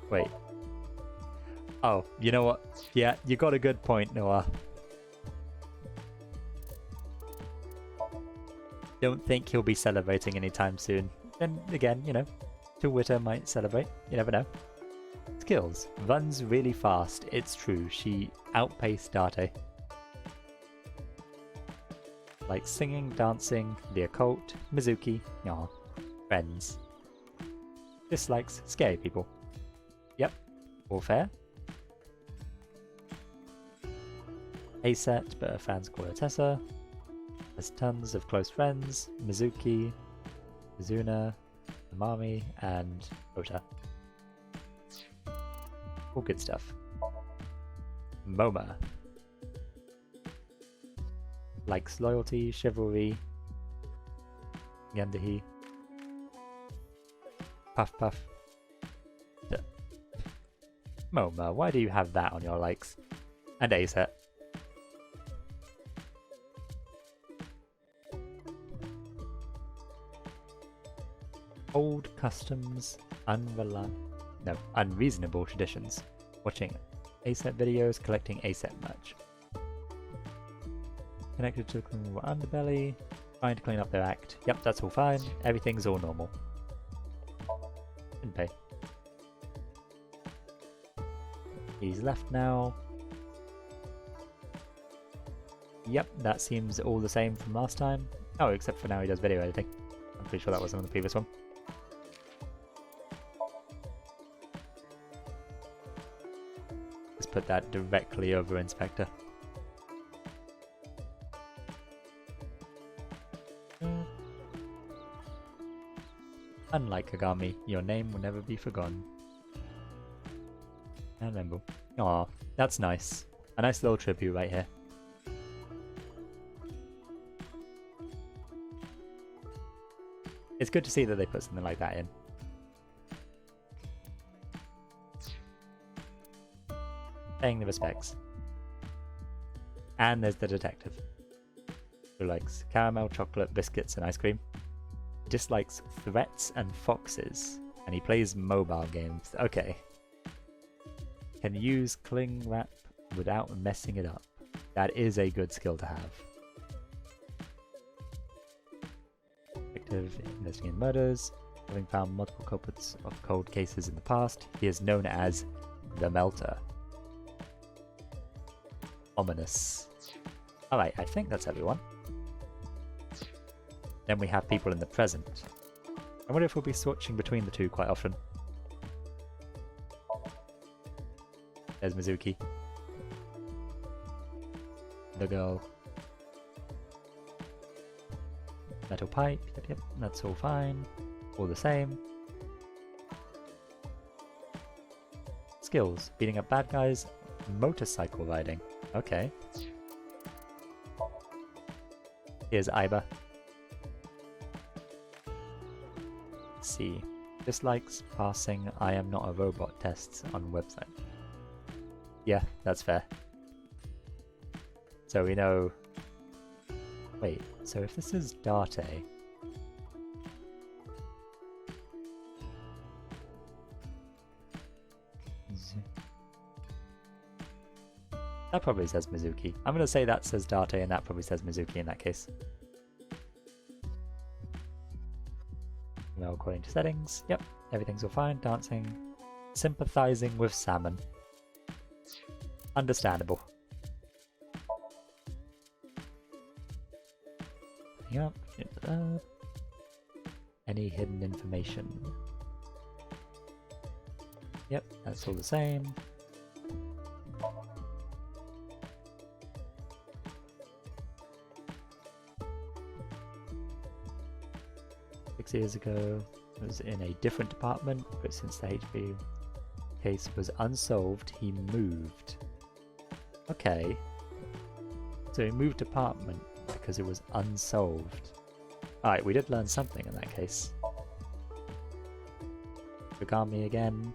Wait. Oh, you know what? Yeah, you got a good point, Noah. Don't think he'll be celebrating anytime soon. Then again, you know, Twitter might celebrate. You never know. Skills. Runs really fast. It's true. She outpaced Date. Like singing, dancing, the occult, Mizuki. Aw. Friends. Dislikes scary people. Yep. All fair. Aset, but her fans call her Tessa. Has tons of close friends. Mizuki, Mizuna, Amami, and Ota. All good stuff. MoMA. Likes loyalty, chivalry, Yandahi. Puff Puff. MoMA, why do you have that on your likes? And Aset. Old customs, unreasonable traditions. Watching ASET videos, collecting ASET merch. Connected to the criminal underbelly, trying to clean up their act. Yep, that's all fine. Everything's all normal. Didn't pay. He's left now. Yep, that seems all the same from last time. Oh, except for now he does video editing. I'm pretty sure that wasn't on the previous one. Put that directly over Inspector. Unlike Kagami, your name will never be forgotten. And Lembo. Aw, that's nice. A nice little tribute right here. It's good to see that they put something like that in. Paying the respects. And there's the detective, who likes caramel, chocolate, biscuits, and ice cream. Dislikes threats and foxes, and he plays mobile games. Okay. Can use cling wrap without messing it up. That is a good skill to have. Detective investigating murders. Having found multiple culprits of cold cases in the past, he is known as the Melter. Ominous. Alright, I think that's everyone. Then we have people in the present. I wonder if we'll be switching between the two quite often. There's Mizuki. The girl. Metal pipe, yep, that's all fine. All the same. Skills. Beating up bad guys. Motorcycle riding. Okay. Here's Aiba. Let's see. Dislikes passing I am not a robot tests on website. Yeah, that's fair. So we know... Wait, so if this is Date... That probably says Mizuki. I'm gonna say that says Date and that probably says Mizuki in that case. Well, according to settings, yep, everything's all fine. Dancing, sympathizing with salmon. Understandable. Yep. Any hidden information? Yep, that's all the same. 6 years ago, was in a different department, but since the HP case was unsolved, he moved. Okay. So he moved department because it was unsolved. Alright, we did learn something in that case. Kagami again.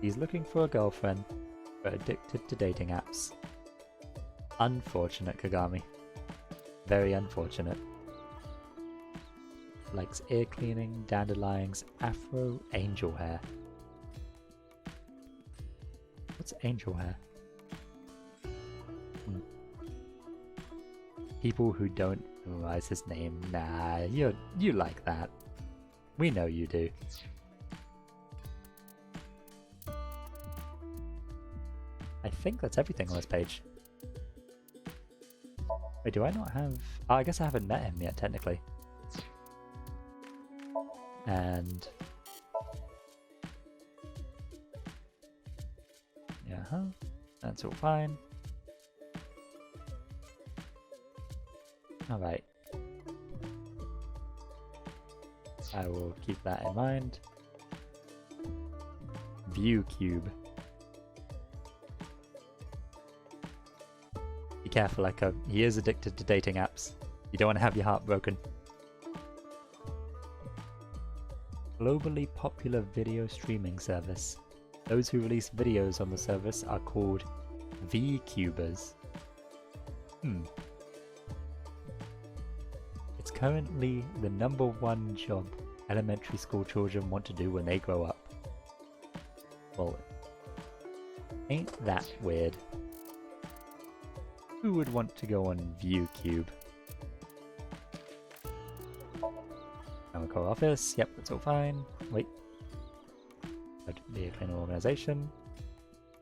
He's looking for a girlfriend, but addicted to dating apps. Unfortunate, Kagami. Very unfortunate. Likes ear cleaning, dandelions, afro, angel hair. What's angel hair? People who don't memorize his name. Nah, you like that. We know you do. I think that's everything on this page. Wait, do I not have... Oh, I guess I haven't met him yet, technically. And... yeah, that's all fine. Alright. I will keep that in mind. View cube. Be careful, Echo. He is addicted to dating apps. You don't want to have your heart broken. Globally popular video streaming service. Those who release videos on the service are called VCubers. It's currently the #1 job elementary school children want to do when they grow up. Well, ain't that weird? Who would want to go on ViewCube? Chemical office, yep, that's all fine. Wait. That'd be a clean organization.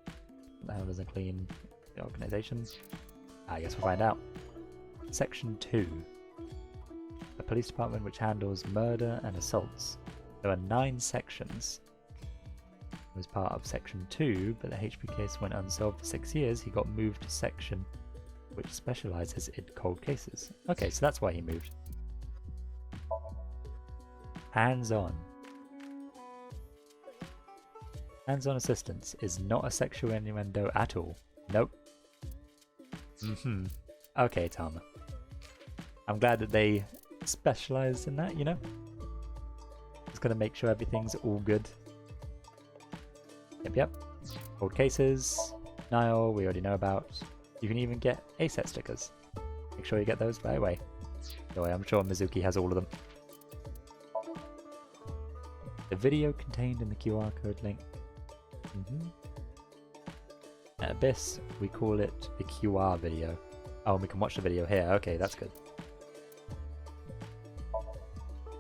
What the hell does a clean organization? I guess we'll find out. Section 2. A police department which handles murder and assaults. There are 9 sections. It was part of Section 2, but the HP case went unsolved for 6 years. He got moved to Section which specializes in cold cases. Okay, so that's why he moved. Hands-on. Hands-on assistance is not a sexual innuendo at all. Nope. Okay, Tama. I'm glad that they specialize in that, you know? Just gonna make sure everything's all good. Yep. Cold cases. Nile, we already know about. You can even get ASET stickers. Make sure you get those right away. Anyway, I'm sure Mizuki has all of them. The video contained in the QR code link. At Abyss, we call it the QR video. Oh, and we can watch the video here. Okay, that's good.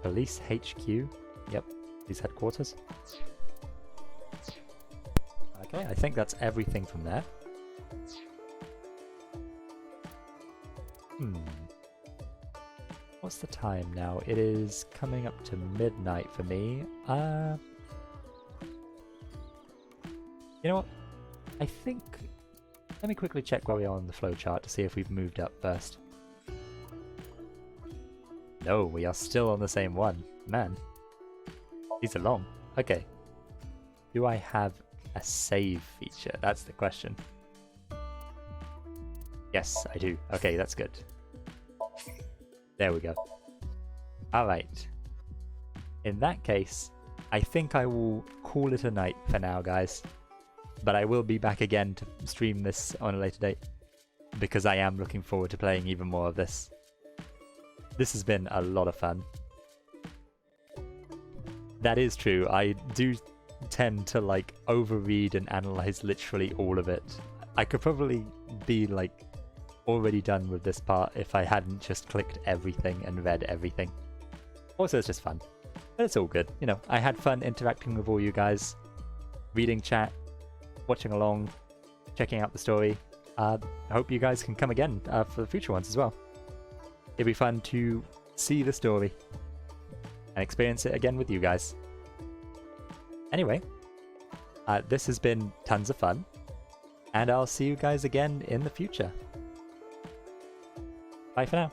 Police HQ. Yep, police headquarters. Okay, I think that's everything from there. What what's the time now? It is coming up to midnight for me. You know what? I think... Let me quickly check where we are on the flowchart to see if we've moved up first. No, we are still on the same one. Man. These are long. Okay. Do I have a save feature? That's the question. Yes, I do. Okay, that's good. There we go. Alright. In that case, I think I will call it a night for now, guys. But I will be back again to stream this on a later date, because I am looking forward to playing even more of this. This has been a lot of fun. That is true, I do tend to like overread and analyze literally all of it. I could probably be like already done with this part if I hadn't just clicked everything and read everything. Also, it's just fun. But it's all good, you know, I had fun interacting with all you guys, reading chat, watching along, checking out the story. I hope you guys can come again for the future ones as well. It'd be fun to see the story and experience it again with you guys. Anyway, this has been tons of fun, and I'll see you guys again in the future. Bye for now.